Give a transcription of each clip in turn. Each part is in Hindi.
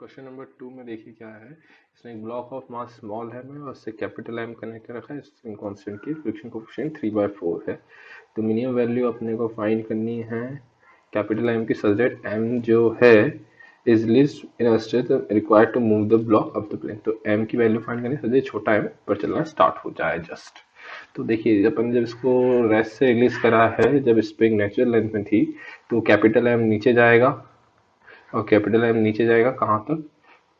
क्वेश्चन नंबर 2 में देखिए क्या है। इसमें एक ब्लॉक ऑफ मास स्मॉल है में और उससे कैपिटल एम कनेक्ट कर रखा है। स्प्रिंग कांस्टेंट की फ्रिक्शन कोफिशिएंट 3/4 है। तो मिनिमम वैल्यू अपने को फाइंड करनी है कैपिटल एम की सच दैट एम जो है is least in state required to move the block of the plane. तो एम की वैल्यू फाइंड करनी है, छोटा एम पर चलना स्टार्ट हो जाए जस्ट। तो देखिए अपन जब इसको रेस्ट से रिलीज करा है, जब स्प्रिंग नेचुरल लेंथ में थी तो कैपिटल एम नीचे जाएगा और कैपिटल एम नीचे जाएगा कहाँ तक,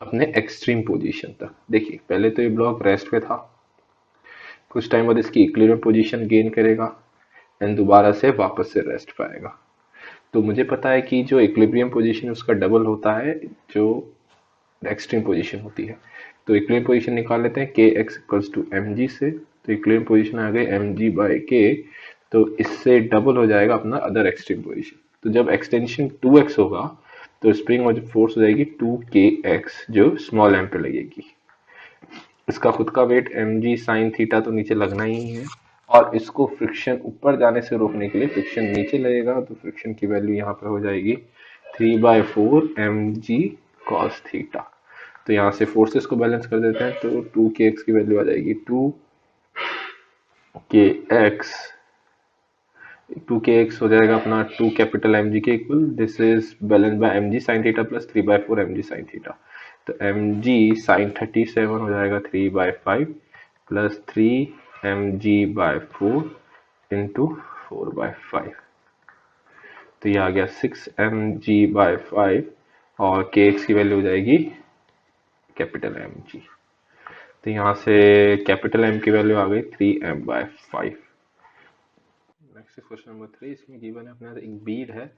अपने एक्सट्रीम पोजीशन तक। देखिए पहले तो ये ब्लॉक रेस्ट पे था, कुछ टाइम बाद इसकी इक्विलिब्रियम पोजीशन गेन करेगा एंड दोबारा से वापस से रेस्ट पे आएगा। तो मुझे पता है कि जो इक्विलिब्रियम पोजीशन है उसका डबल होता है जो एक्सट्रीम पोजीशन होती है। तो इक्विलिब्रियम पोजीशन निकाल लेते हैं k x equals to m g से। तो इक्विलिब्रियम पोजीशन आ गई एम जी बाई के, तो इससे डबल हो जाएगा अपना अदर एक्सट्रीम पोजीशन। तो जब एक्सटेंशन 2x होगा तो स्प्रिंग और फोर्स हो जाएगी 2kx जो स्मॉल एम पे लगेगी। इसका खुद का weight m g sine theta तो नीचे लगना ही है, और इसको फ्रिक्शन ऊपर जाने से रोकने के लिए फ्रिक्शन नीचे लगेगा। तो फ्रिक्शन की वैल्यू यहाँ पे हो जाएगी 3/4 एम जी कॉस थीटा। तो यहाँ से फोर्सेस को बैलेंस कर देते हैं, तो 2kx की वैल्यू आ जाएगी 2kx। 2kx हो जाएगा अपना 2 कैपिटल एम जी के equal, this is balance by m g sine theta plus 3/4 m g sine theta. तो एम जी साइन 37 हो जाएगा 3/5 प्लस 3 mg/4 इंटू 4/5। तो ये आ गया 6 mg/5 और के एक्स की वैल्यू हो जाएगी कैपिटल एम जी। तो यहाँ से कैपिटल एम की वैल्यू आ गई 3m/5। नेक्स्ट क्वेश्चन नंबर 3, इसमें गिवन है अपने एक बीड है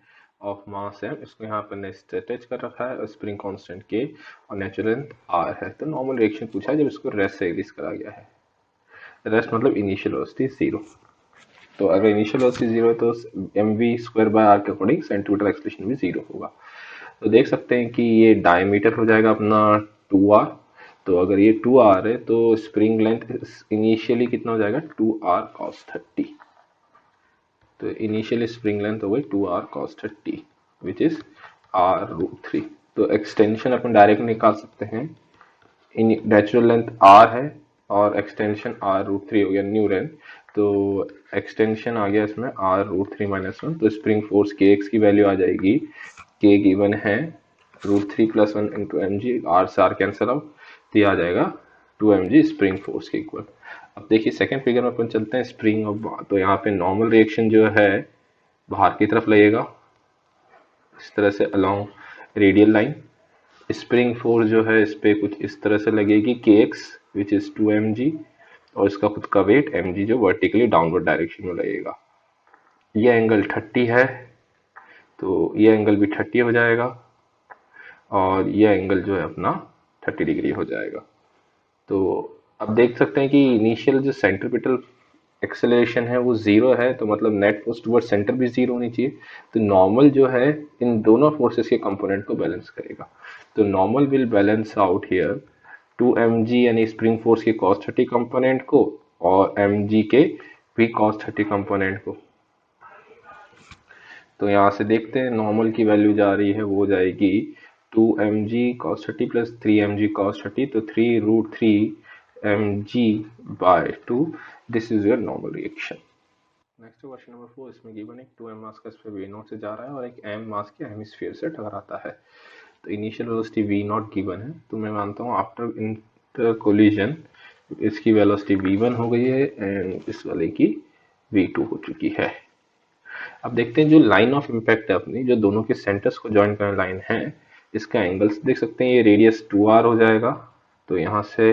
ऑफ मास m, इसको यहाँ पर अटैच कर रखा है और स्प्रिंग कांस्टेंट k और नेचुरल लेंथ r है। तो नॉर्मल रिएक्शन पूछा है जब इसको रेस्ट से रिलीज करा गया है। रेस्ट मतलब इनिशियल वेलोसिटी 0। तो अगर इनिशियल वेलोसिटी 0 है तो mv² के अकॉर्डिंग सेंटीमीटर एक्सलेशन भी 0 होगा। तो देख सकते हैं कि ये डायमीटर हो जाएगा अपना 2r। तो अगर ये 2r है तो स्प्रिंग लेंथ इनिशियली कितना हो जाएगा 2r cos 30। तो इनिशियल स्प्रिंग लेंथ हो गई 2r cos 30 which is r√3। तो एक्सटेंशन अपन डायरेक्ट निकाल सकते हैं। नेचुरल लेंथ r है और एक्सटेंशन r√3 हो गया न्यू लेंथ। तो एक्सटेंशन आ गया इसमें r√3 - 1। तो स्प्रिंग फोर्स के एक्स की वैल्यू आ जाएगी, के गिवन है √3 + 1 इंटू एम जी, आर से आर कैंसिल आउट, तो ये आ जाएगा 2 mg स्प्रिंग फोर्स के इक्वल। अब देखिए सेकंड फिगर में अपन चलते हैं स्प्रिंग ऑफ। तो यहाँ पे नॉर्मल रिएक्शन जो है बाहर की तरफ लगेगा इस तरह से along radial line. Spring force जो है इस पे कुछ इस तरह से लगेगी के एक्स विच इज 2 mg, और इसका खुद का वेट mg जो वर्टिकली डाउनवर्ड डायरेक्शन में लगेगा। ये एंगल 30 है तो ये एंगल भी 30 हो जाएगा और ये एंगल जो है अपना 30 डिग्री हो जाएगा। तो अब देख सकते हैं कि इनिशियल जो सेंट्रीपिटल एक्सेलरेशन है वो 0 है, तो मतलब नेट फोर्स टुवर्ड सेंटर भी 0 होनी चाहिए। तो नॉर्मल जो है इन दोनों फोर्सेस के कंपोनेंट को बैलेंस करेगा। तो normal will balance out here 2 mg यानी स्प्रिंग फोर्स के cos 30 कंपोनेंट को और mg के भी cos 30 कंपोनेंट को। तो यहाँ से देखते हैं नॉर्मल की वैल्यू जा रही है वो हो जाएगी 2 mg cos 30 plus 3 mg cos 30, तो 3√3 mg/2। This is your normal reaction. Next question number 4, इसमें गिवन एक 2m मास का स्फीयर v नॉट से जा रहा है और एक m मास के हेमिस्फीयर से टकराता है। तो initial velocity v not given है, तो मैं मानता हूँ आफ्टर इंटर कोलिजन इसकी वेलोसिटी v1 हो गई है एंड इस वाले की v2 हो चुकी है। अब देखते हैं जो लाइन ऑफ इम्पैक्ट है अपनी, जो दोनों के सेंटर्स को ज्वाइन करने लाइन है, इसका एंगल्स देख सकते हैं। ये रेडियस 2r हो जाएगा, तो यहाँ से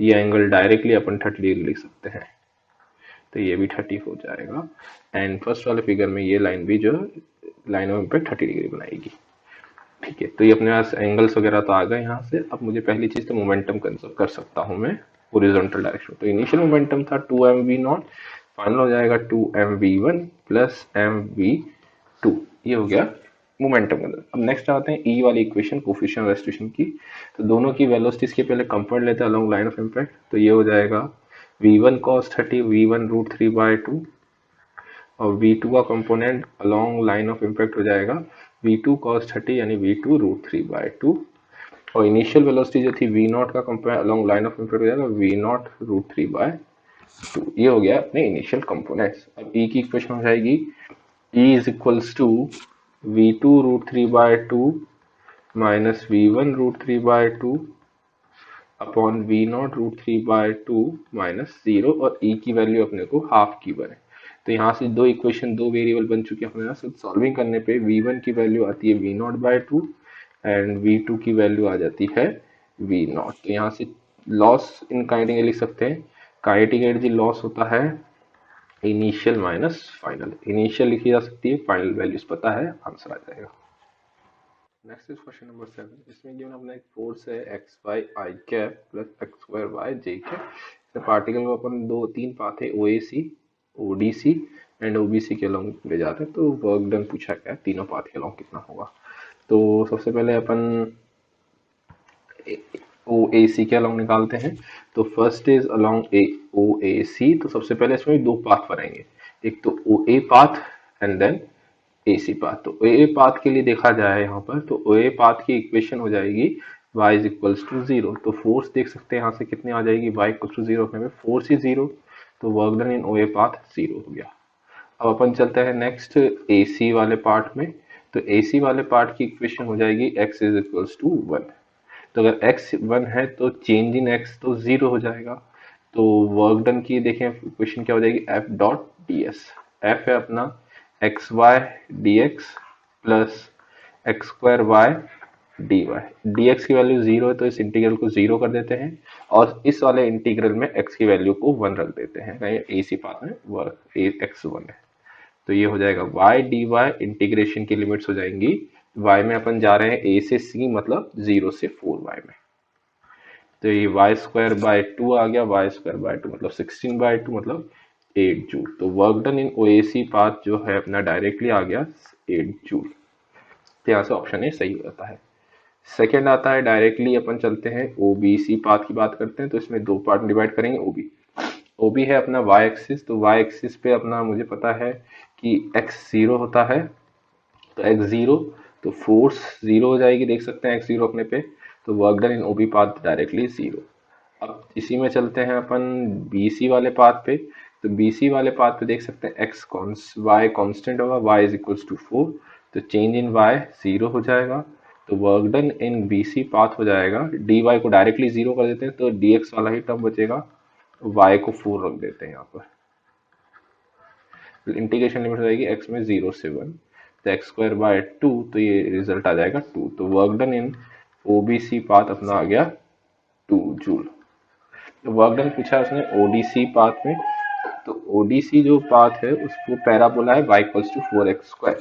ये एंगल डायरेक्टली अपन 30 डिग्री लिख सकते हैं, तो ये भी 30 हो जाएगा। एंड फर्स्ट वाले फिगर में ये लाइन भी जो लाइन ऑफ इम्पैक्ट 30 डिग्री बनाएगी। ठीक है, तो ये अपने पास एंगल्स वगैरह तो आ गए यहाँ से। अब मुझे पहली चीज तो मोमेंटम कंजर्व कर सकता हूँ मैं हॉरिजॉन्टल डायरेक्शन। तो इनिशियल मोमेंटम था 2mv0, फाइनल हो जाएगा 2mv1 प्लस mv2। ये हो गया मोमेंटम कंजर्व। अब नेक्स्ट आते हैं ई वाली इक्वेशन कोफिशिएंट ऑफ रेस्टिट्यूशन की। तो दोनों की वेलोसिटीज के पहले कंफर्ट लेते हैं अलोंग लाइन ऑफ इम्पैक्ट। तो ये हो जाएगा v1 cos 30 v1√3/2 और v2 का component along line of impact हो जाएगा v2 cos 30 यानी v2√3/2। और इनिशियल वेलोसिटी जो थी वी नॉट का compare along line of impact हो जाएगा वी नॉट रूट 3/2। ये हो गया अपने इनिशियल कंपोनेंट्स। अब ई की इक्वेशन हो जाएगी e is equals to v2 root 3/2 minus v1 root 3/2 upon v not root 3/2 minus 0, और ई की वैल्यू अपने को हाफ की बने। तो यहाँ से दो इक्वेशन, दो वेरिएबल बन चुके हैं अपने यहाँ से। सॉल्विंग करने पे v1 की वैल्यू आती है v0/2 एंड v2 की वैल्यू आ जाती है v0। तो यहाँ से लॉस इन काइनेटिक लिख सकते हैं, काइनेटिक एनर्जी लॉस होता है इनिशियल माइनस फाइनल। इनिशियल लिखी जा सकती है, फाइनल वैल्यूज पता है, आंसर आ जाएगा। Next is question number 7। इसमें गिवन अपना एक फोर्स है X Y I cap plus x square Y J cap. Particle को अपन दो तीन पाथ है O A C, O D C and O B C के अलॉन्ग ले जाते हैं। तो वर्क डन पूछा गया तीनों पाथ के अलॉन्ग कितना होगा। तो सबसे पहले अपन ओ ए सी के अलॉन्ग निकालते हैं। तो first is along A O A C. तो सबसे पहले इसमें दो पाथ बनाएंगे, एक तो O A path and then A C path. तो ओ ए पाथ के लिए देखा जाए यहाँ पर, तो ओ ए पाथ की इक्वेशन हो जाएगी y इज इक्वल्स टू 0। तो फोर्स देख सकते हैं यहाँ से कितनी आ जाएगी, y इक्वल्स टू 0 में फोर्स ही 0, तो work done in O A path 0 हो गया। अब अपन चलते हैं नेक्स्ट ए सी वाले पार्ट में। तो ए सी वाले पार्ट की इक्वेशन हो जाएगी x इज इक्वल्स टू 1। तो अगर x 1 है तो चेंज इन x तो 0 हो जाएगा। तो वर्क डन की देखें इक्वेशन क्या हो जाएगी, f dot d s. f है अपना x y d x plus x square y d y. D x की वैल्यू 0 है तो इस इंटीग्रल को 0 कर देते हैं, और इस वाले इंटीग्रल में x की वैल्यू को 1 रख देते हैं, कहीं ए सी पाथ में वर्क एक्स 1 है। तो ये हो जाएगा y डी वाई। इंटीग्रेशन की लिमिट्स हो जाएंगी, y में अपन जा रहे हैं a से c, मतलब 0 से 4y में। तो ये वाई स्क्वायर बाय 2 आ गया, वाई स्क्वायर बाय 2 मतलब 16/2 मतलब 8 जूल। तो work done in O A C path जो है अपना डायरेक्टली आ गया 8 जूल। तो यहाँ से ऑप्शन ए सही हो जाता है। सेकेंड आता है डायरेक्टली अपन चलते हैं ओ बी सी पाथ की बात करते हैं। तो इसमें दो पार्ट डिवाइड करेंगे। ओ बी है अपना वाई एक्सिस। तो वाई एक्सिस पे अपना मुझे पता है कि एक्स 0 होता है, तो एक्स 0, तो फोर्स 0 हो जाएगी, देख सकते हैं एक्स 0 अपने पे। तो work done in O B path directly 0। अब इसी में चलते हैं अपन बी सी वाले पाथ पे। तो बी सी वाले पाथ पे देख सकते हैं एक्स वाई कांस्टेंट होगा, वाई इज इक्वल्स टू 4, तो चेंज इन वाई 0 हो जाएगा। तो work done in B C path हो जाएगा, डी वाई को डायरेक्टली 0 कर देते हैं तो डी एक्स वाला ही टर्म बचेगा, वाई को 4 रख देते हैं यहाँ पर। इंटीग्रेशन लिमिट हो जाएगी एक्स में 0 से 1, तो एक्स स्क्वायर बाय 2, तो ये रिजल्ट आ जाएगा 2। तो work done in O B C path अपना आ गया 2 जूल। वर्क डन पूछा उसने ओडीसी पाथ में। तो ओडीसी जो पाथ है उसको पैराबोला है y equals to 4x square.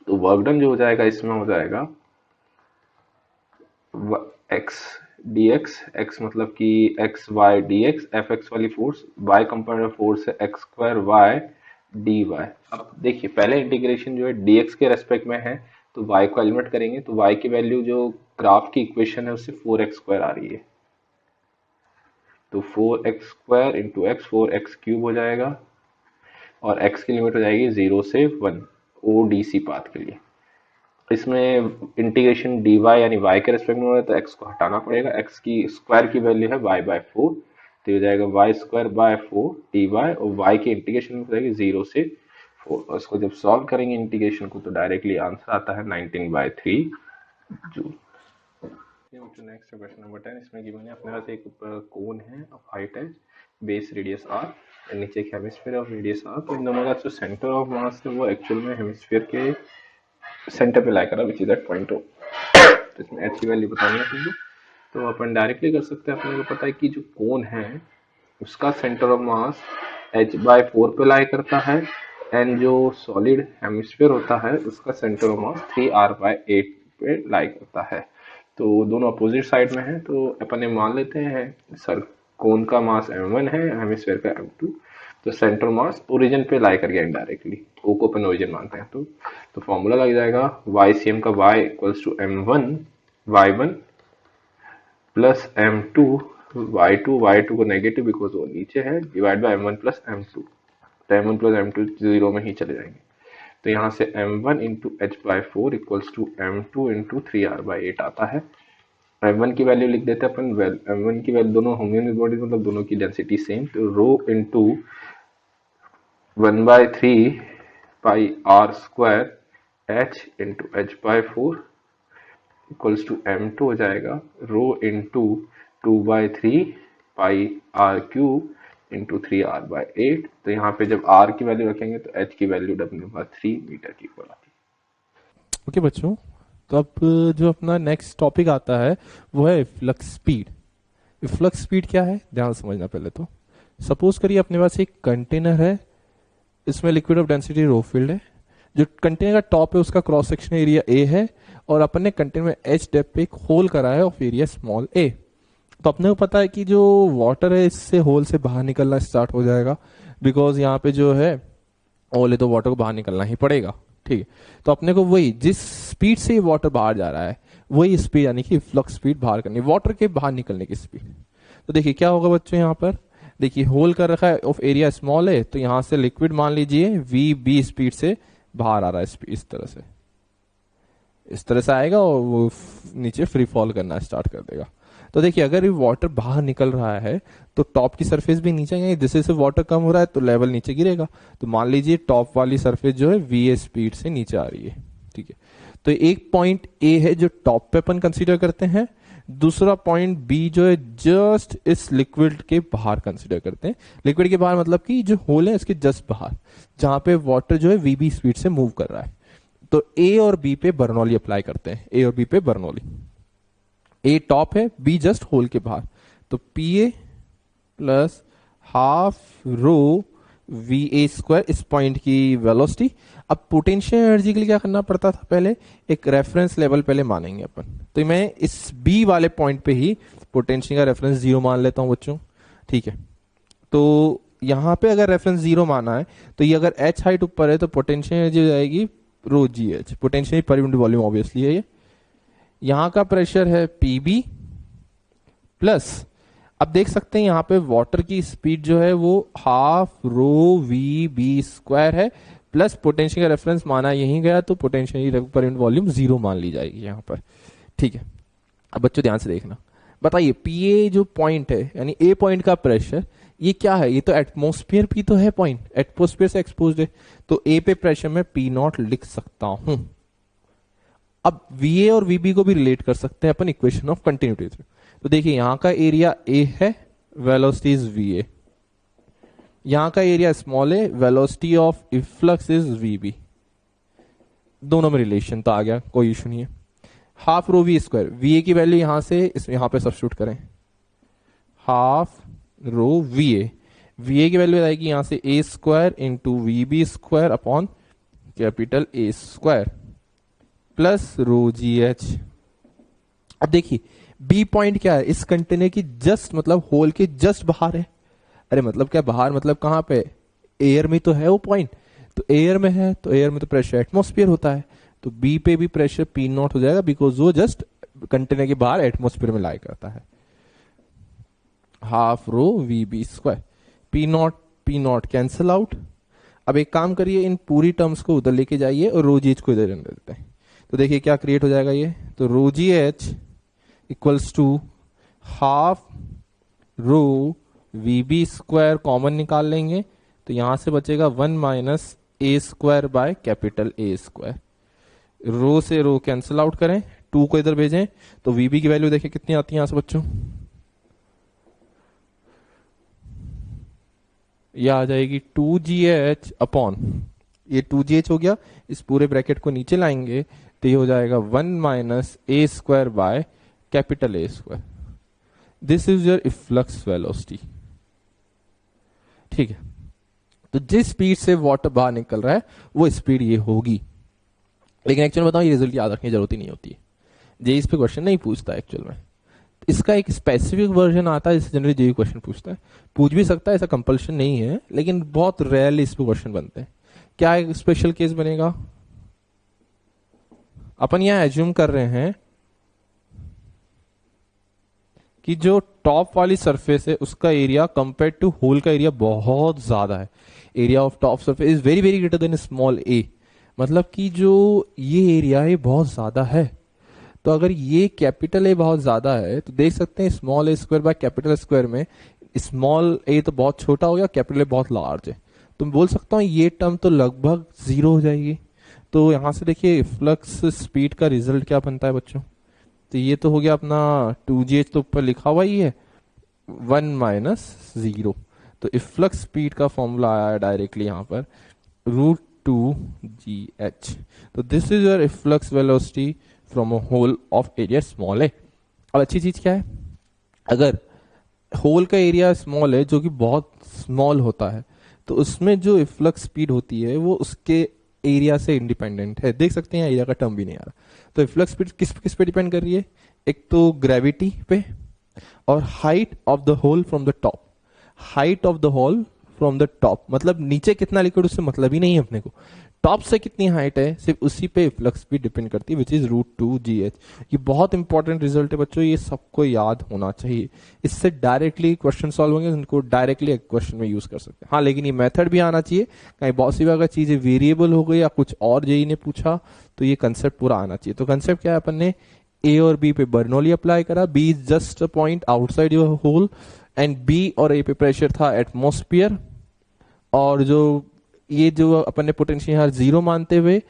तो वर्क डन जो हो जाएगा इसमें हो जाएगा x dx, x मतलब कि x y dx, fx वाली फोर्स, y कंपोनेंट फोर्स है x स्क्वायर y dy। अब देखिए पहले इंटीग्रेशन जो है dx के रेस्पेक्ट में है, तो y को एलिमिनेट करेंगे तो y की वैल्यू जो ग्राफ की इक्वेशन है उससे 4x स्क्वायर आ रही है। तो 4x square into x 4x cube हो जाएगा, और x की लिमिट हो जाएगी 0 से 1 ओ डी सी पाथ के लिए। इसमें इंटीग्रेशन डी वाई यानी y के रेस्पेक्ट में हो रहा है तो x को हटाना पड़ेगा, x की स्क्वायर की वैल्यू है y बाय 4, तो हो जाएगा y square by 4 d y, और y की इंटीग्रेशन हो जाएगी 0 से 4। और इसको जब सॉल्व करेंगे इंटीग्रेशन को तो डायरेक्टली आंसर आता है 19/3 जूल। Next question number 10। इसमें गिवन है अपने पास एक कोन है, हाइट है, बेस रेडियस r, नीचे एक हेमिस्फीयर ऑफ रेडियस r। तो इन दोनों का जो सेंटर ऑफ मास है वो एक्चुअल में हेमिस्फीयर के सेंटर पे लाई करा, which is at point O. तो इसमें h की वैल्यू बतानी है अपने को। तो अपन डायरेक्टली कर सकते हैं, अपने को पता है कि जो कोन है उसका सेंटर ऑफ मास h/4 पे लाई करता है, एंड जो सॉलिड हेमिस्फीयर होता है उसका सेंटर ऑफ मास 3r/8 पे लाई करता है। तो दोनों अपोजिट साइड में है, तो अपन ये मान लेते हैं सर कोन का मास m1 है, हेमिस्फीयर का m2, तो सेंटर मास ओरिजिन पे लाई कर गया इनडायरेक्टली, o को अपन ओरिजिन मानते हैं। तो फॉर्मूला लग जाएगा YCM का y equals to m1 y1 plus m2 y2 को नेगेटिव बिकॉज वो नीचे है, divide by m1 plus m2। तो m1 प्लस m2 0 में ही चले जाएंगे। तो यहाँ से m1 into H by four equals to m2 into 3r/8 आता है। m1 की वैल्यू लिख देते हैं अपन, m1 की वैल्यू, दोनों होमोजेनियस बॉडीज मतलब दोनों की डेंसिटी सेम, तो rho into 1/3 pi R square H into H by four equals to m2 हो जाएगा rho into 2/3 pi R cube into 3r/8। तो यहाँ पे जब r की वैल्यू रखेंगे तो h की वैल्यू w/3 मीटर की इक्वल आती है। ओके बच्चों, तो अब जो अपना नेक्स्ट टॉपिक आता है वो है फ्लक्स स्पीड। फ्लक्स स्पीड क्या है ध्यान से समझना। पहले तो सपोज करिए अपने पास एक कंटेनर है, इसमें liquid of density row field है। जो कंटेनर का टॉप है उसका क्रॉस सेक्शन एरिया ए है और अपन ने कंटेनर में एच डेप्थ पे एक होल करा है ऑफ एरिया स्मॉल ए। तो अपने को पता है कि जो वाटर है इससे होल से बाहर निकलना स्टार्ट हो जाएगा, बिकॉज यहाँ पे जो है होल है तो वाटर को बाहर निकलना ही पड़ेगा। ठीक है, तो अपने को वही जिस स्पीड से ये वाटर बाहर जा रहा है वही स्पीड यानी कि फ्लक्स स्पीड बाहर करनी, वाटर के बाहर निकलने की स्पीड। तो देखिए क्या होगा बच्चों, यहाँ पर देखिए होल कर रखा है ऑफ एरिया स्मॉल है, तो यहां से लिक्विड मान लीजिए वी बी स्पीड से बाहर आ रहा है, इस तरह से आएगा और वो नीचे फ्री फॉल करना स्टार्ट कर देगा। तो देखिए अगर ये वाटर बाहर निकल रहा है तो टॉप की सरफेस भी नीचे आएगी, जैसे जैसे वाटर कम हो रहा है तो लेवल नीचे गिरेगा। तो मान लीजिए टॉप वाली सरफेस जो है वी ए स्पीड से नीचे आ रही है। ठीक है, तो एक पॉइंट ए है जो टॉप पे अपन कंसीडर करते हैं, दूसरा पॉइंट बी जो है जस्ट इस लिक्विड के बाहर कंसीडर करते हैं। लिक्विड के बाहर मतलब कि जो होल है इसके जस्ट बाहर, जहां पे वाटर जो है वी बी स्पीड से मूव कर रहा है। तो ए और बी पे बर्नौली अप्लाई करते हैं, ए और बी पे बर्नौली। ए टॉप है, बी जस्ट होल के बाहर, तो P A plus half rho V A square इस पॉइंट की वेलोसिटी। अब पोटेंशियल एनर्जी के लिए क्या करना पड़ता था, पहले एक रेफरेंस लेवल पहले मानेंगे अपन। तो मैं इस बी वाले पॉइंट पे ही पोटेंशियल का रेफरेंस 0 मान लेता हूं बच्चों। ठीक है, तो यहां पे अगर रेफरेंस 0 माना है तो ये अगर h हाइट ऊपर है तो पोटेंशियल एनर्जी हो जाएगी रो जी एच, पोटेंशियल पर यूनिट वॉल्यूम ऑब्वियसली है ये। यहां का प्रेशर है पीबी प्लस, अब देख सकते हैं यहां पे वाटर की स्पीड जो है वो half rho we B square है, प्लस पोटेंशियल का रेफरेंस माना यहीं गया तो पोटेंशियल पर यूनिट वॉल्यूम 0 मान ली जाएगी यहां पर। ठीक है, अब बच्चों ध्यान से देखना, बताइए पी ए जो पॉइंट है यानी ए पॉइंट का प्रेशर ये क्या है, ये तो एटमोस्फियर भी तो है, पॉइंट एटमोस्फियर से एक्सपोज्ड है, तो ए पे प्रेशर में पी नॉट लिख सकता हूं। अब वी ए और वीबी को भी रिलेट कर सकते हैं अपन इक्वेशन ऑफ कंटिन्यूटी से। तो देखिए यहां का एरिया ए है, वेलोसिटी इज वी ए, यहां का एरिया स्मॉल है, velocity of efflux is v B, दोनों में रिलेशन तो आ गया, कोई इशू नहीं है। Half rho V square, V A की वैल्यू यहां से यहां पे सब्स्टिट्यूट करें, half rho V A, V A की वैल्यू आएगी यहां से A square into V B square upon capital A square plus rho G H. अब देखिए बी पॉइंट क्या है, इस कंटेनर की जस्ट मतलब होल के जस्ट बाहर है। अरे मतलब क्या बाहर, मतलब कहां पे, एयर में तो है वो पॉइंट, तो एयर में है तो एयर में तो प्रेशर एटमोस्फियर होता है, तो बी पे भी प्रेशर पी नॉट हो जाएगा बिकॉज वो जस्ट कंटेनर के बाहर एटमोस्फियर में लाई करता है। Half rho we B square, P not cancel out. अब एक काम करिए इन पूरी टर्म्स को उधर लेके जाइए और रो जी एच को इधर रहने देते हैं। तो देखिए क्या क्रिएट हो जाएगा ये, तो rho G H equals to half rho we B square common निकाल लेंगे तो यहां से बचेगा 1 minus A square by capital A square. Rho से रो कैंसिल आउट करें, 2 को इधर भेजें तो वीबी की वैल्यू देखिए कितनी आती है यहां से बच्चों, यह आ जाएगी 2gh अपॉन, ये 2gh हो गया, इस पूरे ब्रैकेट को नीचे लाएंगे तो ये हो जाएगा 1 minus A square by capital A square. This is your efflux velocity. ठीक है, तो जिस स्पीड से वाटर बाहर निकल रहा है वो स्पीड ये होगी। लेकिन एक्चुअल में बताऊं ये रिजल्ट याद रखने की जरूरत ही नहीं होती है, जे इस पे क्वेश्चन नहीं पूछता एक्चुअल में। इसका एक स्पेसिफिक वर्जन आता है जिससे जनरली जेई क्वेश्चन पूछता है, पूछ भी सकता है, ऐसा कंपल्शन नहीं है, लेकिन बहुत रेयरली इस पे क्वेश्चन बनते हैं। क्या एक स्पेशल केस बनेगा, अपन यहां एज्यूम कर रहे हैं कि जो टॉप वाली सरफेस है उसका एरिया कंपेयर टू होल का एरिया बहुत ज्यादा है, area of top surface is very very greater than small A. मतलब कि जो ये एरिया है बहुत ज्यादा है। तो अगर ये कैपिटल ए बहुत ज्यादा है तो देख सकते हैं small A square by capital square में स्मॉल ए तो बहुत छोटा हो गया, कैपिटल ए बहुत लार्ज है। तो मैं बोल सकता हूँ ये टर्म तो लगभग जीरो हो जाएगी। तो यहां से देखिए फ्लक्स स्पीड का रिजल्ट क्या बनता है बच्चों। तो ये तो हो गया अपना 2gh, तो ऊपर लिखा हुआ ही है 1 - 0। तो इफ्लक्स स्पीड का फॉर्मूला आया है डायरेक्टली यहाँ पर √2gh। तो this is your efflux velocity from a hole of area small है। अब अच्छी चीज क्या है, अगर होल का एरिया स्मॉल है जो कि बहुत स्मॉल होता है, तो उसमें जो इफ्लक्स स्पीड होती है वो उसके एरिया से इंडिपेंडेंट है। देख सकते हैं एरिया का टर्म भी नहीं आ रहा। तो इफ्लक्स स्पीड किस किस पे डिपेंड कर रही है, एक तो ग्रेविटी पे और height of the hole from the top. Height of the hole from the top मतलब नीचे कितना लिक्विड उससे मतलब ही नहीं है अपने को, टॉप से कितनी हाइट है सिर्फ उसी पे फ्लक्स स्पीड डिपेंड करती है, विच इज √2gh। ये बहुत इंपॉर्टेंट रिजल्ट है बच्चों, ये सबको याद होना चाहिए। इससे डायरेक्टली क्वेश्चन सॉल्व होंगे, उनको डायरेक्टली क्वेश्चन में यूज कर सकते हैं। हाँ लेकिन ये मेथड भी आना चाहिए, कहीं बहुत सी अगर चीजें वेरिएबल हो गई या कुछ और जेई ने पूछा तो ये कंसेप्ट पूरा आना चाहिए। तो कंसेप्ट क्या है, अपन ने ए और बी पे बर्नौली अप्लाई करा, B is just a point outside your hole and B और ए पे प्रेशर था एटमोस्फियर, और जो ये जो अपन ने पोटेंशियल यहाँ जीरो मानते हुए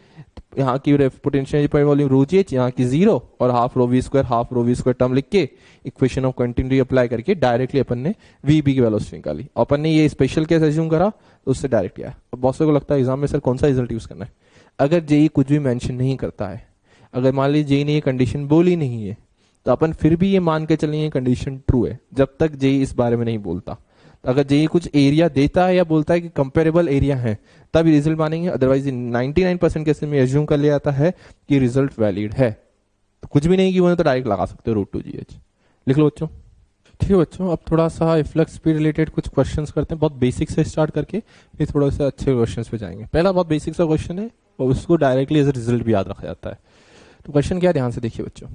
यहाँ की पोटेंशियल वॉल्यूम √gh, यहाँ की जीरो और हाफ रो v² टर्म लिख के इक्वेशन ऑफ कंटिन्यूटी अप्लाई करके डायरेक्टली अपन ने वीबी की वेलोसिटी निकाली। अपन ने ये स्पेशल केस एज्यूम करा तो उससे डायरेक्ट आया। अब बहुत से को लगता है एग्जाम में सर कौन सा रिजल्ट यूज करना है। अगर जेई कुछ भी मेंशन नहीं करता है, अगर मान लीजिए जेई ने ये कंडीशन बोली नहीं है, तो अपन फिर भी ये मान के चलेंगे कंडीशन ट्रू है जब तक जेई इस बारे में नहीं बोलता। अगर जेई कुछ एरिया देता है या बोलता है कि कंपेरेबल एरिया है तब रिजल्ट मानेंगे, अदरवाइज 99% केस में एज्यूम कर लिया जाता है कि रिजल्ट वैलिड है। तो कुछ भी नहीं कि वो तो डायरेक्ट लगा सकते हो √2gh। लिख लो बच्चों। ठीक है बच्चों, अब थोड़ा सा इफ्लक्स स्पीड रिलेटेड कुछ क्वेश्चंस करते हैं, बहुत बेसिक से स्टार्ट करके फिर थोड़ा सा अच्छे क्वेश्चंस पे जाएंगे। पहला बहुत बेसिक सा क्वेश्चन है और उसको डायरेक्टली एज ए रिजल्ट भी याद रखा जाता है। तो क्वेश्चन क्या है, ध्यान से देखिए बच्चों।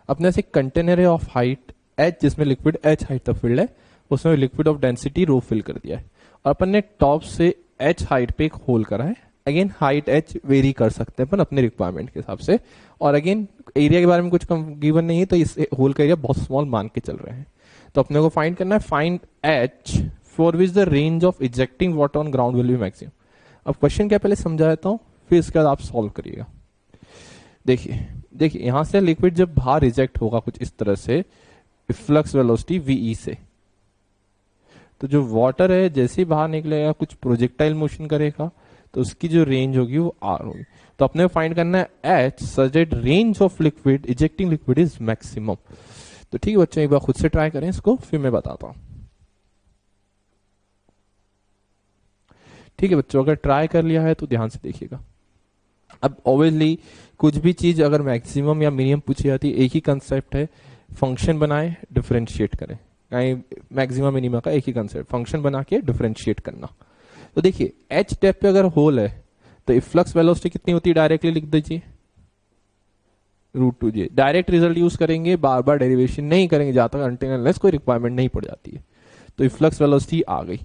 अपने से कंटेनर है ऑफ हाइट h जिसमें लिक्विड h हाइट तक फिल्ड है, उसमें liquid of density rho fill कर दिया है और अपन ने टॉप से h हाइट पे एक होल करा है। अगेन हाइट h वेरी कर सकते हैं अपन अपने रिक्वायरमेंट के हिसाब से, और अगेन एरिया के बारे में कुछ गिवन नहीं है तो इस होल का एरिया बहुत स्मॉल मान के चल रहे हैं। तो अपने को फाइंड करना है find h for which the range of ejecting water on ground will be maximum. अब क्वेश्चन क्या पहले समझा देता हूँ फिर इसके बाद आप सॉल्व करिएगा। देखिए यहां से लिक्विड जब बाहर रिजेक्ट होगा कुछ इस तरह से फ्लक्स वेलोसिटी वीई से, तो जो वाटर है जैसे ही बाहर निकलेगा कुछ प्रोजेक्टाइल मोशन करेगा तो उसकी जो रेंज होगी वो आर होगी। तो अपने को फाइंड करना है H such that range of liquid ejecting liquid is maximum. तो ठीक है बच्चों, एक बार खुद से ट्राई करें इसको फिर मैं बताता हूं। ठीक है बच्चों, अगर ट्राई कर लिया है तो ध्यान से देखिएगा। अब ऑब्वियसली कुछ भी चीज अगर मैक्सिमम या मिनिमम पूछी जाती है एक ही कंसेप्ट है, फंक्शन बनाए डिफरेंशिएट करें। मैक्सिमम मिनिमम का एक ही कंसेप्ट, फंक्शन बना के डिफरेंशिएट करना। तो देखिए एच स्टेप पे अगर होल है तो इफ्लक्स वेलोसिटी कितनी होती है डायरेक्टली लिख दीजिए √2g। डायरेक्ट रिजल्ट यूज करेंगे, बार बार डेरिवेशन नहीं करेंगे जहां तक अनटिल अनलेस कोई रिक्वायरमेंट नहीं पड़ जाती है। तो इफ्लक्स वेलोसिटी आ गई।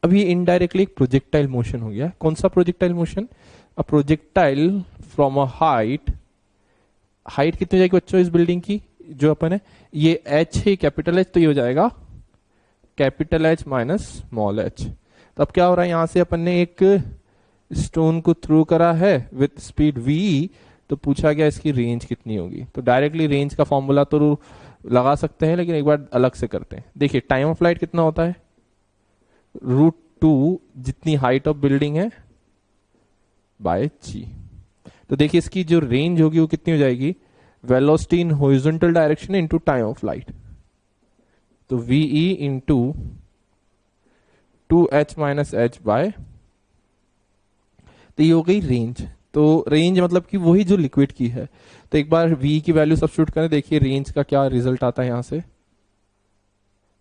अब ये इनडायरेक्टली एक प्रोजेक्टाइल मोशन हो गया। कौन सा projectile motion, a projectile from a height कितनी हो जाएगी बच्चों इस बिल्डिंग की जो अपन है, ये h है कैपिटल H, तो ये हो जाएगा capital H minus small h। तो अब क्या हो रहा है, यहां से अपन ने एक स्टोन को थ्रू करा है विथ स्पीड v, तो पूछा गया इसकी रेंज कितनी होगी। तो डायरेक्टली रेंज का फॉर्मूला तो लगा सकते हैं लेकिन एक बार अलग से करते हैं। देखिए टाइम ऑफ फ्लाइट कितना होता है, √2 जितनी हाइट ऑफ बिल्डिंग है बाय g। तो देखिए इसकी जो रेंज होगी वो कितनी हो जाएगी, velocity in horizontal direction into time of flight. तो VE into 2h minus h by, तो ये हो गई रेंज। तो रेंज मतलब कि वही जो लिक्विड की है। तो एक बार V की वैल्यू सब्स्टिट्यूट करें, देखिए रेंज का क्या रिजल्ट आता है। यहां से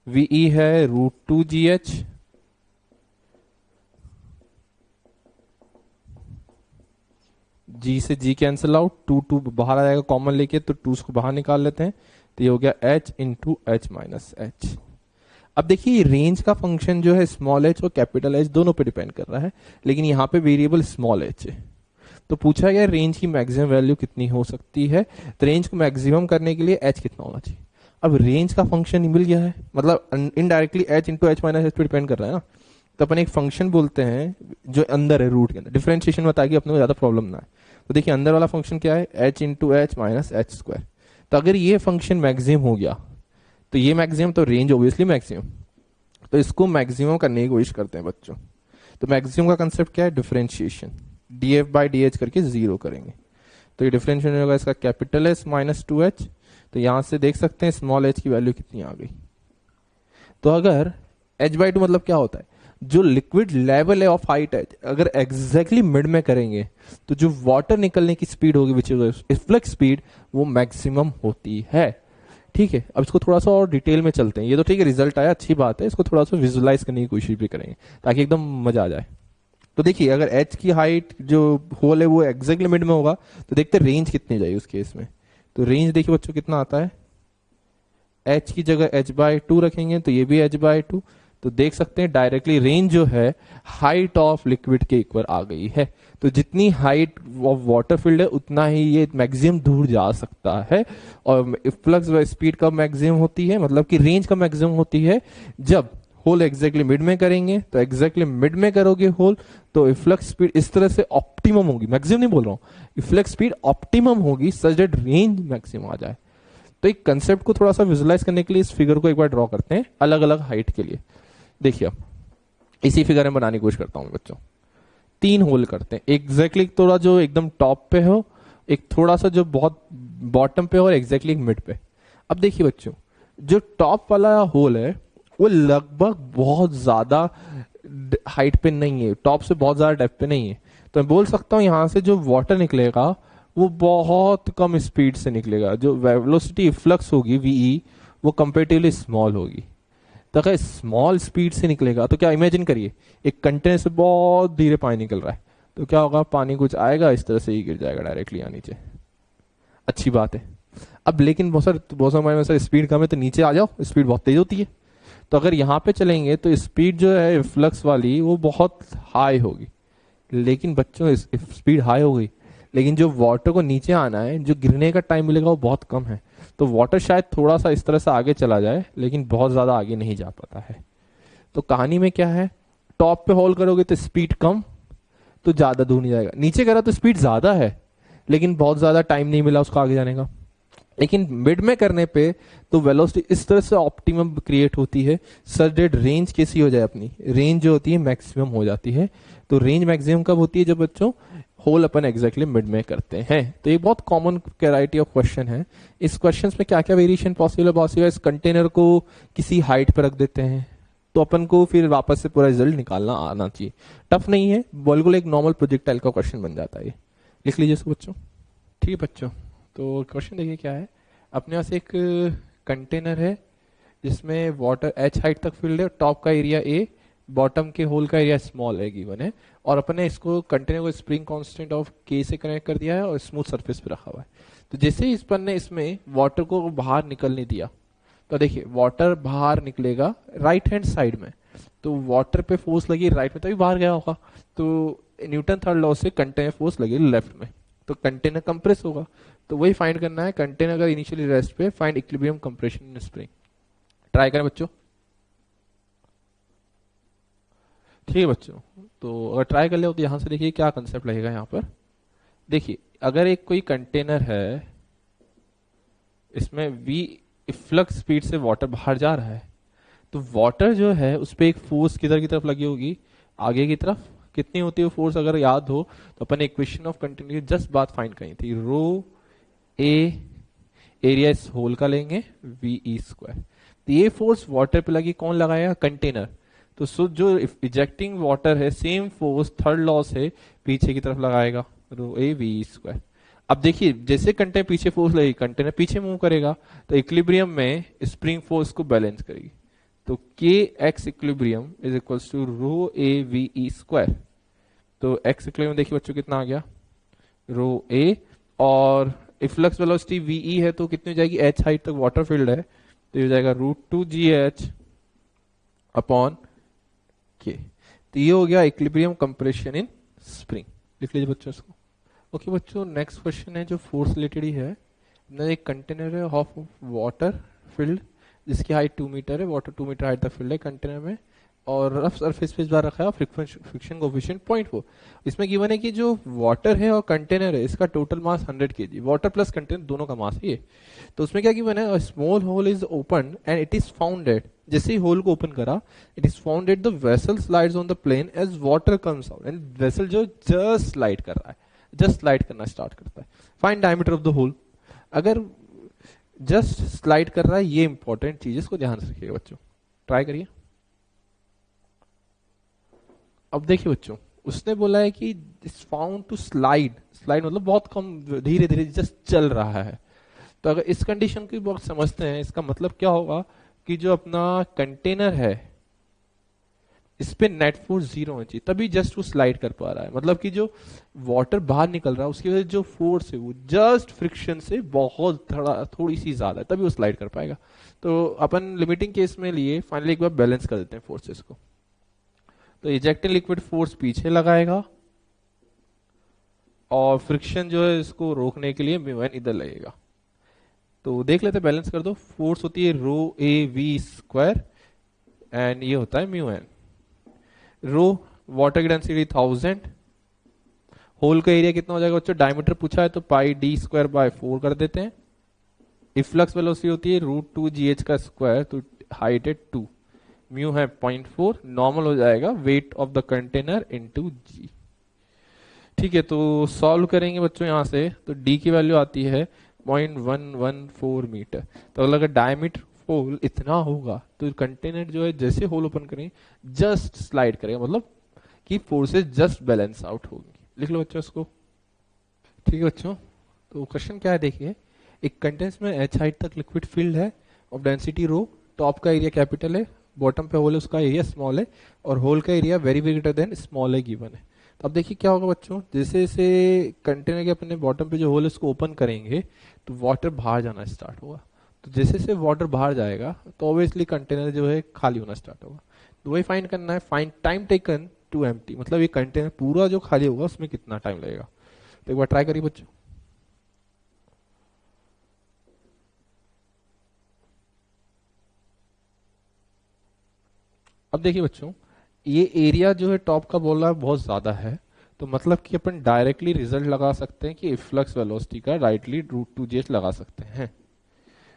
VE है √2gh जी से जी कैंसिल आउट, 2 बाहर आ जाएगा कॉमन लेके, तो 2 को बाहर निकाल लेते हैं तो ये हो गया h into H minus H. अब देखिए रेंज का फंक्शन जो है स्मॉल h और कैपिटल H दोनों पे डिपेंड कर रहा है, लेकिन यहाँ पे वेरिएबल स्मॉल h है। तो पूछा गया रेंज की मैक्सिमम वैल्यू कितनी हो सकती है, तो रेंज को मैक्सिमम करने के लिए एच कितना होना चाहिए। अब रेंज का फंक्शन मिल गया है, मतलब indirectly H into H minus H पे डिपेंड कर रहा है ना, तो अपन एक फंक्शन बोलते हैं जो अंदर है रूट के अंदर, डिफरेंशिएशन में ताकि अपने को ज्यादा प्रॉब्लम ना है। तो देखिए अंदर वाला फंक्शन क्या है, H into H minus H square. तो अगर ये फंक्शन मैक्सिमम हो गया तो ये मैक्सिमम, तो रेंज ऑब्वियसली मैक्सिमम। तो इसको मैक्सिमम करने की कोशिश करते हैं बच्चों। तो मैक्सिमम का कंसेप्ट क्या है, differentiation, D F by D H करके जीरो करेंगे। तो ये डिफरेंशिएशन होगा इसका capital S minus two H. तो यहां से देख सकते हैं स्मॉल एच की वैल्यू कितनी आ गई। तो अगर एच बाई टू मतलब क्या होता है, जो लिक्विड लेवल है ऑफ हाइट एच अगर एग्जैक्टली मिड में करेंगे तो जो वाटर निकलने की स्पीड होगी विच इज फ्लक्स स्पीड, वो मैक्सिमम होती है। ठीक है, अब इसको थोड़ा सा और डिटेल में चलते हैं। ये तो ठीक है, रिजल्ट आया, अच्छी बात है, इसको थोड़ा सा विजुलाइज करने की कोशिश भी करेंगे ताकि एकदम मजा आ जाए। तो देखिए अगर एच की हाइट जो होल है वो एग्जैक्टली मिड में होगा तो देखते हैं रेंज कितनी जाएगी उस केस में। तो रेंज देखिए बच्चों कितना आता है, एच की जगह एच बाई टू रखेंगे तो ये भी एच बाई टू। तो देख सकते हैं डायरेक्टली रेंज जो है हाइट ऑफ लिक्विड के इक्वल आ गई है। तो जितनी हाइट ऑफ वाटर फील्ड है उतना ही ये मैक्सिमम दूर जा सकता है। और फ्लक्स स्पीड कब मैक्सिमम होती है, मतलब कि रेंज कब मैक्सिमम होती है, जब होल एग्जैक्टली मिड में करेंगे। तो एग्जैक्टली मिड में करोगे होल तो फ्लक्स स्पीड इस तरह से ऑप्टिमम होगी, मैक्सिमम नहीं बोल रहा हूं, फ्लक्स स्पीड ऑप्टिमम होगी सच दैट रेंज मैक्सिमम आ जाए। तो एक कंसेप्ट को थोड़ा सा विजुलाइज करने के लिए इस फिगर को एक बार ड्रॉ करते हैं अलग अलग हाइट के लिए। देखिए अब इसी फिगर में बनाने की कोशिश करता हूं बच्चों। तीन होल करते हैं एग्जैक्टली, थोड़ा जो एकदम टॉप पे हो, एक थोड़ा सा जो बहुत बॉटम पे हो और एग्जैक्टली मिड पे। अब देखिए बच्चों जो टॉप वाला होल है वो लगभग बहुत ज्यादा हाइट पे नहीं है, टॉप से बहुत ज्यादा डेप्थ पे नहीं है। तो मैं बोल सकता हूं यहां से जो वाटर निकलेगा वो बहुत कम स्पीड से निकलेगा, जो वेलोसिटी फ्लक्स होगी वीई वो कंपेरेटिवली स्मॉल होगी। तो अगर स्मॉल स्पीड से निकलेगा तो क्या इमेजिन करिए एक कंटेनर से बहुत धीरे पानी निकल रहा है, तो क्या होगा, पानी कुछ आएगा इस तरह से ही गिर जाएगा डायरेक्टली यहाँ नीचे। अच्छी बात है। अब लेकिन बहुत समय सर स्पीड कम है तो नीचे आ जाओ, स्पीड बहुत तेज होती है। तो अगर यहाँ पे चलेंगे तो स्पीड जो है फ्लक्स वाली वो बहुत हाई होगी। लेकिन बच्चों स्पीड हाई हो गई लेकिन जो वाटर को नीचे आना है, जो गिरने का टाइम मिलेगा वो बहुत कम है। तो वाटर शायद थोड़ा सा इस तरह से आगे चला जाए लेकिन बहुत ज्यादा आगे नहीं जा पाता है। तो कहानी में क्या है, टॉप पे होल्ड करोगे तो स्पीड कम तो ज्यादा दूर नहीं जाएगा, नीचे करा तो स्पीड ज्यादा है लेकिन बहुत ज्यादा टाइम नहीं मिला उसको आगे जाने का। लेकिन मिड में करने पे तो वेलोसिटी इस तरह से ऑप्टिमम क्रिएट होती है सच दैट रेंज कैसी हो जाए, अपनी रेंज जो होती है मैक्सिमम हो जाती है। तो रेंज मैक्सिमम कब होती है, जब बच्चों होल अपन एग्जैक्टली मिड में करते हैं। तो ये बहुत कॉमन वैरायटी ऑफ क्वेश्चन है। इस क्वेश्चन में क्या क्या वेरिएशन पॉसिबल है, इस कंटेनर को किसी हाइट पर रख देते हैं तो अपन को फिर वापस से पूरा रिजल्ट निकालना आना चाहिए। टफ नहीं है, बिल्कुल एक नॉर्मल प्रोजेक्टाइल का क्वेश्चन बन जाता है ये। लिख लीजिए इसको बच्चों। ठीक है बच्चों, तो क्वेश्चन देखिए क्या है। अपने पास एक कंटेनर है जिसमें वाटर एच हाइट तक फिल्ड है, टॉप का एरिया ए, बॉटम के होल का एरिया स्मॉल है गिवन है, और अपने इसको कंटेनर को स्प्रिंग कांस्टेंट ऑफ के से कनेक्ट कर दिया है और स्मूथ सरफेस पे रखा हुआ है। तो जैसे ही इस पर ने इसमें वाटर को बाहर निकलने दिया तो देखिए वाटर बाहर निकलेगा राइट हैंड साइड में, तो वाटर पे फोर्स लगी राइट में तभी बाहर गया होगा। तो न्यूटन थर्ड लॉ से कंटेनर फोर्स लगी लेफ्ट में तो कंटेनर कंप्रेस होगा। तो वही फाइंड करना है, कंटेनर अगर इनिशियली रेस्ट पे, find equilibrium compression in spring. Try करें बच्चों। ठीक है बच्चों, तो अगर ट्राई कर ले तो यहां से देखिए क्या कंसेप्ट लगेगा। यहां पर देखिए अगर एक कोई कंटेनर है, इसमें वी फ्लक्स स्पीड से वाटर बाहर जा रहा है, तो वाटर जो है उस पर एक फोर्स किधर की तरफ लगी होगी, आगे की तरफ। कितनी होती है फोर्स, अगर याद हो तो अपन इक्वेशन ऑफ कंटिन्यूटी जस्ट बात फाइंड करी थी, रो ए एरिया इस होल का लेंगे वी ई स्क्वायर। तो ये फोर्स वाटर पे लगी, कौन लगाया, कंटेनर। तो जो इजेक्टिंग वाटर है सेम फोर्स थर्ड लॉ से पीछे की तरफ लगाएगा, रो ए वी ई स्क्वायर। अब देखिए जैसे कंटेनर पीछे फोर्स लगेगी कंटेनर पीछे मूव करेगा तो इक्विलिब्रियम में स्प्रिंग फोर्स को बैलेंस करेगी। तो k x equilibrium is equals to rho A v E square. तो एक्स इक्विलिब्रियम देखिए बच्चों कितना आ गया, रो ए, और फ्लक्स वेलोसिटी वीई है तो कितनी हो जाएगी, एच हाइट तक वाटर फील्ड है तो ये हो जाएगा √2gh अपॉन के। तो ये हो गया इक्विलिब्रियम कंप्रेशन इन स्प्रिंग। लिख लीजिए बच्चों इसको। ओके बच्चों, नेक्स्ट क्वेश्चन है जो फोर्स रिलेटेड ही है। अपना एक कंटेनर है ऑफ वाटर फिल्ड, जिसकी हाइट 2 मीटर है, वाटर 2 मीटर हाइट तक फिल्ड है कंटेनर में, और रफ सरफेस पे इस बार रखा है फ्रिक्शन कोफिशिएंट 0.4। इसमें गिवन है कि जो वाटर है और कंटेनर है इसका total mass 100 kg, water plus container दोनों का मास है ये। तो उसमें क्या गिवन है, small hole is open and it is founded, जैसे ही होल को ओपन करा it is founded the vessel slides on the plane as water comes out, and vessel जो जस्ट स्लाइड कर रहा है, जस्ट स्लाइड करना स्टार्ट करता है। Find diameter of the hole. अगर जस्ट स्लाइड कर रहा है, ये इंपॉर्टेंट चीज, इसको ध्यान से रखिएगा बच्चों, ट्राई करिए। अब देखिए बच्चों, उसने बोला है कि it's found to slide, slide मतलब बहुत कम, धीरे धीरे जस्ट चल रहा है। तो अगर इस कंडीशन की बहुत समझते हैं, इसका मतलब क्या होगा कि जो अपना कंटेनर है इस पे नेट फोर्स 0 होनी चाहिए, तभी जस्ट वो स्लाइड कर पा रहा है। मतलब कि जो वाटर बाहर निकल रहा है उसकी वजह से जो फोर्स है वो जस्ट फ्रिक्शन से बहुत थोड़ी सी ज्यादा है, तभी वो स्लाइड कर पाएगा। तो अपन लिमिटिंग केस में लिए फाइनली एक बार बैलेंस कर देते हैं फोर्सेस को। तो इजेक्टिंग लिक्विड फोर्स पीछे लगाएगा और फ्रिक्शन जो है इसको रोकने के लिए म्यू एन इधर लगेगा। तो देख लेते हैं, बैलेंस कर दो। फोर्स होती है रो ए वी स्क्वायर एंड ये होता है म्यू एन। रो वाटर की डेंसिटी 1000, होल का एरिया कितना हो जाएगा बच्चों, डायमीटर पूछा है तो पाई डी स्क्वायर बाय 4 कर देते हैं। इफ्लक्स वेलोसिटी होती है √2 gh का स्क्वायर, तो हाइट है 2, म्यू है 0.4, नॉर्मल हो जाएगा weight of the container into G. ठीक है, तो सॉल्व करेंगे बच्चों यहां से, तो डी की वैल्यू आती है 0.114 मीटर। तो अगर डायमीटर होल इतना होगा तो कंटेनर जो है जैसे होल ओपन करें जस्ट स्लाइड करेगा, मतलब कि फोर्सेस जस्ट बैलेंस आउट होगी। लिख लो बच्चों इसको। ठीक है बच्चों, तो क्वेश्चन क्या है देखिए, एक कंटेनर में एच हाइट तक लिक्विड फिल्ड है ऑफ डेंसिटी रो, टॉप का एरिया कैपिटल है, बॉटम पे होल है उसका एरिया स्मॉल है, और होल का area very greater than small है गिवन है। तो अब देखिए क्या होगा बच्चों, जैसे जैसे कंटेनर के अपने बॉटम पे जो होल है उसको ओपन करेंगे तो वाटर बाहर जाना स्टार्ट होगा। तो जैसे जैसे वाटर बाहर जाएगा तो ऑब्वियसली कंटेनर जो है खाली होना स्टार्ट होगा। तो वही फाइंड करना है, find time taken to empty, मतलब ये कंटेनर पूरा जो खाली होगा उसमें कितना टाइम लगेगा। तो एक बार ट्राई करिए बच्चों। अब देखिए बच्चों, ये एरिया जो है टॉप का बोल रहा है बहुत ज्यादा है, तो मतलब कि अपन डायरेक्टली रिजल्ट लगा सकते हैं कि फ्लक्स वेलोसिटी का राइटली √2 log लगा सकते हैं।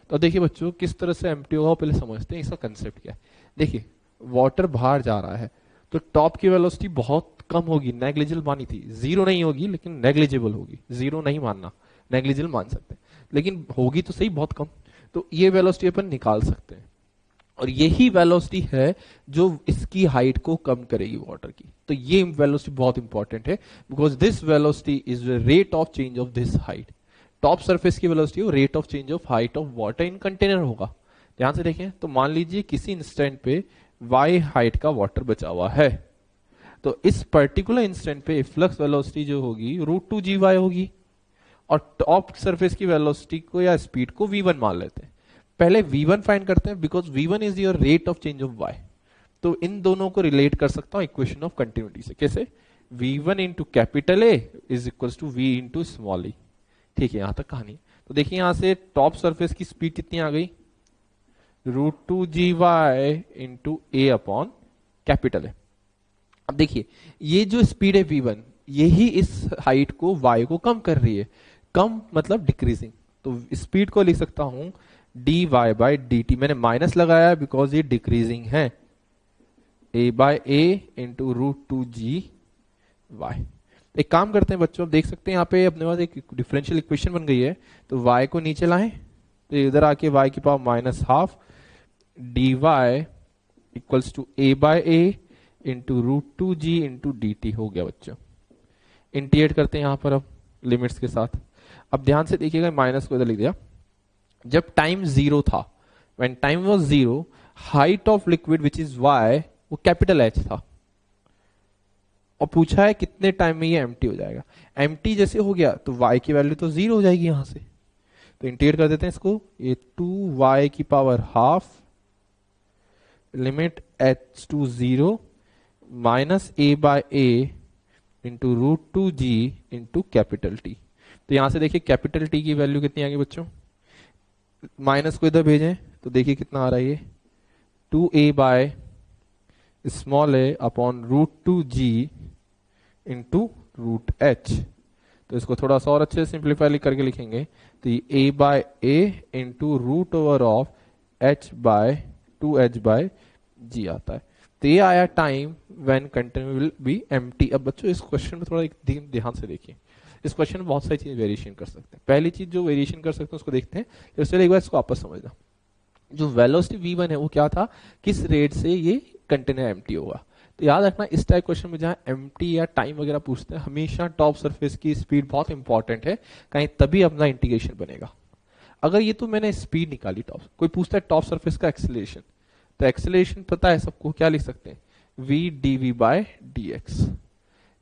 तो देखिए बच्चों, किस तरह से एम्प्टी होगा पहले समझते हैं, इसका कंसेप्ट क्या है। देखिए वाटर बाहर जा रहा है तो टॉप की वेलोसिटी बहुत कम होगी, नेग्लिजिबल मानी थी, जीरो नहीं होगी लेकिन नेग्लिजिबल होगी, जीरो नहीं मानना, नेग्लिजिबल मान सकते हैं, लेकिन होगी तो सही बहुत कम। तो ये वेलोसिटी अपन निकाल सकते हैं, और यही वेलोसिटी है जो इसकी हाइट को कम करेगी वाटर की। तो ये वेलोसिटी बहुत इंपॉर्टेंट है, because this velocity is the rate of change of this height. Top surface की velocity rate of change of height of water in container होगा। ध्यान से देखें, तो मान लीजिए किसी इंस्टेंट पे y हाइट का वाटर बचा हुआ है, तो इस पर्टिकुलर इंस्टेंट पे फ्लक्स वेलोसिटी जो होगी √2 होगी, और टॉप सरफेस की वेलोसिटी को या स्पीड को v1 मान लेते हैं। पहले v1 फाइंड करते हैं, because v1 is your rate of change of y। तो इन दोनों को रिलेट कर सकता हूं इक्वेशन ऑफ कंटिन्यूटी से। कैसे, v1 into capital A is equal to v into small A. ठीक है, यहां तक कहानी। तो देखिए यहां से टॉप सरफेस की स्पीड कितनी आ गई, √2 इंटू ए अपॉन कैपिटल है। अब देखिए ये जो स्पीड है v1, यही इस हाइट को y को कम कर रही है, कम मतलब डिक्रीजिंग। तो स्पीड को लिख सकता हूं dy बाई dt, मैंने माइनस लगाया बिकॉज ये डिक्रीजिंग है, a बाय ए इंटू √2 एक काम करते हैं बच्चों, आप देख सकते हैं यहाँ पे अपने पास एक डिफरेंशियल इक्वेशन बन गई है। तो y को नीचे लाएं तो इधर आके y की power -12 dy equals to a by A into √2g into dt हो गया बच्चों। इंटीग्रेट करते हैं यहाँ पर अब लिमिट्स के साथ। अब ध्यान से देखिएगा, माइनस को इधर लिख दिया। जब टाइम 0 था, when time was 0, height of liquid which is y वो कैपिटल H था, और पूछा है कितने टाइम में ये एम्प्टी हो जाएगा। एम्प्टी जैसे हो गया तो y की वैल्यू तो 0 हो जाएगी यहां से, तो इंटीग्रेट कर देते हैं इसको, ये 2y की power half limit h to 0 minus a by A into root two g into capital T. तो यहां से देखिए कैपिटल टी की वैल्यू कितनी आ गई बच्चों, माइनस को इधर भेजें तो देखिए कितना आ रहा है ये 2a by small A upon root two g into root h. तो इसको थोड़ा सा और अच्छे से सिंप्लीफाई करके लिखेंगे तो ये a by A into root over of h by 2h by g आता है। तो ये आया time when container will be empty. अब बच्चों इस क्वेश्चन में थोड़ा एक ध्यान से देखिए, इस क्वेश्चन में बहुत सारी चीजें वेरिएशन कर सकते हैं। पहली चीज जो वेरिएशन कर सकते हैं उसको देखते हैं, उससे एक बार इसको आपस समझना। जो वेलोसिटी v1 है वो क्या था, किस रेट से ये कंटेनर एम्प्टी होगा। तो याद रखना इस टाइप क्वेश्चन में जहां एम्प्टी या टाइम वगैरह पूछते हैं हमेशा टॉप सरफेस की स्पीड बहुत इंपॉर्टेंट है, कहीं तभी अपना इंटीग्रेशन बनेगा। अगर ये तो मैंने स्पीड निकाली टॉप, कोई पूछता है टॉप सरफेस का एक्सेलरेशन, तो एक्सेलरेशन पता है सबको, क्या लिख सकते हैं v dv by dx।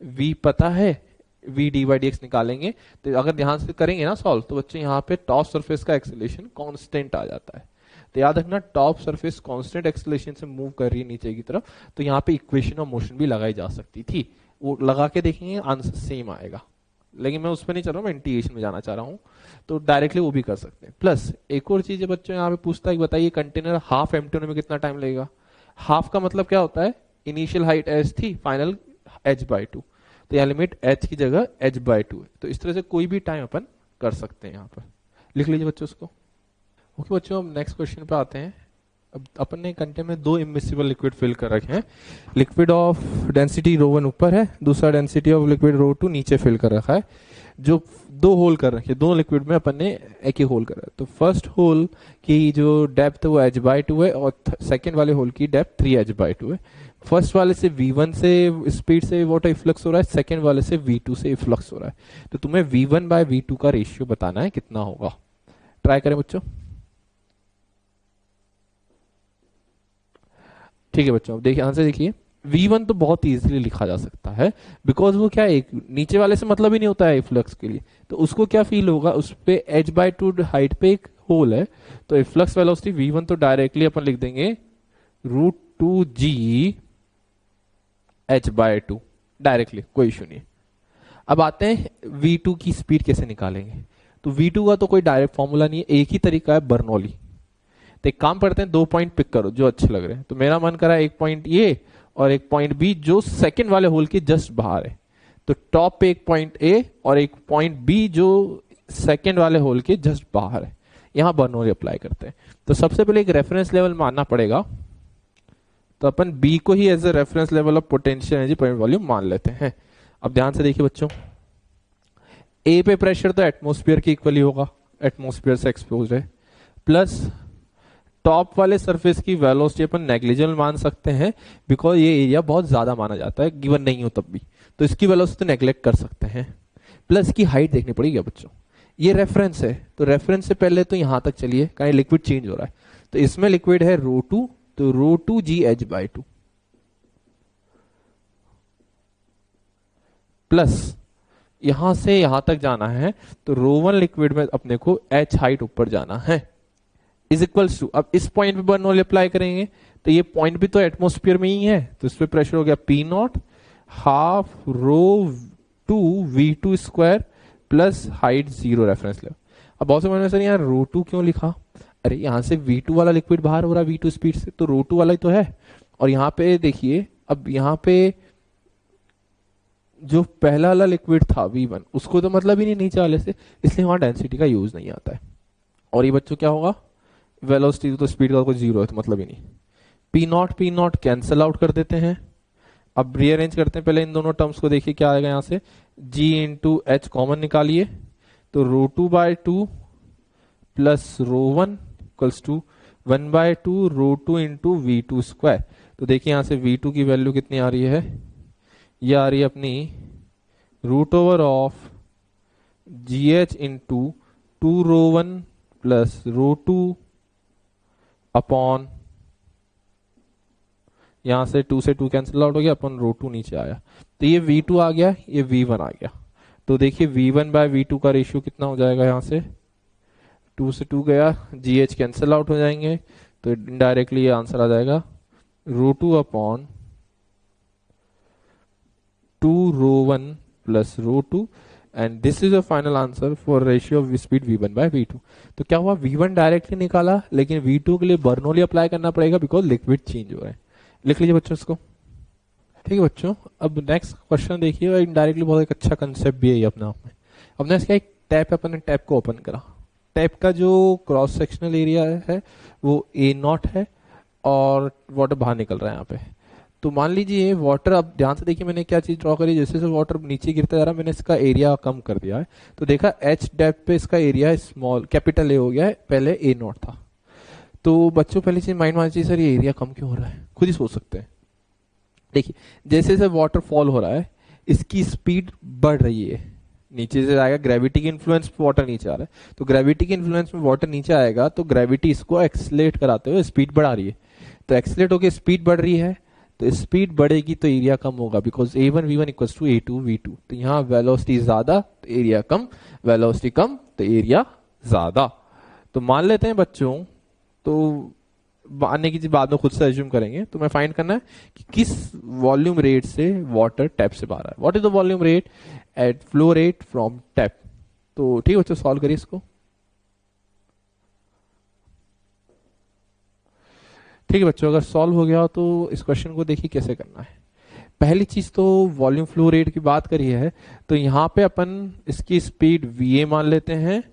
v पता है, v dy बाई dx निकालेंगे तो अगर ध्यान से करेंगे ना सॉल्व तो बच्चे यहाँ पे टॉप सरफेस का एक्सेलरेशन कांस्टेंट आ जाता है। तो याद रखना टॉप सरफेस कांस्टेंट एक्सेलरेशन से मूव कर रही है नीचे की तरफ, तो यहाँ पे इक्वेशन ऑफ मोशन भी लगाई जा सकती थी, वो लगा के देखेंगे आंसर सेम आएगा। लेकिन मैं उस पर नहीं चल रहा हूँ, मैं इंटीग्रेशन में जाना चाह रहा हूँ, तो डायरेक्टली वो भी कर सकते हैं। प्लस एक और चीज है बच्चों, यहाँ पे पूछता है बताइए कंटेनर हाफ एम्प्टी होने में कितना टाइम लगेगा। हाफ का मतलब क्या होता है, इनिशियल हाइट h थी, फाइनल h बाई 2, तो यहाँ लिमिट h की जगह h बाई 2 है। तो इस तरह से कोई भी टाइम अपन कर सकते हैं, यहाँ पर लिख लीजिए बच्चों उसको। ओके बच्चों, अब नेक्स्ट क्वेश्चन पे आते हैं। अब अपन ने कंटेनर में दो इमिसिबल लिक्विड फिल कर रखे हैं, लिक्विड ऑफ डेंसिटी ρ1 ऊपर है, दूसरा डेंसिटी ऑफ लिक्विड ρ2 नीचे फिल कर रखा है। जो दो होल कर रखे, दो लिक्विड में अपन ने एक ही होल करा है। तो फर्स्ट होल की जो डेप्थ वो h बाई 2 है और सेकेंड वाले होल की डेप्थ 3h बाई 2 है। फर्स्ट वाले से v1 से स्पीड से वाटर इफ्लक्स हो रहा है, सेकेंड वाले से v2 से इफ्लक्स हो रहा है। तो तुम्हें v1 बाय v2 का रेशियो बताना है कितना होगा। ट्राई करें बच्चों। ठीक है बच्चों, अब देखिए आंसर देखिए, v1 तो बहुत इजीली लिखा जा सकता है, बिकॉज वो क्या एक नीचे वाले से मतलब ही नहीं होता है फ्लक्स के लिए, तो उसको क्या फील होगा, उस पे h बाई 2 हाइट पे एक होल है, तो फ्लक्स वेलोसिटी v1 तो डायरेक्टली अपन लिख देंगे root two g h by 2 directly, कोई इशू नहीं। अब आते हैं v2 की स्पीड कैसे निकालेंगे। तो v2 का तो कोई डायरेक्ट फॉर्मूला नहीं है, एक ही तरीका है बर्नौली। तो एक काम करते हैं, दो पॉइंट पिक करो जो अच्छे लग रहे हैं। तो मेरा मन करा एक पॉइंट ये और एक पॉइंट बी जो सेकंड वाले होल के जस्ट बाहर है। तो टॉप पे एक पॉइंट ए और एक पॉइंट बी जो सेकंड वाले होल के जस्ट बाहर है, यहां बर्नौली अप्लाई करते हैं। तो सबसे पहले एक रेफरेंस लेवल मानना पड़ेगा, तो अपन बी को ही as a reference level of potential energy point volume मान लेते हैं। अब ध्यान से देखिए बच्चों, ए पे प्रेशर तो एटमोस्फियर के इक्वली होगा, एटमोस्फियर से एक्सपोज है, प्लस टॉप वाले सरफेस की वेलोसिटी अपन नेग्लिजिबल मान सकते हैं, बिकॉज ये एरिया बहुत ज्यादा माना जाता है, गिवन नहीं हो तब भी, तो इसकी वेलोसिटी नेग्लेक्ट कर सकते हैं। प्लस इसकी हाइट देखनी पड़ेगी बच्चों, ये रेफरेंस है, तो रेफरेंस से पहले तो यहां तक चलिए, कहीं लिक्विड चेंज हो रहा है, तो इसमें लिक्विड है ρ2, तो ρ2 जी h बाई 2 प्लस यहां से यहां तक जाना है, तो ρ1 लिक्विड में अपने को h हाइट ऊपर जाना है, इज इक्वल्स टू, अब इस पॉइंट पे बर्नौली अप्लाई करेंगे, तो ये पॉइंट भी तो एटमोस्फियर में ही है, तो इस पे प्रेशर हो गया P naught half ρ2 v2 square plus height 0 reference level. अब बहुत समझ में सर यहाँ ρ2 क्यों लिखा, अरे यहां से v2 वाला लिक्विड बाहर हो रहा है v2 स्पीड से, तो ρ2 वाला ही तो है। और यहाँ पे देखिए, अब यहाँ पे जो पहला वाला लिक्विड था v1 उसको तो मतलब ही नहीं नीचे वाले से, इसलिए वहां डेंसिटी का यूज नहीं आता है। और ये बच्चों क्या होगा, वेलोसिटी तो स्पीड का कोई जीरो है तो मतलब ही नहीं, पी नॉट कैंसिल आउट कर देते हैं। अब रीअरेंज करते हैं पहले इन दोनों टर्म्स को, देखिए क्या आएगा यहाँ से, g इंटू एच कॉमन निकालिए, तो ρ2 by 2 plus ρ1 equals to 1 by 2 ρ2 into v2 square. तो देखिए यहाँ से v2 की वैल्यू कितनी आ रही है, ये आ रही है अपनी root over of G H into 2 ρ1 plus ρ2 upon, यहां से 2 से 2 कैंसिल आउट हो गया, अपन ρ2 नीचे आया, तो ये v2 आ गया, ये v1 आ गया। तो देखिए v1 बाय v2 का रेशियो कितना हो जाएगा, यहां से 2 से 2 गया, gh कैंसिल आउट हो जाएंगे, तो इनडायरेक्टली ये आंसर आ जाएगा ρ2 upon 2 ρ1 plus ρ2 and this is a final answer for ratio of speed v1 by v2। तो क्या हुआ, v1 डायरेक्टली निकाला, लेकिन v2 के लिए बर्नौली अप्लाई करना पड़ेगा बिकॉज लिक्विड चेंज हो रहा है। लिख लीजिए बच्चों इसको। ठीक है बच्चों, अब नेक्स्ट क्वेश्चन देखिए, इनडायरेक्टली बहुत एक अच्छा कंसेप्ट भी है ये अपने आप में। अपने इसका एक टैप, अपने टैप को ओपन करा, टैप का जो क्रॉस सेक्शनल एरिया है वो A0 है और वाटर बाहर निकल रहा है यहाँ पे। तो मान लीजिए वाटर, अब ध्यान से देखिए मैंने क्या चीज ड्रॉ करी, जैसे जैसे वाटर नीचे गिरता जा रहा है मैंने इसका एरिया कम कर दिया है। तो देखा H डेप्थ पे इसका एरिया स्मॉल कैपिटल ए हो गया है, पहले A0 था। तो बच्चों पहली चीज माइंड में आनी चाहिए, सर ये एरिया कम क्यों हो रहा है, खुद ही सोच सकते हैं। देखिए जैसे जैसे वाटर फॉल हो रहा है इसकी स्पीड बढ़ रही है, नीचे से आएगा, ग्रेविटी के इन्फ्लुएंस पे वाटर नीचे आ रहा है, तो ग्रेविटी के इन्फ्लुएंस में वाटर नीचे आएगा तो ग्रेविटी इसको एक्सलेट कराते हुए स्पीड बढ़ा रही है। तो एक्सलेट होकर स्पीड बढ़ रही है, तो स्पीड बढ़ेगी तो एरिया कम होगा, because a1v1 equals to a2v2। तो यहाँ वेलोसिटी ज्यादा तो एरिया कम, वेलोसिटी कम तो एरिया ज्यादा। तो मान लेते हैं बच्चों, तो आने की चीज बाद में खुद से एज्यूम करेंगे। तो मैं फाइंड करना है कि किस वॉल्यूम रेट से वाटर टैप से बाहर है। What is the volume rate at flow rate from tap. तो ठीक है बच्चों, सॉल्व करिए इसको। ठीक है बच्चों, अगर सॉल्व हो गया तो इस क्वेश्चन को देखिए कैसे करना है। पहली चीज तो वॉल्यूम फ्लो रेट की बात करी है, तो यहां पे अपन इसकी स्पीड va मान लेते हैं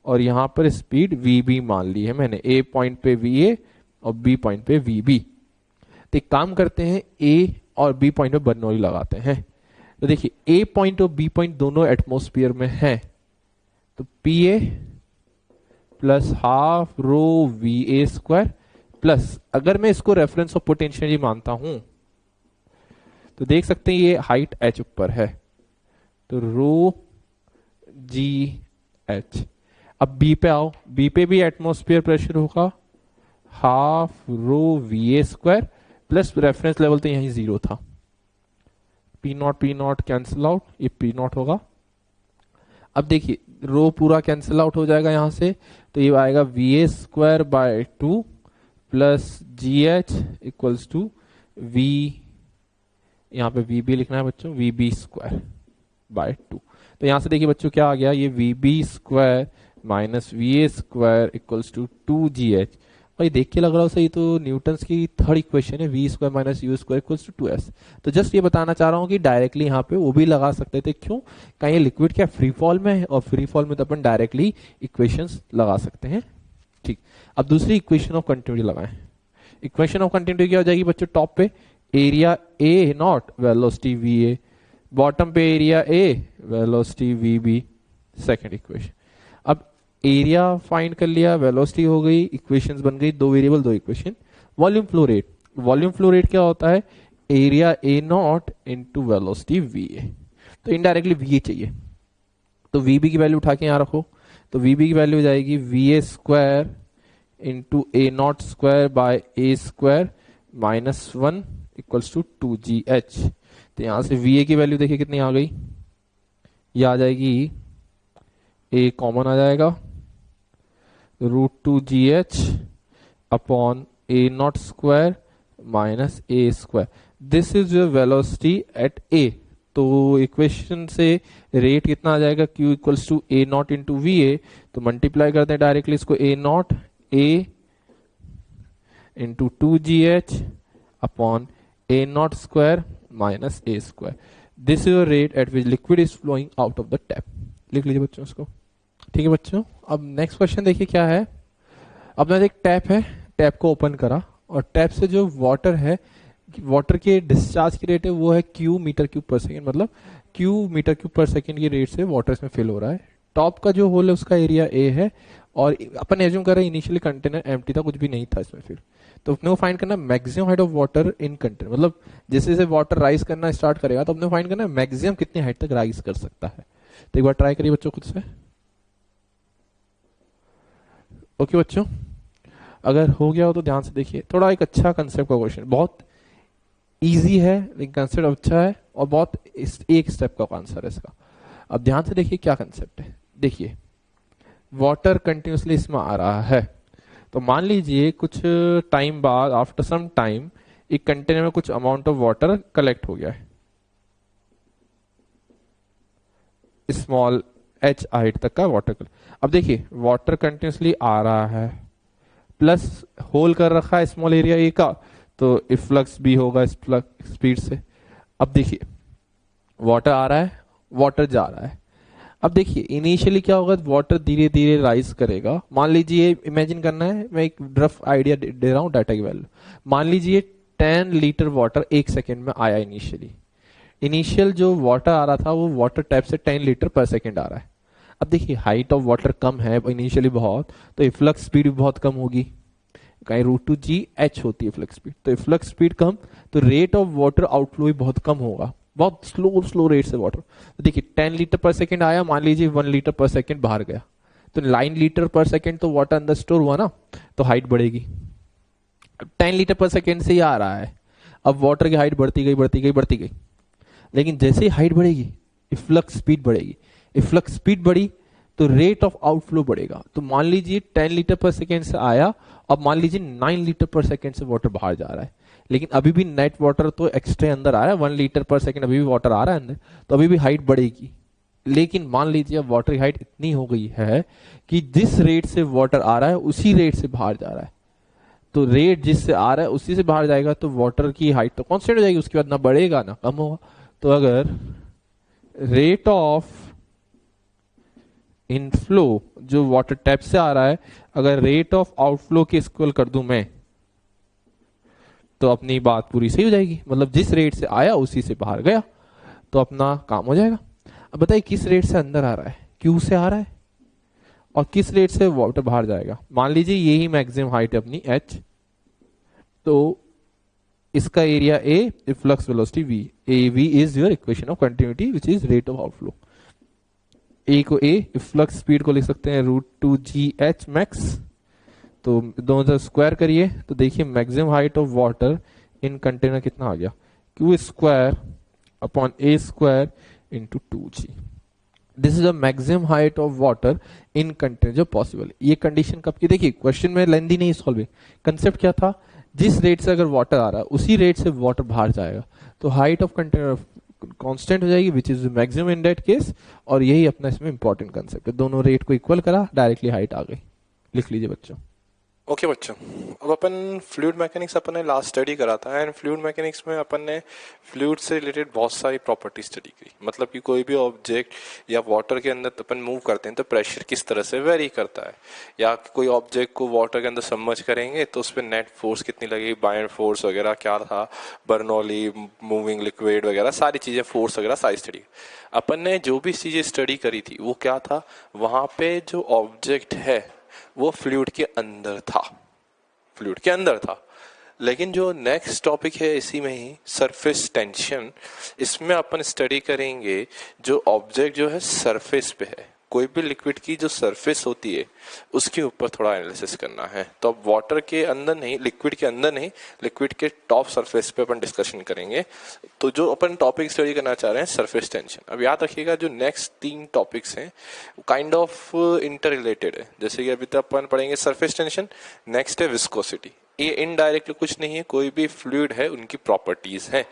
और यहां पर स्पीड vb मान ली है मैंने। a पॉइंट पे va और b पॉइंट पे vb। तो एक काम करते हैं, a और b पॉइंट पे बर्नौली लगाते हैं। तो देखिए a पॉइंट और b पॉइंट दोनों एटमॉस्फेयर में हैं, तो pa plus half rho va square plus, अगर मैं इसको रेफरेंस ऑफ पोटेंशियल मानता हूं तो देख सकते हैं ये हाइट h ऊपर है, तो रो जी एच। अब b पे आओ, b पे भी एटमॉस्फेयर प्रेशर होगा, half rho va square plus reference level तो यहीं 0 था, पी नॉट कैंसिल आउट, ये पी नॉट होगा। अब देखिए रो पूरा कैंसिल आउट हो जाएगा यहां से, तो ये आएगा va square by 2 plus g H equals to v, यहां पे वी बी लिखना है बच्चों, वी बी स्क्वायर बाय 2। तो यहां से देखिए बच्चों क्या आ गया, ये v B square minus v A square equals to 2gh। और ये देख के लग रहा हो सही, तो न्यूटन्स की थर्ड इक्वेशन है, v square minus u square equals to 2s। तो जस्ट ये बताना चाह रहा हूं कि डायरेक्टली यहाँ पे वो भी लगा सकते थे। क्यों, कहीं ये लिक्विड क्या फ्री फॉल में है, और फ्री फॉल में तो अपन डायरेक्टली इक्वेशंस लगा सकते हैं। ठीक, अब दूसरी इक्वेशन ऑफ कंटिन्यूटी लगाएं। इक्वेशन ऑफ कंटिन्यूटी क्या हो जाएगी बच्चों, टॉप पे area A naught velocity V A, bottom पे area A velocity V B, second equation. अब एरिया फाइंड कर लिया, वेलोसिटी हो गई, इक्वेशंस बन गई, दो वेरिएबल दो equation. Volume flow rate, volume flow rate क्या होता है, area A naught into velocity V A. तो इनडायरेक्टली वी ए चाहिए, तो वी बी की वैल्यू उठा के यहां रखो, तो वी बी की वैल्यू हो जाएगी v A square into A not square by A square minus 1 equals to 2gh। तो यहां से वी ए की वैल्यू देखिए कितनी आ गई, ये आ जाएगी, ए कॉमन आ जाएगा, √2gh upon A not square minus A square. This is your velocity at A. तो इक्वेशन से रेट कितना आ जाएगा, Q equals to A naught into V A. तो मल्टीप्लाई करते हैं डायरेक्टली इसको, A naught A into 2gh upon A not square minus A square. This is rate at which liquid is flowing out of the tap. लिख लीजिए बच्चों इसको। ठीक है बच्चों, अब नेक्स्ट क्वेश्चन देखिए क्या है। अब मैं एक टैप है, टैप को ओपन करा और टैप से जो वाटर है, वाटर के डिस्चार्ज की रेट है वो है क्यू मीटर क्यूब पर सेकेंड, मतलब क्यू मीटर क्यूब पर सेकेंड की रेट से वाटर इसमें फिल हो रहा है। टॉप का जो होल है उसका एरिया ए है और अपन एज्यूम कर रहे हैं इनिशियली कंटेनर एम्प्टी था, कुछ भी नहीं था इसमें फिर। तो अपने को फाइंड करना maximum height of water in container, मतलब जैसे जैसे वाटर राइज करना स्टार्ट करेगा तो अपने को फाइंड करना है मैक्सिमम कितनी हाइट तक राइज कर सकता है। तो एक बार ट्राई करिए बच्चों खुद से। ओके बच्चों, अगर हो गया हो तो ध्यान से देखिए, थोड़ा एक अच्छा कंसेप्ट का क्वेश्चन, बहुत इजी है लेकिन कंसेप्ट अच्छा है और बहुत एक स्टेप का आंसर है इसका। अब ध्यान से देखिए क्या कंसेप्ट है। देखिए वाटर कंटिन्यूसली इसमें आ रहा है, तो मान लीजिए कुछ टाइम बाद, आफ्टर सम टाइम, एक कंटेनर में कुछ अमाउंट ऑफ वाटर कलेक्ट हो गया है। स्मॉल h हाइट तक का वाटर कलर। अब देखिए वाटर कंटिन्यूसली आ रहा है, प्लस होल कर रखा है स्मॉल एरिया ए का, तो इफ्लक्स भी होगा स्पीड से। अब देखिए वाटर आ रहा है, वाटर जा रहा है। अब देखिए इनिशियली क्या होगा, वाटर धीरे धीरे राइज करेगा। मान लीजिए, इमेजिन करना है, मैं एक रफ आइडिया दे रहा हूं डाटा की वैल्यू। मान लीजिए 10 लीटर वाटर एक सेकेंड में आया इनिशियली। इनिशियल जो वाटर आ रहा था वो वाटर टैप से 10 लीटर पर सेकेंड आ रहा है। अब देखिए हाइट ऑफ वाटर कम है इनिशियली बहुत, तो इफ्लक्स स्पीड भी बहुत कम होगी, कहीं √2 g h होती है फ्लक्स स्पीड, तो फ्लक्स स्पीड कम, तो रेट ऑफ वाटर आउटफ्लो भी बहुत कम होगा, बहुत स्लो स्लो रेट से वाटर। तो देखिए 10 लीटर पर सेकेंड आया, मान लीजिए 1 लीटर पर सेकेंड बाहर गया, तो 9 लीटर पर सेकेंड तो वाटर अंदर स्टोर हुआ ना, तो हाइट बढ़ेगी। 10 लीटर पर सेकेंड से ही आ रहा है, अब वाटर की हाइट बढ़ती गई बढ़ती गई बढ़ती गई, लेकिन जैसे ही हाइट बढ़ेगी इफ्लक्स स्पीड बढ़ेगी। इफ्लक्स स्पीड बढ़ी तो रेट ऑफ आउटफ्लो बढ़ेगा। तो मान लीजिए 10 लीटर पर सेकेंड से आया, अब मान लीजिए 9 लीटर पर सेकेंड से वाटर बाहर जा रहा है, लेकिन अभी भी नेट वाटर तो एक्स्ट्रा अंदर आ रहा है, 1 लीटर पर सेकेंड अभी भी वाटर आ रहा है अंदर, तो अभी भी हाइट बढ़ेगी। लेकिन मान लीजिए अब वाटर की हाइट इतनी हो गई है कि जिस रेट से वाटर आ रहा है उसी रेट से बाहर जा रहा है, तो रेट जिससे आ रहा है उसी से बाहर जाएगा, तो वाटर की हाइट तो कांस्टेंट हो जाएगी, उसके बाद ना बढ़ेगा ना कम होगा। तो अगर रेट ऑफ इनफ्लो जो वाटर टैप से आ रहा है, अगर रेट ऑफ आउटफ्लो के इक्वल कर दूं मैं, तो अपनी बात पूरी सही हो जाएगी, मतलब जिस रेट से आया उसी से बाहर गया, तो अपना काम हो जाएगा। अब बताइए किस रेट से अंदर आ रहा है, क्यू से आ रहा है, और किस रेट से वाटर बाहर जाएगा। मान लीजिए यही मैक्सिमम हाइट है अपनी h, तो इसका area a, flux velocity v, a v is your equation of continuity which is rate of outflow. a को a, फ्लक्स स्पीड को लिख सकते हैं √2 g h मैक्स, तो दोनों तरफ स्क्वायर करिए, तो देखिए maximum height of water in container कितना आ गया, Q square upon a square into 2g। This is the maximum height of water in container जो पॉसिबल। ये कंडीशन कब की, देखिए क्वेश्चन में लेंदी नहीं सॉल्व, कंसेप्ट क्या था, जिस रेट से अगर वाटर आ रहा है उसी रेट से वाटर बाहर जाएगा, तो हाइट ऑफ कंटेनर कांस्टेंट हो जाएगी which is maximum in that case. और यही अपना इसमें इंपॉर्टेंट कंसेप्ट है, दोनों रेट को इक्वल करा, डायरेक्टली हाइट आ गई। लिख लीजिए बच्चों। ओके बच्चों, अब अपन फ्लूइड मैकेनिक्स अपन ने लास्ट स्टडी करा था, एंड फ्लूइड मैकेनिक्स में अपन ने फ्लूइड से रिलेटेड बहुत सारी प्रॉपर्टी स्टडी की। मतलब कि कोई भी ऑब्जेक्ट या वाटर के अंदर अपन मूव करते हैं तो प्रेशर किस तरह से वेरी करता है, या कोई ऑब्जेक्ट को वाटर के अंदर सबमर्ज करेंगे तो उस पर नेट फोर्स कितनी लगेगी, बायंड फोर्स वगैरह क्या था, बर्नौली, मूविंग लिक्विड वगैरह सारी चीज़ें, फोर्स वगैरह सारी स्टडी। अपन ने जो भी चीज़ें स्टडी करी थी वो क्या था, वहाँ पे जो ऑब्जेक्ट है वो फ्लूइड के अंदर था, फ्लूइड के अंदर था। लेकिन जो नेक्स्ट टॉपिक है इसी में ही, सरफेस टेंशन, इसमें अपन स्टडी करेंगे जो ऑब्जेक्ट जो है सरफेस पे है, कोई भी लिक्विड की जो सरफेस होती है उसके ऊपर थोड़ा एनालिसिस करना है। तो अब वाटर के अंदर नहीं, लिक्विड के अंदर नहीं, लिक्विड के टॉप सरफेस पे अपन डिस्कशन करेंगे। तो जो अपन टॉपिक स्टडी करना चाह रहे हैं सरफेस टेंशन। अब याद रखिएगा जो नेक्स्ट 3 टॉपिक्स हैं काइंड ऑफ इंटर रिलेटेड है। जैसे कि अभी तक अपन पढ़ेंगे सरफेस टेंशन, नेक्स्ट है विस्कोसिटी। ये इनडायरेक्टली कुछ नहीं है, कोई भी फ्लूइड है उनकी प्रॉपर्टीज है,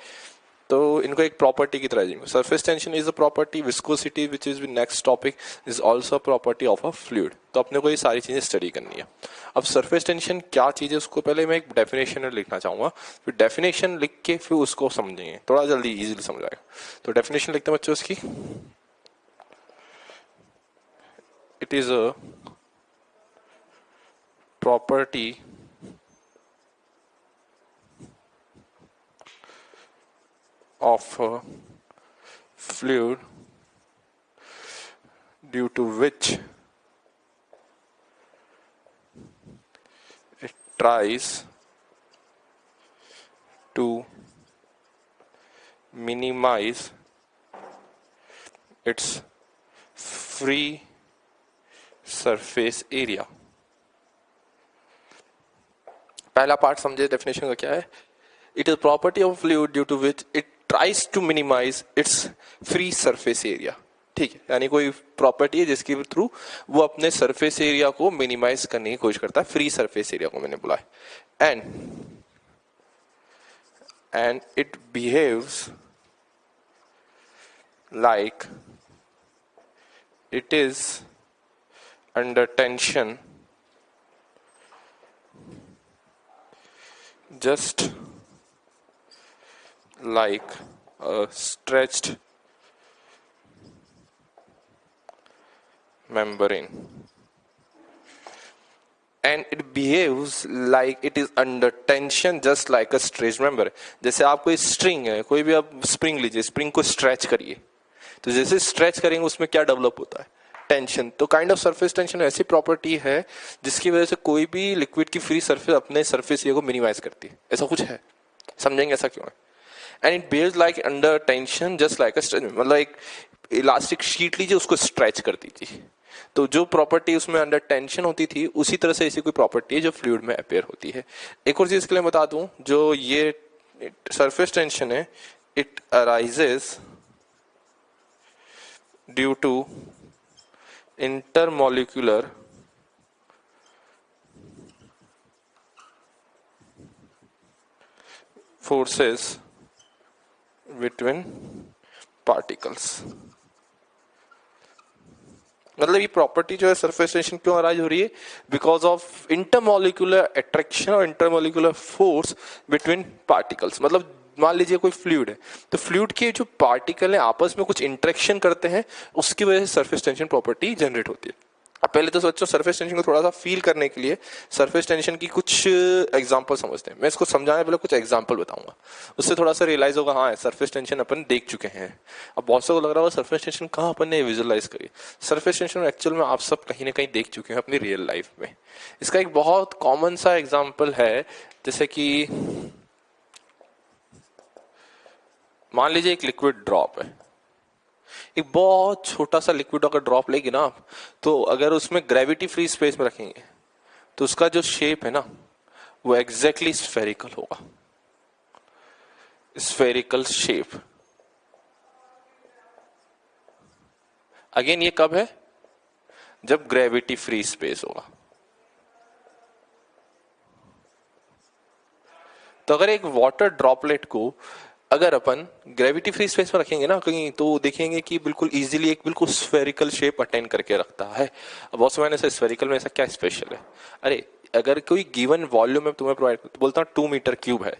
तो इनको एक प्रॉपर्टी की तरह जाएंगे। Surface tension is a property, viscosity which is next topic is also a property of a fluid. तो अपने को ये सारी चीजें स्टडी करनी है। अब सरफेस टेंशन क्या चीज है उसको पहले मैं एक डेफिनेशन लिखना चाहूंगा, फिर डेफिनेशन लिख के फिर उसको समझेंगे, थोड़ा जल्दी इजीली समझ आएगा। तो डेफिनेशन लिखते हैं बच्चों इसकी, it is a property of a fluid due to which it tries to minimize its free surface area। पहला पार्ट समझे डेफिनेशन का क्या है। It is property of fluid due to which it tries to minimize its free surface area। ठीक है, यानी कोई प्रॉपर्टी है जिसके थ्रू वो अपने सरफेस एरिया को मिनिमाइज करने की कोशिश करता है, फ्री सरफेस एरिया को मैंने बोला है। And it behaves like it is under tension just like a stretched membrane and it behaves like it is under tension just like a stretched member. जैसे आप कोई स्ट्रिंग है, कोई भी आप स्प्रिंग लीजिए, स्प्रिंग को स्ट्रेच करिए, तो जैसे स्ट्रेच करेंगे उसमें क्या डेवलप होता है, टेंशन. तो काइंड ऑफ सरफेस टेंशन ऐसी प्रॉपर्टी है जिसकी वजह से कोई भी लिक्विड की फ्री सरफेस अपने सरफेस एरिया को मिनिमाइज करती है. ऐसा कुछ है, समझेंगे ऐसा क्यों है. And it behaves like under tension just like a stretch, मतलब एक इलास्टिक शीट लीजिए, उसको स्ट्रेच कर दीजिए. तो जो प्रॉपर्टी उसमें अंडर टेंशन होती थी उसी तरह से ऐसी कोई प्रॉपर्टी है जो फ्लूइड में अपेयर होती है. एक और चीज के लिए बता दूं, जो ये सरफेस टेंशन है it arises due to intermolecular forces between particles. मतलब ये प्रॉपर्टी जो है सरफेस टेंशन क्यों अराइज हो रही है, बिकॉज ऑफ इंटरमॉलिक्यूलर अट्रैक्शन और इंटरमॉलिक्यूलर फोर्स बिटवीन पार्टिकल्स. मतलब मान लीजिए कोई फ्लूइड है, तो फ्लूइड के जो पार्टिकल है आपस में कुछ इंटरेक्शन करते हैं, उसकी वजह से सरफेस टेंशन प्रॉपर्टी जनरेट होती है. अब पहले तो सोचो सरफेस टेंशन को थोड़ा सा फील करने के लिए सरफेस टेंशन की कुछ एग्जांपल समझते हैं. मैं इसको समझाने पहले कुछ एग्जांपल बताऊंगा, उससे थोड़ा सा रियलाइज होगा हाँ सरफेस टेंशन अपन देख चुके हैं. अब बहुत से को लग रहा होगा सरफेस टेंशन कहाँ अपन ने विजुअलाइज करी. सरफेस टेंशन एक्चुअल में आप सब कहीं ना कहीं देख चुके हैं अपनी रियल लाइफ में. इसका एक बहुत कॉमन सा एग्जाम्पल है, जैसे कि मान लीजिए एक लिक्विड ड्रॉप है, एक बहुत छोटा सा लिक्विड अगर ड्रॉप लेगी ना आप, तो अगर उसमें ग्रेविटी फ्री स्पेस में रखेंगे तो उसका जो शेप है ना वो एग्जैक्टली स्फेरिकल होगा. Spherical shape. अगेन ये कब है, जब ग्रेविटी फ्री स्पेस होगा. तो अगर एक वाटर ड्रॉपलेट को अगर अपन ग्रेविटी फ्री स्पेस में रखेंगे ना कहीं, तो देखेंगे कि बिल्कुल इजीली एक बिल्कुल स्फेरिकल शेप अटेन करके रखता है. अब बहुत समय ऐसा स्फेरिकल में ऐसा क्या स्पेशल है, अरे अगर कोई गिवन वॉल्यूम में तुम्हें प्रोवाइड तो बोलता हूँ 2 मीटर क्यूब है,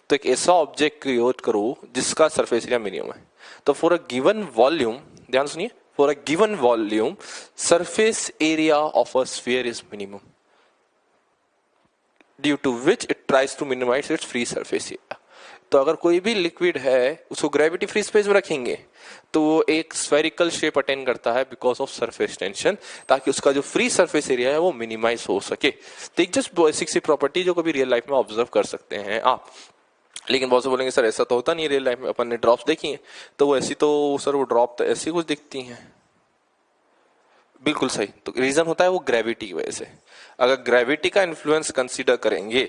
तो एक ऐसा ऑब्जेक्ट क्रिएट करो जिसका सरफेस एरिया मिनिमम है. तो फॉर अ गिवन वॉल्यूम, ध्यान सुनिए, for a given volume surface area of a sphere is minimum due to which it tries to minimize its free surface area. तो अगर कोई भी लिक्विड है उसको ग्रेविटी फ्री स्पेस में रखेंगे तो वो एक स्फेरिकल शेप अटेन करता है बिकॉज ऑफ सरफेस टेंशन, ताकि उसका जो फ्री सरफेस एरिया है वो मिनिमाइज हो सके. तो एक जस्ट बेसिक सी प्रॉपर्टी जो कभी रियल लाइफ में ऑब्जर्व कर सकते हैं आप. लेकिन बहुत से बोलेंगे सर ऐसा तो होता नहीं रियल लाइफ में, अपन ने ड्रॉप्स देखी हैं तो वो ऐसी तो सर वो ड्रॉप तो ऐसी कुछ दिखती हैं. बिल्कुल सही. तो रीजन होता है वो ग्रेविटी की वजह से. अगर ग्रेविटी का इन्फ्लुएंस कंसीडर करेंगे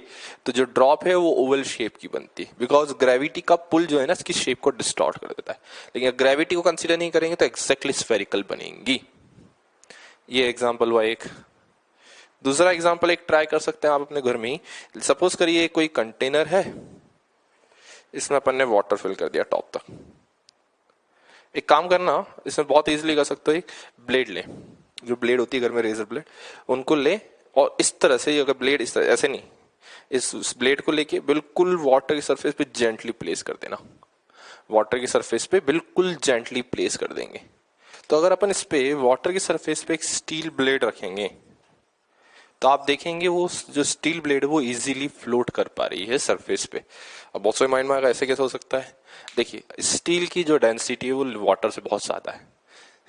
तो जो ड्रॉप है वो ओवल शेप की बनती है, बिकॉज ग्रेविटी का पुल जो है ना इसकी शेप को डिस्टॉर्ट कर देता है. लेकिन अगर ग्रेविटी को कंसीडर नहीं करेंगे तो एक्जैक्टली स्फेरिकल बनेंगी. ये एग्जांपल हुआ एक. दूसरा एग्जांपल एक ट्राई कर सकते हैं आप अपने घर में ही. सपोज करिए कोई कंटेनर है, इसमें अपन ने वाटर फिल कर दिया टॉप तक. एक काम करना, इसमें बहुत इजीली कर सकते हो, एक ब्लेड ले, जो ब्लेड होती है घर में रेजर ब्लेड, उनको ले और इस तरह से, अगर ब्लेड इस तरह ऐसे नहीं, इस ब्लेड को लेके बिल्कुल वाटर की सरफेस पे जेंटली प्लेस कर देना. वाटर की सरफेस पे बिल्कुल जेंटली प्लेस कर देंगे. तो अगर अपन इस पे वाटर की सरफेस पे एक स्टील ब्लेड रखेंगे तो आप देखेंगे वो जो स्टील ब्लेड है वो इजीली फ्लोट कर पा रही है सरफेस पे. अब बहुत से माइंड में आएगा ऐसे कैसे हो सकता है. देखिए स्टील की जो डेंसिटी है वो वाटर से बहुत ज्यादा है.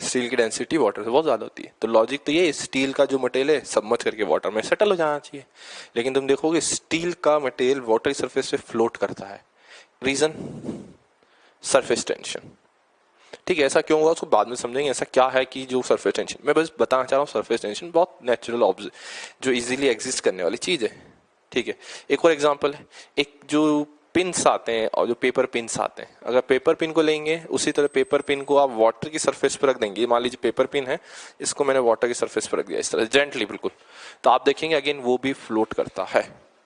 स्टील की डेंसिटी वाटर से बहुत ज्यादा होती है. तो लॉजिक तो ये, स्टील का जो मटेरियल है सबमर्ज करके वाटर में सेटल हो जाना चाहिए. लेकिन तुम देखोगे स्टील का मटेरियल वाटर की सरफेस पे फ्लोट करता है. Reason surface tension. ठीक है, ऐसा क्यों हुआ उसको बाद में समझेंगे. ऐसा क्या है कि जो सरफेस टेंशन, मैं बस बताना चाह रहा हूँ सरफेस टेंशन बहुत नेचुरल जो इजीली एग्जिस्ट करने वाली चीज है. ठीक है, एक और एग्जांपल है, एक जो पिन्स आते हैं और जो पेपर पिन्स आते हैं, अगर पेपर पिन को लेंगे उसी तरह पेपर पिन को आप वाटर की सरफेस पर रख देंगे. मान लीजिए पेपर पिन है, इसको मैंने वाटर की सरफेस पर रख दिया इस तरह जेंटली बिल्कुल, तो आप देखेंगे अगेन वो भी फ्लोट करता है.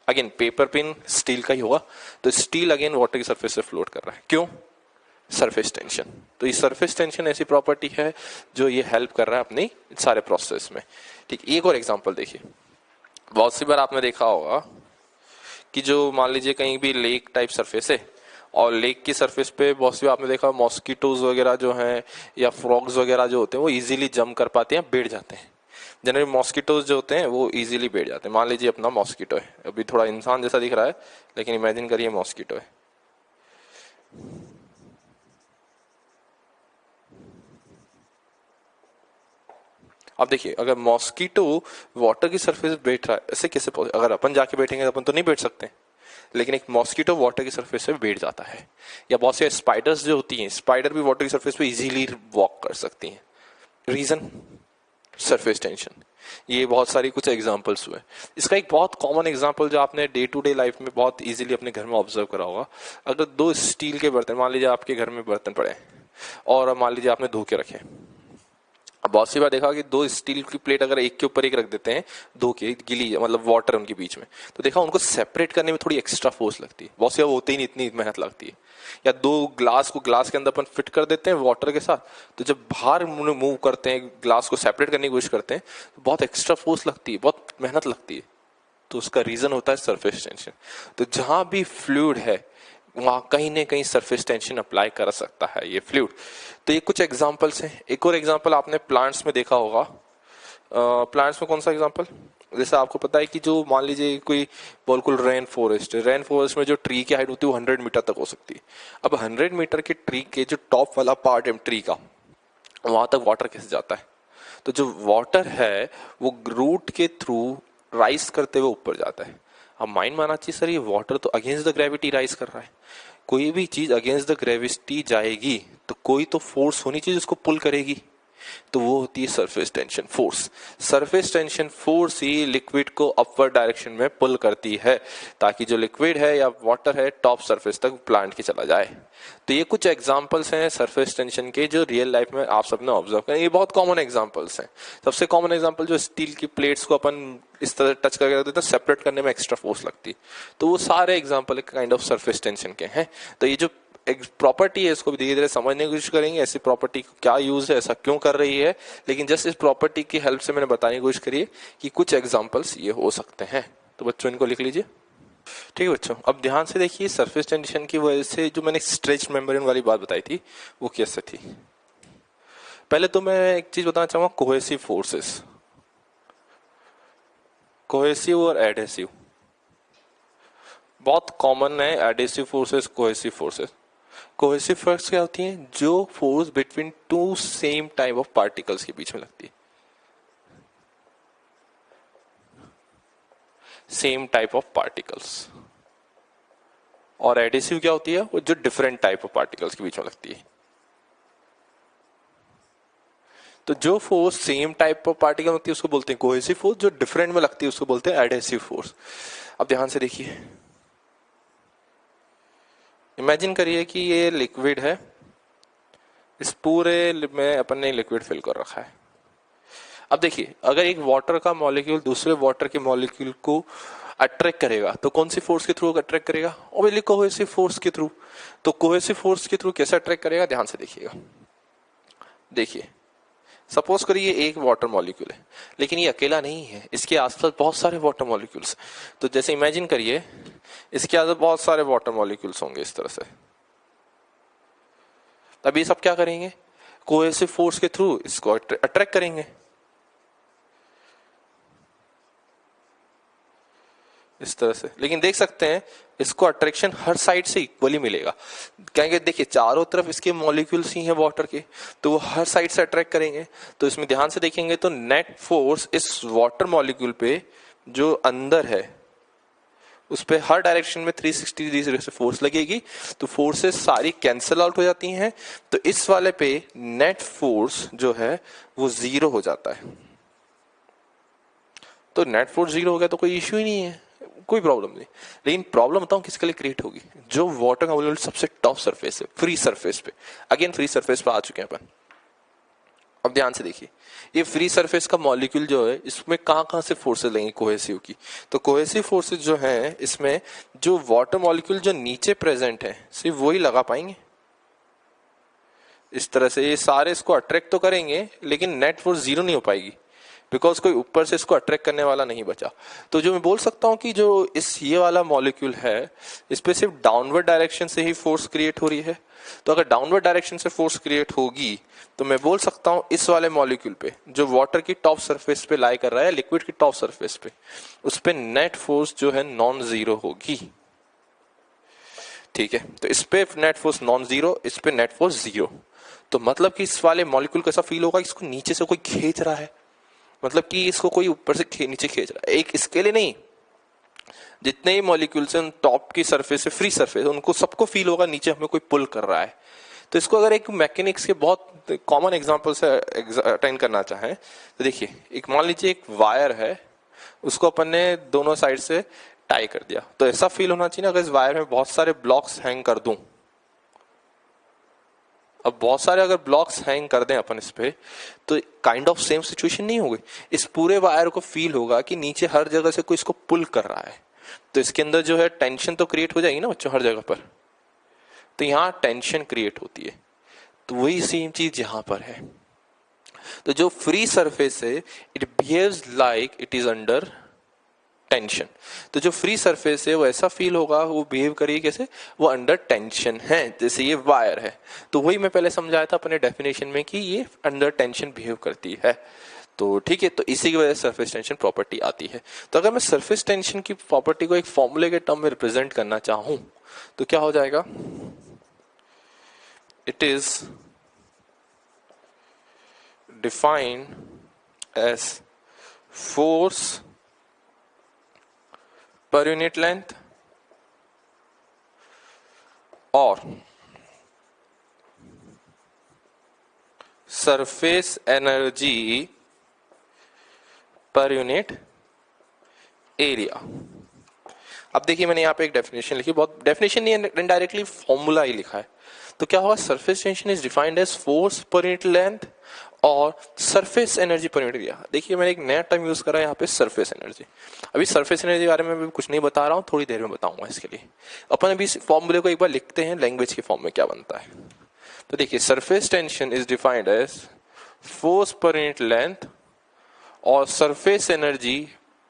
अगेन पेपर पिन स्टील का ही होगा, तो स्टील अगेन वाटर की सरफेस से फ्लोट कर रहा है. क्यों? Surface tension. तो ये सरफेस टेंशन ऐसी प्रॉपर्टी है जो ये हेल्प कर रहा है अपनी सारे प्रोसेस में। ठीक, एक और एग्जांपल देखिए, बहुत सी बार आपने देखा होगा कि जो मान लीजिए कहीं भी लेक टाइप सरफेस है और लेक की सरफेस पे बहुत सी बार आपने देखा मॉस्किटोज वगैरह जो हैं या फ्रॉग्स वगैरह जो होते हैं वो इजीली जंप कर पाते हैं, बैठ जाते हैं। जनरली मॉस्किटोज जो होते हैं वो इजीली बैठ जाते हैं। मान लीजिए अपना मॉस्किटो है, अभी थोड़ा इंसान जैसा दिख रहा है लेकिन इमेजिन करिए मॉस्किटो है। अब देखिए अगर मॉस्किटो वाटर की सरफेस पे बैठ रहा है, ऐसे कैसे अगर अपन जाके बैठेंगे तो अपन तो नहीं बैठ सकते, लेकिन एक मॉस्किटो वाटर की सरफेस पे बैठ जाता है। या बहुत से स्पाइडर्स जो होती हैं, स्पाइडर भी वाटर की सरफेस पे इजीली वॉक कर सकती हैं। Reason surface tension. ये बहुत सारी कुछ एग्जांपल्स हुए। इसका एक बहुत कॉमन एग्जांपल जो आपने डे टू डे लाइफ में बहुत इजीली अपने घर में ऑब्जर्व करा होगा, अगर दो स्टील के बर्तन, मान लीजिए आपके घर में बर्तन पड़े और मान लीजिए आपने धो के रखे, अब बहुत सी बार देखा कि दो स्टील की प्लेट अगर एक के ऊपर एक रख देते हैं, धो के गीली मतलब वाटर उनके बीच में, तो देखा उनको सेपरेट करने में थोड़ी एक्स्ट्रा फोर्स लगती है। बहुत सी बार होते ही नहीं, इतनी मेहनत लगती है। या दो ग्लास को ग्लास के अंदर अपन फिट कर देते हैं वाटर के साथ, तो जब बाहर मूव करते हैं, ग्लास को सेपरेट करने की कोशिश करते हैं, तो बहुत एक्स्ट्रा फोर्स लगती है, बहुत मेहनत लगती है। तो उसका रीजन होता है सरफेस टेंशन। तो जहां भी फ्लूइड है वहां कहीं ना कहीं सरफेस टेंशन अप्लाई कर सकता है ये फ्लूइड। तो ये कुछ एग्जांपल्स हैं। एक और एग्जांपल आपने प्लांट्स में देखा होगा। प्लांट्स में कौन सा एग्जांपल, जैसे आपको पता है कि जो मान लीजिए कोई बिल्कुल रेन फॉरेस्ट है, रेन फॉरेस्ट में जो ट्री की हाइट होती है वो 100 मीटर तक हो सकती है। अब 100 मीटर के ट्री के जो टॉप वाला पार्ट है ट्री का, वहां तक वाटर कैसे जाता है? तो जो वाटर है वो रूट के थ्रू राइज करते हुए ऊपर जाता है। अब माइंड माना चाहिए सर ये वाटर तो अगेंस्ट द ग्रेविटी राइज कर रहा है। कोई भी चीज अगेंस्ट द ग्रेविटी जाएगी तो कोई तो फोर्स होनी चाहिए उसको पुल करेगी, तो वो होती है surface tension force. Surface tension force ही लिक्विड को अपवर्ड डायरेक्शन में पुल करती है ताकि जो लिक्विड है या वाटर है टॉप सरफेस तक प्लांट के चला जाए। तो ये कुछ एग्जांपल्स हैं सरफेस टेंशन के जो रियल लाइफ में आप सबने ऑब्जर्व किया। ये बहुत कॉमन एग्जांपल्स हैं। सबसे कॉमन एग्जांपल जो स्टील की प्लेट्स को अपन इस तरह टच करके रख देते हैं, सेपरेट करने में एक्स्ट्रा फोर्स लगती है, तो वो सारे example kind of surface tension के हैं। तो ये जो एक प्रॉपर्टी है इसको भी धीरे धीरे समझने की कोशिश करेंगे, ऐसी प्रॉपर्टी को क्या यूज है, ऐसा क्यों कर रही है। लेकिन जस्ट इस प्रॉपर्टी की हेल्प से मैंने बताने की कोशिश करी है कि कुछ एग्जांपल्स ये हो सकते हैं। तो बच्चों इनको लिख लीजिए। ठीक है बच्चों, अब ध्यान से देखिए सरफेस टेंशन की वजह से जो मैंने स्ट्रेच मेम्ब्रेन वाली बात बताई थी वो कैसे थी। पहले तो मैं एक चीज बताना चाहूंगा, कोहेसिव फोर्सेस, कोहेसिव और एडहेसिव बहुत कॉमन है। Adhesive forces, cohesive forces. Cohesive force क्या होती हैं? जो force between two same type of particles के बीच में लगती है, सेम टाइप ऑफ पार्टिकल्स। और एडहेसिव क्या होती है? वो जो डिफरेंट टाइप ऑफ पार्टिकल्स के बीच में लगती है। तो जो force same type of particle होती है उसको बोलते हैं कोहेसिव फोर्स, जो डिफरेंट में लगती है उसको बोलते हैं एडहेसिव फोर्स। अब ध्यान से देखिए, इमेजिन करिए कि ये लिक्विड है, इस पूरे में अपन ने लिक्विड फिल कर रखा है। अब देखिए अगर एक वाटर का मॉलिक्यूल दूसरे वाटर के मॉलिक्यूल को अट्रैक्ट करेगा तो कौन सी फोर्स के थ्रू अट्रैक्ट करेगा? ऑब्वियसली कोहेसिव फोर्स के थ्रू। तो कोहेसिव फोर्स के थ्रू कैसे अट्रैक्ट करेगा? ध्यान से देखिएगा। देखिए सपोज करिए एक वाटर मॉलिक्यूल है, लेकिन ये अकेला नहीं है, इसके आसपास बहुत सारे वाटर मॉलिक्यूल्स। तो जैसे इमेजिन करिए इसके आसपास बहुत सारे वाटर मॉलिक्यूल्स होंगे इस तरह से। तब ये सब क्या करेंगे? कोहेसिव फोर्स के थ्रू इसको अट्रैक्ट करेंगे इस तरह से। लेकिन देख सकते हैं इसको अट्रैक्शन हर साइड से इक्वली मिलेगा। कहेंगे देखिए चारों तरफ इसके मॉलिक्यूल्स ही हैं वाटर के, तो वो हर साइड से अट्रैक्ट करेंगे। तो इसमें ध्यान से देखेंगे तो नेट फोर्स इस वाटर मॉलिक्यूल पे जो अंदर है उस पे हर डायरेक्शन में 360 डिग्री से फोर्स लगेगी। तो फोर्सेस सारी कैंसिल आउट हो जाती हैं। तो इस वाले पे नेट फोर्स जो है वो 0 हो जाता है। तो नेट फोर्स 0 हो गया तो कोई इश्यू ही नहीं है, कोई प्रॉब्लम नहीं। लेकिन प्रॉब्लम बताऊं किसके लिए क्रिएट होगी? जो वाटर का मॉलिक्यूल सबसे टॉप सरफेस है, फ्री सरफेस पे। अगेन फ्री सरफेस पे आ चुके हैं अपन। अब ध्यान से देखिए ये फ्री सरफेस का मॉलिक्यूल जो है इसमें कहां से फोर्सेस लगेंगी कोहेसिव की? तो कोहेसिव फोर्सेस जो हैं इसमें जो वाटर मॉलिक्यूल जो नीचे प्रेजेंट है सिर्फ वही लगा पाएंगे। इस तरह से ये सारे इसको अट्रैक्ट तो करेंगे लेकिन नेट फोर्स जीरो नहीं हो पाएगी, बिकॉज कोई ऊपर से इसको अट्रैक्ट करने वाला नहीं बचा। तो जो मैं बोल सकता हूँ कि जो इस ये वाला मॉलिक्यूल है इस पे सिर्फ डाउनवर्ड डायरेक्शन से ही फोर्स क्रिएट हो रही है। तो अगर डाउनवर्ड डायरेक्शन से फोर्स क्रिएट होगी तो मैं बोल सकता हूँ इस वाले मॉलिक्यूल पे जो वाटर की टॉप सरफेस पे लाई कर रहा है, लिक्विड की टॉप सरफेस पे, उस पे नेट फोर्स जो है नॉन जीरो होगी। ठीक है, तो इस पे नेट फोर्स नॉन जीरो, इस पे नेट फोर्स जीरो। तो मतलब कि इस वाले मॉलिक्यूल को ऐसा फील होगा इसको नीचे से कोई खींच रहा है, मतलब कि इसको कोई ऊपर से नीचे खींच रहा है। एक इसके लिए नहीं, जितने ही मॉलिक्यूल्स हैं टॉप की सरफेस से फ्री सरफेस, उनको सबको फील होगा नीचे हमें कोई पुल कर रहा है। तो इसको अगर एक मैकेनिक्स के बहुत कॉमन एग्जांपल से अटेंड करना चाहें तो देखिए, एक मान लीजिए एक वायर है, उसको अपन ने दोनों साइड से टाई कर दिया, तो ऐसा फील होना चाहिए ना अगर इस वायर में बहुत सारे ब्लॉक्स हैंग कर दूं। अब बहुत सारे अगर ब्लॉक्स हैंग कर दें अपन इस पे तो काइंड ऑफ सेम सिचुएशन नहीं होगी। इस पूरे वायर को फील होगा कि नीचे हर जगह से कोई इसको पुल कर रहा है, तो इसके अंदर जो है टेंशन तो क्रिएट हो जाएगी ना बच्चों हर जगह पर। तो यहां टेंशन क्रिएट होती है, तो वही सेम चीज यहां पर है। तो जो फ्री सरफेस है it behaves like it is under tension. तो जो फ्री सरफेस है वो ऐसा फील होगा, वो बिहेव करिए कैसे, वो अंडर टेंशन है, जैसे ये वायर है। तो वही मैं पहले समझाया था अपने डेफिनेशन में कि ये अंडर टेंशन बिहेव करती है। तो ठीक है, तो इसी की वजह से सरफेस टेंशन प्रॉपर्टी आती है। तो अगर मैं सरफेस टेंशन की प्रॉपर्टी को एक फॉर्मूले के टर्म में रिप्रेजेंट करना चाहूं तो क्या हो जाएगा, it is defined as force per unit length और surface energy per unit area। अब देखिए मैंने यहाँ पे एक डेफिनेशन लिखी, बहुत डेफिनेशन नहीं है, इनडायरेक्टली फॉर्मूला ही लिखा है। तो क्या होगा, surface tension is defined as force per unit length और surface energy per unit area. देखिए मैंने एक नया टर्म यूज करा है यहाँ पे, सरफेस एनर्जी। अभी सरफेस एनर्जी के बारे में भी कुछ नहीं बता रहा हूँ, थोड़ी देर में बताऊंगा। इसके लिए अपन अभी फॉर्मूले को एक बार लिखते हैं लैंग्वेज के फॉर्म में क्या बनता है। तो देखिए, surface tension is defined as force per unit length और surface energy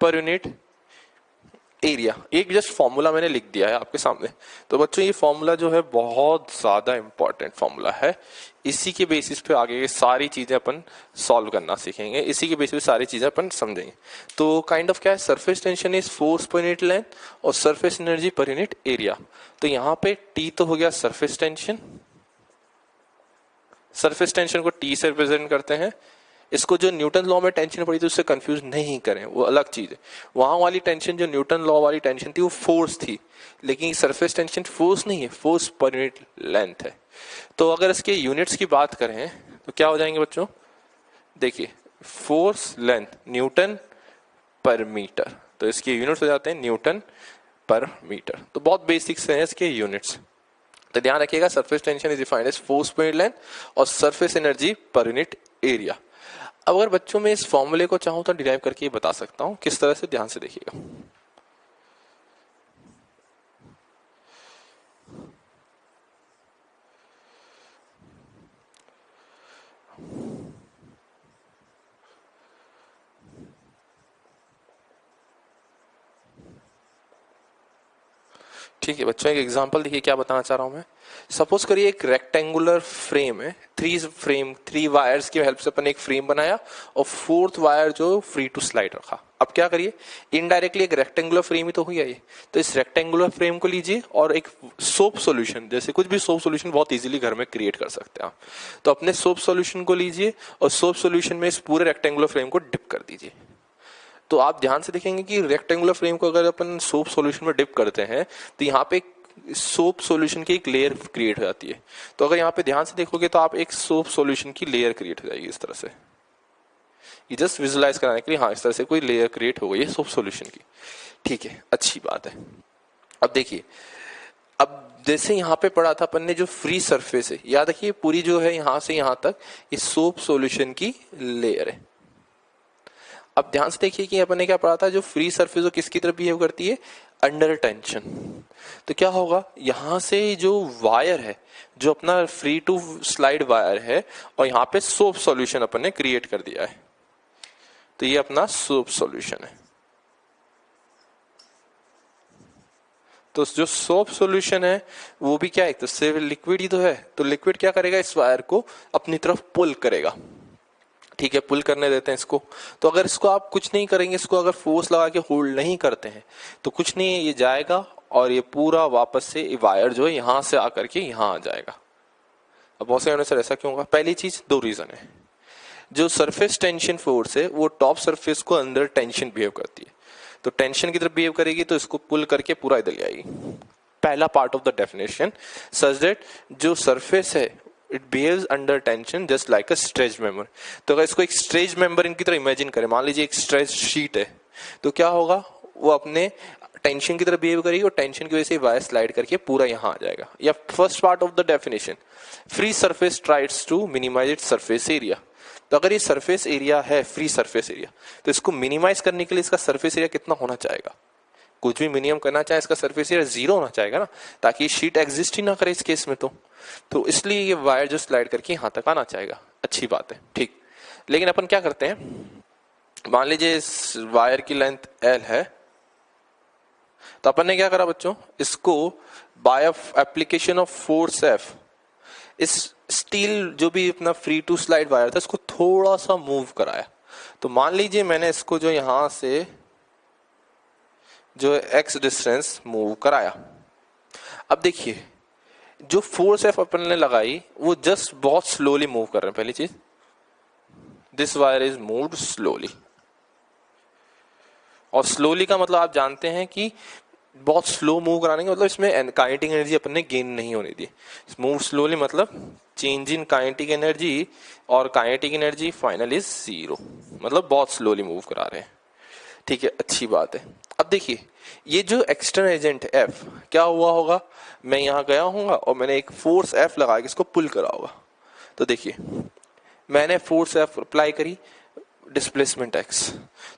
per unit area. एक जस्ट फॉर्मूला मैंने लिख दिया है आपके सामने। तो बच्चों ये फॉर्मूला जो है बहुत ज्यादा इंपॉर्टेंट फॉर्मूला है, इसी के बेसिस पे आगे सारी चीजें अपन सॉल्व करना सीखेंगे, इसी के बेसिस पे सारी चीजें अपन समझेंगे। तो काइंड ऑफ क्या है, surface tension is force per unit length और surface energy per unit area. तो यहाँ पे टी तो हो गया सरफेस टेंशन, सरफेस टेंशन को टी से रिप्रेजेंट करते हैं। इसको जो न्यूटन लॉ में टेंशन पड़ी थी उससे कंफ्यूज नहीं करें, वो अलग चीज है। वहां वाली टेंशन जो न्यूटन लॉ वाली टेंशन थी वो फोर्स थी, लेकिन सरफेस टेंशन फोर्स नहीं है, फोर्स पर यूनिट लेंथ है। तो अगर इसके यूनिट्स की बात करें तो क्या हो जाएंगे बच्चों, देखिए फोर्स लेंथ न्यूटन पर मीटर, तो इसके यूनिट्स हो जाते हैं न्यूटन पर मीटर। तो बहुत बेसिक से हैं इसके यूनिट्स। तो ध्यान रखिएगा, surface tension is defined as force per unit length और surface energy per unit area. अब अगर बच्चों में इस फॉर्मूले को चाहूं तो डिराइव करके ये बता सकता हूं, किस तरह से, ध्यान से देखिएगा। ठीक है बच्चों, एक एग्जांपल देखिए क्या बताना चाह रहा हूं मैं। सपोज करिए एक रेक्टेंगुलर फ्रेम है, थ्री वायर्स की हेल्प से अपन एक फ्रेम बनाया और फोर्थ वायर जो फ्री टू स्लाइड रखा। अब क्या करिए, इनडायरेक्टली एक रेक्टेंगुलर फ्रेम ही तो हुई है ये। तो इस रेक्टेंगुलर फ्रेम को लीजिए और एक सोप सॉल्यूशन, जैसे कुछ भी सोप सॉल्यूशन बहुत इजीली घर में क्रिएट कर सकते हैं आप। तो अपने सोप सॉल्यूशन को लीजिए और सोप सॉल्यूशन में इस पूरे रेक्टेंगुलर फ्रेम को डिप कर दीजिए। तो आप ध्यान से देखेंगे कि रेक्टेंगुलर फ्रेम को अगर अपन सोप सॉल्यूशन में डिप करते हैं तो यहाँ पे सोप सॉल्यूशन की एक लेयर क्रिएट हो जाती है। तो अगर यहाँ पे ध्यान से देखोगे तो आप एक सोप सॉल्यूशन की लेयर क्रिएट हो जाएगी इस तरह से। ये जस्ट विजुलाइज कराने के लिए, हाँ इस तरह से कोई लेयर क्रिएट हो गई है सोप सॉल्यूशन की। ठीक है, अच्छी बात है। अब देखिए, अब जैसे यहाँ पे पढ़ा था अपन ने जो फ्री सरफेस है, याद रखिए पूरी जो है यहाँ से यहाँ तक ये सोप सॉल्यूशन की लेयर है। अब ध्यान से देखिए कि अपन ने क्या पढ़ा था, जो फ्री सरफेस वो किसकी तरफ बिहेव करती है, अंडर टेंशन। तो क्या होगा, यहां से जो वायर है, जो अपना फ्री टू स्लाइड वायर है, और यहाँ पे सोप सॉल्यूशन अपन ने क्रिएट कर दिया है, तो ये अपना सोप सॉल्यूशन है। तो जो सोप सॉल्यूशन है वो भी क्या है, तो सिर्फ लिक्विड ही तो है, तो लिक्विड क्या करेगा, इस वायर को अपनी तरफ पुल करेगा। ठीक है, पुल करने देते हैं इसको। तो अगर इसको आप कुछ नहीं करेंगे, इसको अगर फोर्स लगा के होल्ड नहीं करते हैं तो कुछ नहीं है, ये जाएगा और ये पूरा वापस से वायर जो है यहां से आकर के यहां आ जाएगा। अब बहुत से सर ऐसा क्यों होगा, पहली चीज, दो रीजन है। जो सरफेस टेंशन फोर्स है वो टॉप सरफेस को अंदर टेंशन बिहेव करती है, तो टेंशन की तरफ बिहेव करेगी तो इसको पुल करके पूरा इधर ले आएगी। पहला part of the definition, such that जो सरफेस है it behaves under tension just like a stretch member. तो अगर इसको एक स्ट्रेच मेंबर इनकी तरह इमेजिन करें, मान लीजिए एक स्ट्रेच शीट है, तो क्या होगा, वो अपने टेंशन की तरफ बिहेव करेगी और टेंशन की वजह से वायर स्लाइड करके पूरा यहां आ जाएगा। या first part of the definition, free surface tries to minimize its surface area. तो अगर ये सरफेस एरिया है, फ्री सरफेस एरिया, तो इसको मिनिमाइज करने के लिए इसका सरफेस एरिया कितना होना चाहेगा, कुछ भी मिनिमम करना चाहे इसका सरफेस एरिया 0 होना चाहेगा ना, ताकि ये शीट एग्जिस्ट ही ना करे इस केस में। तो इसलिए ये वायर जो स्लाइड करके यहां तक आना चाहेगा। अच्छी बात है, ठीक। लेकिन अपन क्या करते हैं, मान लीजिए इस वायर की लेंथ L है, तो अपन ने क्या करा बच्चों, इसको by application of force F, इस स्टील जो भी अपना फ्री टू स्लाइड वायर था इसको थोड़ा सा मूव कराया। तो मान लीजिए मैंने इसको जो यहां से जो x डिस्टेंस मूव कराया, अब देखिए जो फोर्स F अपन ने लगाई वो जस्ट बहुत स्लोली मूव कर रहे हैं। पहली चीज, this wire is moved slowly, और स्लोली का मतलब आप जानते हैं कि बहुत स्लो मूव कराने का मतलब इसमें काइनेटिक एनर्जी अपन ने गेन नहीं होने दी। मूव स्लोली मतलब चेंज इन काइनेटिक एनर्जी, और काइनेटिक एनर्जी फाइनल इज 0, मतलब बहुत स्लोली मूव करा रहे हैं। ठीक है, अच्छी बात है। अब देखिए ये जो एक्सटर्नल एजेंट F, क्या हुआ होगा, मैं यहां गया हूँ और मैंने एक फोर्स F लगा के इसको पुल करा होगा। तो देखिए मैंने फोर्स F अप्लाई करी, डिस्प्लेसमेंट x,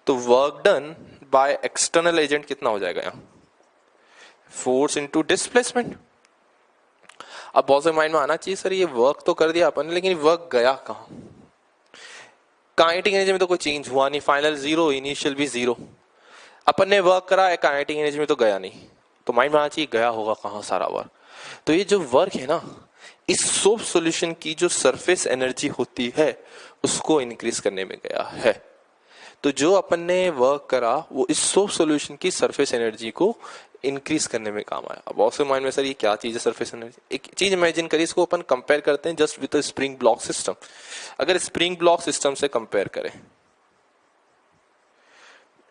तो work done by external agent कितना हो जाएगा, यहाँ फोर्स इनटू डिस्प्लेसमेंट। अब बहुत से माइंड में आना चाहिए, सर ये वर्क तो कर दिया अपन ने, लेकिन वर्क गया कहाँ, काइनेटिक एनर्जी में तो कोई चेंज हुआ नहीं, फाइनल 0, इनिशियल भी 0। अपन ने वर्क करा है, काइनेटिक एनर्जी में तो गया नहीं, तो माइंड में आना चाहिए गया होगा कहाँ सारा वर्क। तो ये जो वर्क है ना, इस सोप सॉल्यूशन की जो सरफेस एनर्जी होती है उसको इंक्रीज करने में गया है। तो जो अपन ने वर्क करा वो इस सोप सॉल्यूशन की सरफेस एनर्जी को इंक्रीज करने में काम आया। अब बहुत से माइंड में सर ये क्या चीज है सरफेस एनर्जी, एक चीज इमेजिन करिए, इसको अपन कंपेयर करते हैं just with spring block system. अगर स्प्रिंग ब्लॉक सिस्टम से कंपेयर करें,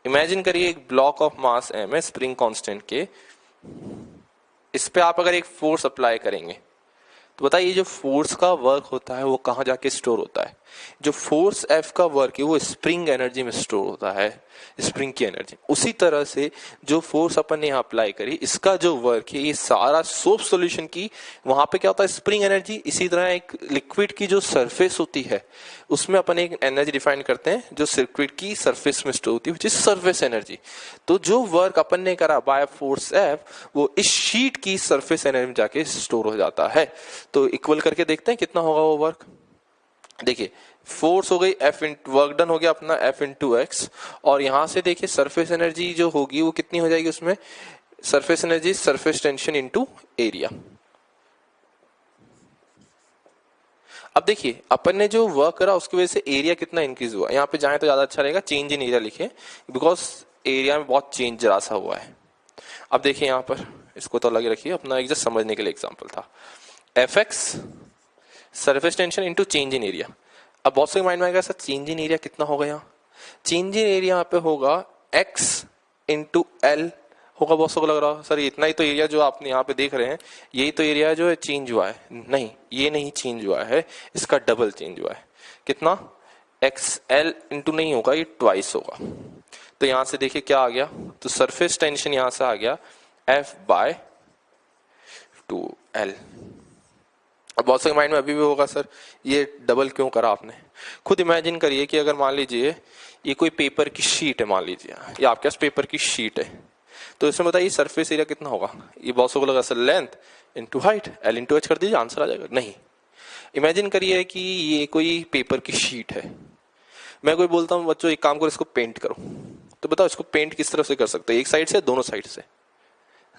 इमेजिन करिए एक ब्लॉक ऑफ मास m है स्प्रिंग कांस्टेंट के, इस पे आप अगर एक फोर्स अप्लाई करेंगे तो बताइए जो फोर्स का वर्क होता है वो कहाँ जाके स्टोर होता है, जो फोर्स F का वर्क है वो स्प्रिंग एनर्जी में स्टोर होता है, स्प्रिंग की एनर्जी। उसी तरह से जो फोर्स अपन ने यहाँ अप्लाई करी, इसका जो वर्क है ये सारा सोप सॉल्यूशन की, वहां पे क्या होता है स्प्रिंग एनर्जी। इसी तरह एक लिक्विड की जो सरफेस होती है उसमें अपन एक एनर्जी डिफाइन करते हैं जो लिक्विड की सरफेस में स्टोर होती है, जिस सरफेस एनर्जी। तो जो वर्क अपन ने करा बाय फोर्स F वो इस शीट की सरफेस एनर्जी में जाके स्टोर हो जाता है। तो इक्वल करके देखते हैं कितना होगा वो वर्क। देखिए फोर्स हो गई F वर्क डन हो गया अपना F इंटू एक्स, और यहां से देखिए सरफेस एनर्जी जो होगी वो कितनी हो जाएगी, उसमें surface energy surface tension into area. अब देखिए अपन ने जो वर्क करा उसकी वजह से एरिया कितना इंक्रीज हुआ, यहाँ पे जाए तो ज्यादा अच्छा रहेगा, चेंज इन एरिया लिखे, बिकॉज एरिया में बहुत चेंज जरा सा हुआ है। अब देखिए यहाँ पर इसको तो अलग रखिए, अपना एक जस्ट समझने के लिए एग्जाम्पल था, Fx surface tension into change in area. अब बहुत से माइंड में आएगा सर चेंज इन एरिया कितना होगा, यहाँ चेंज इन एरिया यहाँ पे होगा x इंटू एल होगा। बहुत से को लग रहा हो सर इतना ही तो एरिया जो आपने यहाँ पे देख रहे हैं यही तो एरिया जो है चेंज हुआ है, नहीं ये नहीं चेंज हुआ है, इसका डबल चेंज हुआ है। कितना, एक्स एल इंटू नहीं होगा, ये ट्वाइस होगा। तो यहां से देखिए क्या आ गया, तो सरफेस टेंशन यहां से आ गया F बाय 2L। अब बहुत से माइंड में अभी भी होगा सर ये डबल क्यों करा आपने, खुद इमेजिन करिए कि अगर मान लीजिए ये कोई पेपर की शीट है, मान लीजिए ये आपके पास पेपर की शीट है, तो इसमें बताइए सरफेस एरिया कितना होगा, ये बॉक्स को लगा sir length into height, L into H कर दीजिए, आंसर आ जाएगा। नहीं, इमेजिन करिए कि ये कोई पेपर की शीट है, मैं कोई बोलता हूँ बच्चों एक काम करो इसको पेंट करो, तो बताओ इसको पेंट किस तरफ से कर सकते हैं, एक साइड से दोनों साइड से,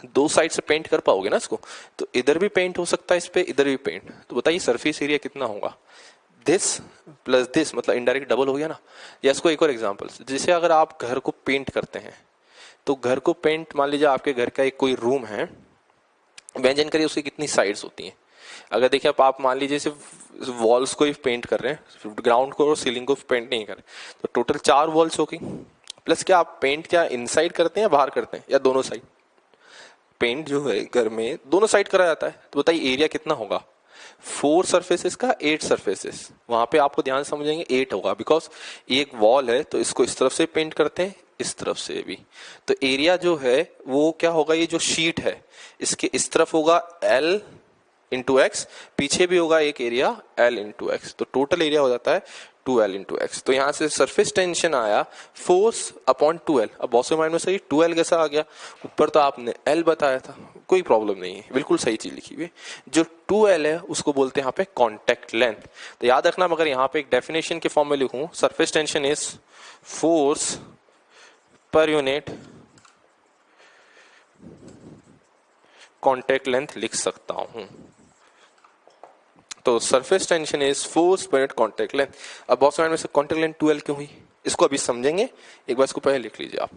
दो साइड से पेंट कर पाओगे ना इसको, तो इधर भी पेंट हो सकता है इस पे, इधर भी पेंट, तो बताइए सरफेस एरिया कितना होगा, दिस प्लस दिस, मतलब इनडायरेक्ट डबल हो गया ना। या इसको एक और एग्जांपल, जैसे अगर आप घर को पेंट करते हैं, तो घर को पेंट, मान लीजिए आपके घर का एक कोई रूम है, इमेजिन करिए उसकी कितनी साइड्स होती हैं। अगर देखिए आप मान लीजिए सिर्फ वॉल्स को ही पेंट कर रहे हैं, ग्राउंड को और सीलिंग को पेंट नहीं कर रहे, तो टोटल 4 वॉल्स हो गई, प्लस क्या आप पेंट क्या इनसाइड करते हैं या बाहर करते हैं, या दोनों साइड, पेंट जो है घर में दोनों साइड करा जाता है, तो बताइए एरिया कितना होगा, 4 सरफेसेस का 8 सरफेसेस, वहां पे आपको ध्यान से समझेंगे 8 होगा, बिकॉज एक वॉल है तो इसको इस तरफ से पेंट करते हैं, इस तरफ से भी, तो एरिया जो है वो क्या होगा, ये जो शीट है इसके इस तरफ होगा L इंटू एक्स, पीछे भी होगा एक एरिया L इंटू एक्स, तो टोटल एरिया हो जाता है 2L इंटू एक्स। तो यहाँ से सरफेस टेंशन आया फोर्स अपॉन 2L। अब बहुत से माइंड में सही 2L कैसा आ गया, ऊपर तो आपने L बताया था, कोई प्रॉब्लम नहीं है, बिल्कुल सही चीज लिखी हुई। जो 2L है उसको बोलते हैं यहाँ पे कॉन्टेक्ट लेंथ। तो याद रखना, मगर यहाँ पे एक डेफिनेशन के फॉर्म में लिखूं, surface tension is force per unit contact length लिख सकता हूं। तो surface tension is force per unit contact length. अब बहुत सारे में से कॉन्टेक्ट लेंथ 2L क्यों हुई, इसको अभी समझेंगे, एक बार इसको पहले लिख लीजिए आप।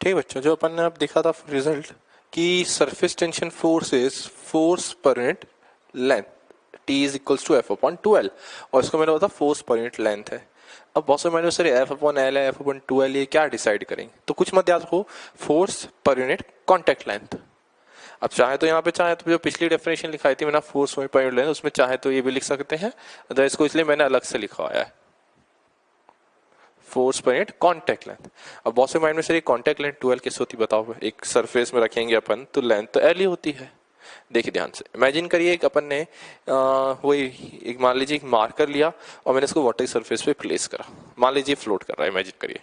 ठीक बच्चों, जो अपन ने अब देखा था रिजल्ट कि surface tension force is force per unit length, T is equals to F upon 2L, और इसको मैंने बताया फोर्स पर यूनिट लेंथ है। अब बहुत से मैंने सर F अपॉन L है, F अपॉन 2L, ये क्या डिसाइड करेंगे, तो कुछ मत याद रखो, force per unit contact length. अब चाहे तो यहाँ पे, चाहे तो जो पिछली डेफिनेशन लिखाई थी मैंने फोर्स पर यूनिट लेंथ, उसमें चाहे तो ये भी लिख सकते हैं, अदर इसको इसलिए मैंने अलग से लिखा हुआ है force per unit contact length. अब बहुत से माइंड में सर ये कॉन्टेक्ट लेंथ 2L किस होती बताओ, एक सरफेस में रखेंगे अपन तो लेंथ तो L ही होती है। देखिए ध्यान से, इमेजिन करिए एक अपन ने वही एक मान लीजिए एक मार्कर लिया और मैंने इसको वाटर की सरफेस पे प्लेस करा, मान लीजिए फ्लोट कर रहा है, इमेजिन करिए,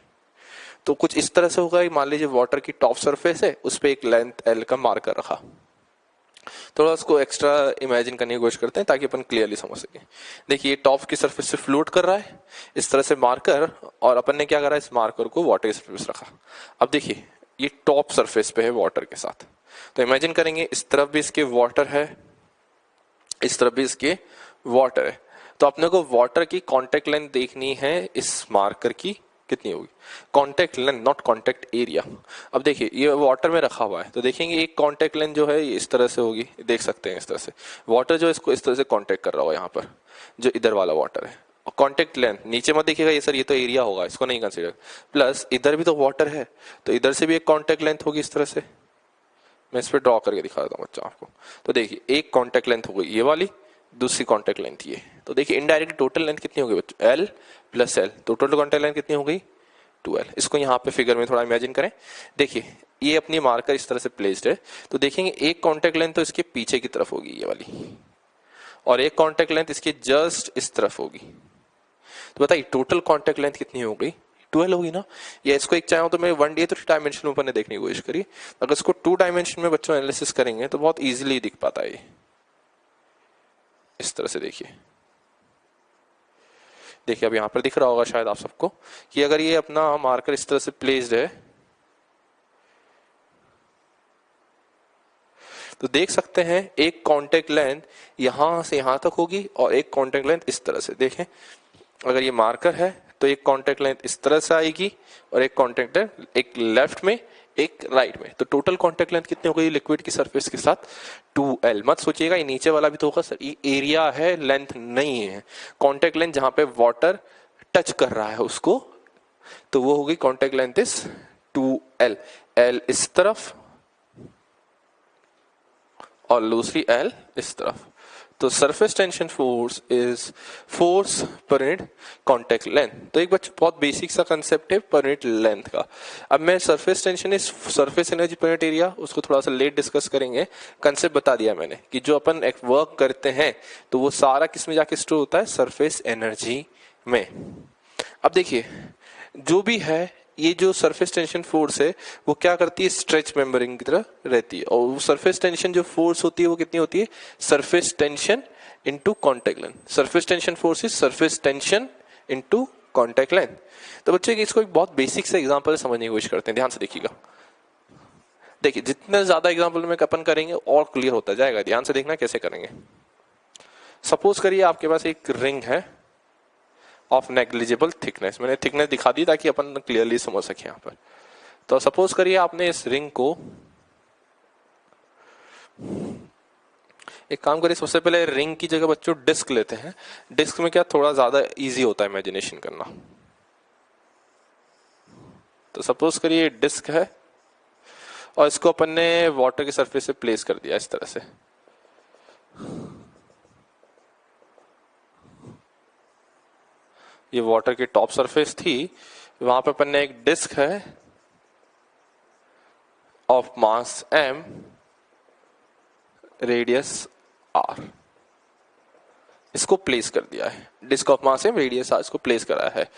तो कुछ इस तरह से होगा, मान लीजिए वाटर की टॉप सरफेस है, उस पर एक लेंथ L का मार्कर रखा। थोड़ा उसको एक्स्ट्रा इमेजिन करने की कोशिश करते हैं ताकि अपन क्लियरली समझ सके। देखिए टॉप की सरफेस से फ्लोट कर रहा है इस तरह से मार्कर, और अपन ने क्या करा, इस मार्कर को वाटर की सरफेस रखा। अब देखिए ये टॉप सरफेस पे है वाटर के साथ, तो इमेजिन करेंगे इस तरफ भी इसके वाटर है, इस तरफ भी इसके वाटर है, तो अपने को वाटर की कांटेक्ट लेंथ देखनी है इस मार्कर की कितनी होगी, contact length not contact area. अब देखिए ये वाटर में रखा हुआ है, तो देखेंगे एक कांटेक्ट लेंथ जो है ये इस तरह से होगी, देख सकते हैं इस तरह से वाटर जो इसको इस तरह से कांटेक्ट कर रहा होगा यहाँ पर, जो इधर वाला वाटर है, और कांटेक्ट लेंथ नीचे मत देखिएगा ये सर, ये तो एरिया होगा, इसको नहीं कंसीडर, प्लस इधर भी तो वाटर है, तो इधर से भी एक कांटेक्ट लेंथ होगी इस तरह से, मैं इस पर ड्रॉ करके दिखा देता हूँ बच्चा आपको। तो देखिए एक कांटेक्ट लेंथ हो गई ये वाली, दूसरी कांटेक्ट लेंथ ये, तो देखिए इनडायरेक्ट टोटल लेंथ कितनी हो गई बच्चों, L प्लस L, तो टोटल कांटेक्ट लेंथ कितनी हो गई 2L। इसको यहाँ पे फिगर में थोड़ा इमेजिन करें, देखिए ये अपनी मार्कर इस तरह से प्लेस्ड है, तो देखेंगे एक कांटेक्ट लेंथ तो इसके पीछे की तरफ होगी ये वाली, और एक कांटेक्ट लेंथ इसके जस्ट इस तरफ होगी, तो बताइए टोटल कांटेक्ट लेंथ कितनी हो गई 2L होगी ना। या इसको एक चाहूँ तो मैं 1D तो डायमेंशन ऊपर ने देखने की कोशिश करी, अगर इसको 2 डायमेंशन में बच्चों एनालिसिस करेंगे तो बहुत इजीली दिख पाता है, इस तरह से देखिए, देखिए अब यहां पर दिख रहा होगा शायद आप सबको कि अगर ये अपना मार्कर इस तरह से प्लेस्ड है, तो देख सकते हैं एक कांटेक्ट लेंथ यहां से यहां तक होगी और एक कांटेक्ट लेंथ इस तरह से। देखें अगर ये मार्कर है तो एक कांटेक्ट लेंथ इस तरह से आएगी और एक कांटेक्ट लेंथ एक लेफ्ट में एक राइट में, तो टोटल कांटेक्ट लेंथ कितनी हो गई लिक्विड की सरफेस के साथ 2L। मत सोचिएगा ये नीचे वाला भी तो होगा सर, ये एरिया है लेंथ नहीं है, कांटेक्ट लेंथ जहां पे वाटर टच कर रहा है उसको, तो वो होगी contact length is 2L, L इस तरफ और दूसरी L इस तरफ। तो surface tension force is force per unit contact length. तो एक बच्चा बहुत बेसिक सा कंसेप्ट है पर यूनिट लेंथ का। अब मैं surface tension is surface energy per unit area, उसको थोड़ा सा लेट डिस्कस करेंगे। कंसेप्ट बता दिया मैंने कि जो अपन एक वर्क करते हैं तो वो सारा किस में जाके स्टोर होता है, सरफेस एनर्जी में। अब देखिए जो भी है ये जो सरफेस टेंशन फोर्स है वो क्या करती है, स्ट्रेच मेंबरिंग की तरह रहती है। और वो सरफेस टेंशन जो फोर्स होती है वो कितनी होती है, surface tension into contact length. Surface tension force is surface tension into contact length. तो बच्चे इसको एक बहुत बेसिक से एग्जांपल समझने की कोशिश करते हैं, ध्यान से देखिएगा। देखिए जितने ज्यादा एग्जांपल में अपन करेंगे और क्लियर होता जाएगा, ध्यान से देखना कैसे करेंगे। सपोज करिए आपके पास एक रिंग है ऑफ नेग्लिजिबल थिकनेस, मैंने थिकनेस दिखा दी ताकि अपन क्लियरली समझ सके यहां पर। तो सपोज करिए आपने इस रिंग को, एक काम करिए सबसे पहले रिंग की जगह बच्चों डिस्क लेते हैं। डिस्क में क्या थोड़ा ज्यादा इजी होता है इमेजिनेशन करना। तो सपोज करिए डिस्क है और इसको अपन ने वाटर के सरफेस से प्लेस कर दिया इस तरह से। ये वाटर की टॉप सरफेस थी, वहां पे अपन ने एक डिस्क है of mass m, radius r, इसको प्लेस कर दिया है। Disc of mass m, radius r, इसको प्लेस करा है।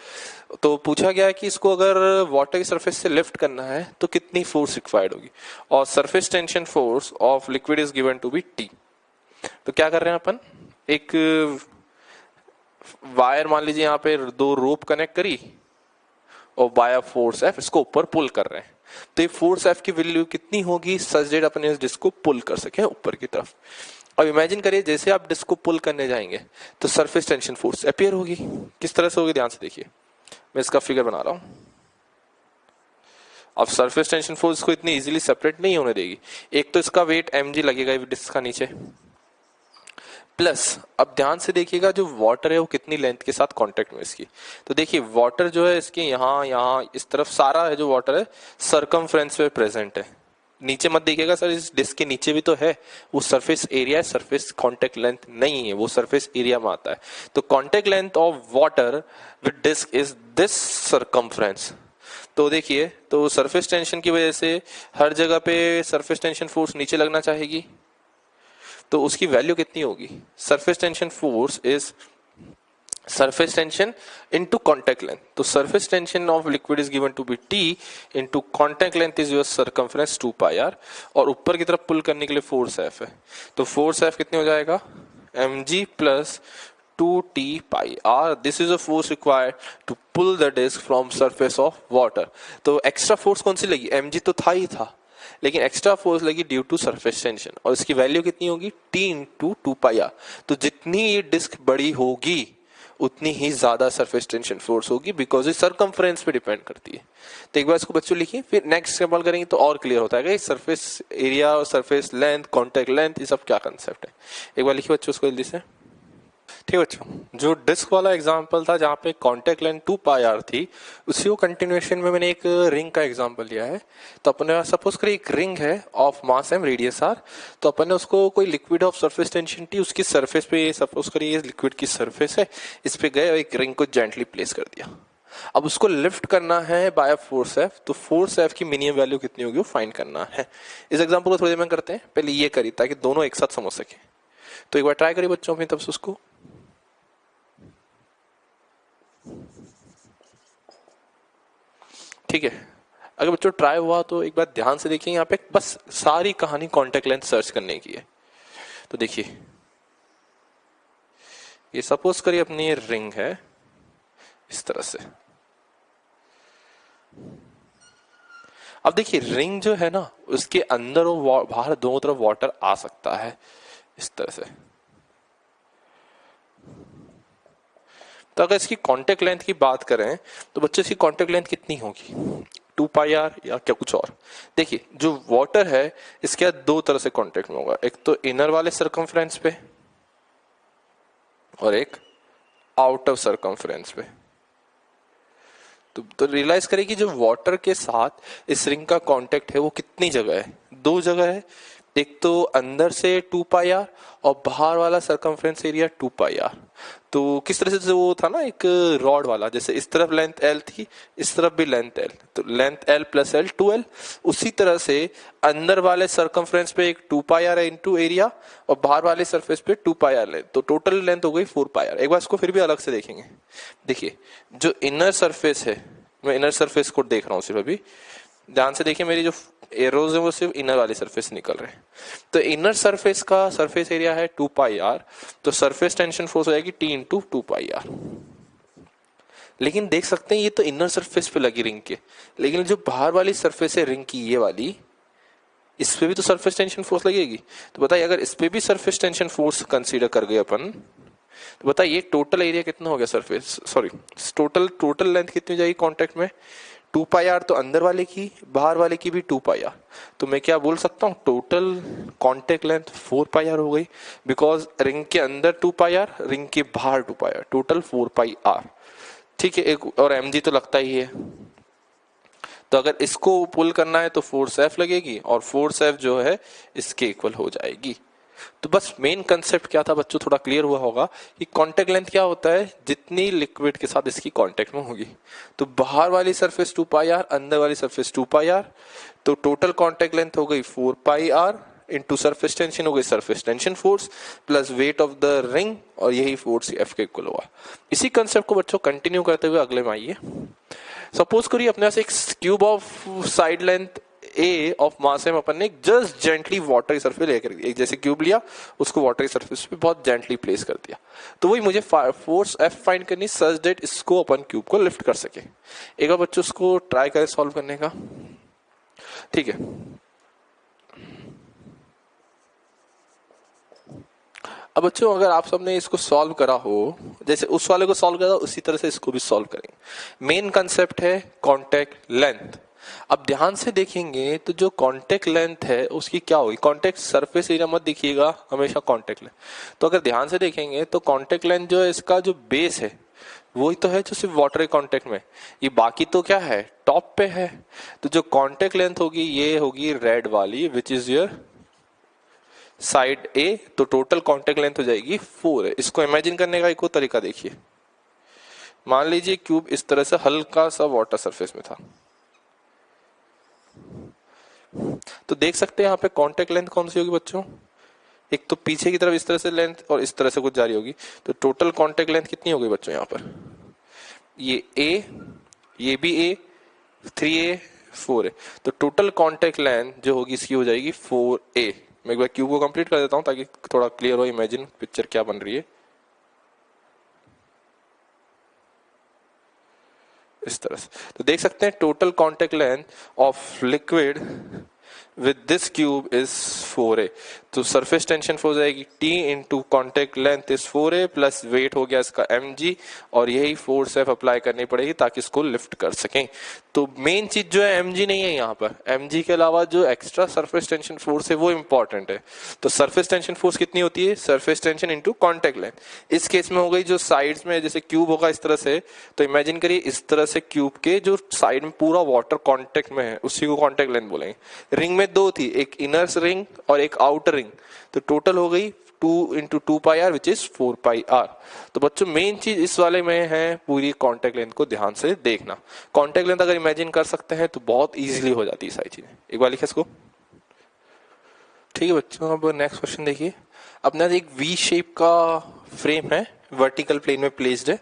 तो पूछा गया है कि इसको अगर वाटर की सरफेस से लिफ्ट करना है तो कितनी फोर्स रिक्वायर्ड होगी, और surface tension force of liquid is given to be T। तो क्या कर रहे हैं अपन, एक वायर मान लीजिए यहाँ पे दो रोप कनेक्ट करी और बाय फोर्स F इसको ऊपर पुल कर रहे हैं। तो ये फोर्स F की वैल्यू कितनी होगी, सच डेट अपन इस डिस्क को पुल कर सके ऊपर की तरफ। अब इमेजिन करिए जैसे आप डिस्क को पुल करने जाएंगे तो सरफेस टेंशन फोर्स अपीयर होगी। किस तरह से होगी, ध्यान से देखिए, मैं इसका फिगर बना रहा हूं। अब सरफेस टेंशन फोर्स को इतनी इजीली सेपरेट नहीं होने देगी। एक तो इसका वेट mg लगेगा डिस्क का नीचे, प्लस अब ध्यान से देखिएगा जो वाटर है वो कितनी लेंथ के साथ कांटेक्ट में इसकी। तो देखिए वाटर जो है इसके यहाँ इस तरफ सारा है जो वाटर है सरकमफ्रेंस पे प्रेजेंट है। नीचे मत देखिएगा सर, इस डिस्क के नीचे भी तो है, वो सरफेस एरिया है, सरफेस कांटेक्ट लेंथ नहीं है, वो सरफेस एरिया में आता है। तो contact length of water with disc is this circumference. तो देखिए तो सरफेस टेंशन की वजह से हर जगह पे सरफेस टेंशन फोर्स नीचे लगना चाहेगी, तो उसकी वैल्यू कितनी होगी, surface tension force is surface tension into contact length. तो surface tension of liquid is given to be T into contact length is your circumference 2πr, और ऊपर की तरफ पुल करने के लिए फोर्स F है। तो फोर्स F कितने हो जाएगा, mg plus 2T πr। This is a force required to pull the disc from surface of water. तो एक्स्ट्रा फोर्स कौन सी लगी, mg तो था ही था, लेकिन एक्स्ट्रा फोर्स लगी ड्यू टू सरफेस टेंशन, और इसकी वैल्यू कितनी होगी, T इंटू 2πr। तो जितनी ये डिस्क बड़ी होगी उतनी ही ज्यादा सरफेस टेंशन फोर्स होगी, बिकॉज ये सरकमफ्रेंस पे डिपेंड करती है। तो एक बार इसको बच्चों लिखिए, फिर नेक्स्ट एग्जांपल करेंगे तो और क्लियर होता है सरफेस एरिया और सरफेस लेंथ, कांटेक्ट लेंथ, ये सब क्या कंसेप्ट है। एक बार लिखिए बच्चों उसको जल्दी से। ठीक बच्चों, जो डिस्क वाला एग्जांपल था जहां पे कांटेक्ट लेंथ 2πr थी, उसी को कंटिन्यूएशन में मैंने एक रिंग का एग्जांपल लिया है। तो अपने सपोज करिए एक रिंग है of mass m, radius r। तो अपन ने उसको कोई liquid of surface tension T, उसकी सरफेस पे सपोज करिए ये लिक्विड की सरफेस है, इस पे गए और एक रिंग को जेंटली प्लेस कर दिया। अब उसको लिफ्ट करना है बाय फोर्स F। तो फोर्स F की मिनिमम वैल्यू कितनी होगी वो फाइंड करना है। इस एग्जांपल को थोड़ी देर में करते हैं, पहले ये करिए ताकि दोनों एक साथ समझ सके। तो एक बार ट्राई करिए बच्चों अपनी तरफ से उसको। ठीक है, अगर बच्चों ट्राई हुआ तो एक बार ध्यान से देखिए, यहाँ पे बस सारी कहानी कांटेक्ट लेंथ सर्च करने की है। तो देखिए ये सपोज करिए अपनी रिंग है इस तरह से। अब देखिए रिंग जो है ना उसके अंदर और बाहर दोनों तरफ वाटर आ सकता है इस तरह से। तो अगर इसकी कांटेक्ट लेंथ की बात करें तो बच्चों इसकी कांटेक्ट लेंथ कितनी होगी, 2πr या क्या कुछ और। देखिए जो वाटर है इसके दो तरह से कांटेक्ट में होगा, एक तो इनर वाले सरकमफ्रेंस पे और एक आउटर सरकमफ्रेंस पे। तो रियलाइज करें कि जो वाटर के साथ इस रिंग का कांटेक्ट है वो कितनी जगह है, दो जगह है। एक तो अंदर से 2πr और बाहर वाला सरकमफ्रेंस एरिया 2πr। तो किस तरह से वो था ना एक रॉड वाला, जैसे इस तरफ लेंथ l थी, इस तरफ भी लेंथ l, तो length l plus l 2l। उसी तरह से अंदर वाले सरकमफ्रेंस पे एक 2πr है इनटू एरिया और बाहर वाले सरफेस पे 2πr लेंथ, तो टोटल लेंथ हो गई 4πr। एक बार इसको फिर भी अलग से देखेंगे। देखिए जो इनर सरफेस है मैं इनर सरफेस को देख रहा हूँ सिर्फ अभी, ध्यान से देखिए मेरी जो एरोज है वो सिर्फ इनर वाली सरफेस निकल रहे हैं। तो इनर सरफेस का सरफेस एरिया है 2 पाई आर, तो सरफेस टेंशन फोर्स हो जाएगी T इंटू 2 पाई आर। लेकिन देख सकते हैं ये तो इनर सरफेस पे लगी रिंग के, लेकिन जो बाहर वाली सरफेस है रिंग की ये वाली, इस पे भी तो सरफेस टेंशन फोर्स लगेगी। तो बताइए अगर इस पे भी सरफेस टेंशन फोर्स कंसीडर कर गए अपन, तो बताइए टोटल एरिया कितना हो गया सरफेस, सॉरी टोटल लेंथ कितनी हो जाएगी कांटेक्ट में, 2 पाई आर, तो अंदर वाले की बाहर वाले की भी 2 पाई आर। तो मैं क्या बोल सकता हूँ total contact length 4 pi r हो गई, बिकॉज रिंग के अंदर 2 पाई आर, रिंग के बाहर 2 pi are, total 4 pi are. ठीक है, एक और mg तो लगता ही है। तो अगर इसको पुल करना है तो फोर्स F लगेगी, और फोर्स F जो है इसके इक्वल हो जाएगी। तो बस मेन कंसेप्ट क्या था बच्चों, थोड़ा क्लियर हुआ होगा कि कांटेक्ट लेंथ क्या होता है, जितनी लिक्विड के साथ इसकी कांटेक्ट में होगी। तो बाहर वाली सरफेस 2 पाई आर, अंदर वाली सरफेस 2 पाई आर, तो टोटल कांटेक्ट लेंथ हो गई 4 pi are into surface tension हो गई surface tension force plus wait of the ring, और यही फोर्स F के इक्वल हुआ। इसी कंसेप्ट को बच्चों कंटिन्यू करते हुए अगले में आइए। सपोज करिए अपने पास एक cube of side length A of mass है, अपन ने जस्ट जेंटली वाटर की सरफेस लेकर एक जैसे क्यूब लिया, उसको वाटर की सरफेस पे बहुत जेंटली प्लेस कर दिया। तो वही मुझे फोर्स F फाइंड करनी सच दैट इसको अपन क्यूब को लिफ्ट कर सके। एक बार बच्चों उसको ट्राई करें सॉल्व करने का, ठीक है। अब बच्चों अगर आप सबने इसको सॉल्व करा हो, जैसे उस वाले को सॉल्व करा उसी तरह से इसको भी सॉल्व करेंगे। मेन कंसेप्ट है कांटेक्ट लेंथ। अब ध्यान से देखेंगे तो जो कांटेक्ट लेंथ है उसकी क्या होगी, कांटेक्ट सरफेस एरिया मत देखिएगा, हमेशा कांटेक्ट लेंथ। तो अगर ध्यान से देखेंगे तो कांटेक्ट लेंथ जो है इसका जो बेस है वही तो है जो सिर्फ वाटर के कांटेक्ट में, ये बाकी तो क्या है टॉप पे है। तो जो कांटेक्ट लेंथ होगी ये होगी रेड वाली विच इज योर साइड ए, तो टोटल कांटेक्ट लेंथ हो जाएगी 4 है। इसको इमेजिन करने का एक और तरीका देखिए, मान लीजिए क्यूब इस तरह से हल्का सा वाटर सरफेस में था, तो देख सकते हैं यहाँ पे कांटेक्ट लेंथ कौन सी होगी बच्चों, एक तो पीछे की तरफ इस तरह से लेंथ और इस तरह से कुछ जारी होगी। तो टोटल कांटेक्ट लेंथ कितनी हो गई बच्चों यहाँ पर, ये ए, ये भी ए, 3A 4A, तो टोटल कांटेक्ट लेंथ जो होगी इसकी हो जाएगी 4A। मैं एक बार क्यूब को कंप्लीट कर देता हूं ताकि थोड़ा क्लियर हो, इमेजिन पिक्चर क्या बन रही है इस तरह से। तो देख सकते हैं total contact length of liquid with this cube is 4A। तो सरफेस टेंशन फोर्स जाएगी T into contact length is 4A plus weight हो गया इसका mg, और यही फोर्स F अप्लाई करनी पड़ेगी ताकि इसको लिफ्ट कर सकें। तो मेन चीज जो है mg नहीं है यहाँ पर, mg के अलावा जो एक्स्ट्रा सरफेस टेंशन फोर्स है वो इंपॉर्टेंट है। तो सरफेस टेंशन फोर्स कितनी होती है, surface tension into contact length. इस केस में हो गई जो साइड्स में जैसे क्यूब होगा इस तरह से, तो इमेजिन करिए इस तरह से क्यूब के जो साइड में पूरा वाटर कॉन्टेक्ट में है उसी को कॉन्टेक्ट लेंथ बोलेंगे। रिंग में 2 थी, एक इनर रिंग और एक आउटर रिंग, तो टोटल हो गई 2 into 2 pi r which is 4 pi r. तो बच्चों मेन चीज इस वाले में है पूरी कांटेक्ट लेंथ को ध्यान से देखना। कांटेक्ट लेंथ अगर इमेजिन कर सकते हैं तो बहुत इजीली हो जाती है सारी चीजें। एक बार लिखे इसको, ठीक है बच्चों। अब नेक्स्ट क्वेश्चन देखिए, अपना एक वी शेप का फ्रेम है, वर्टिकल प्लेन में प्लेस्ड है।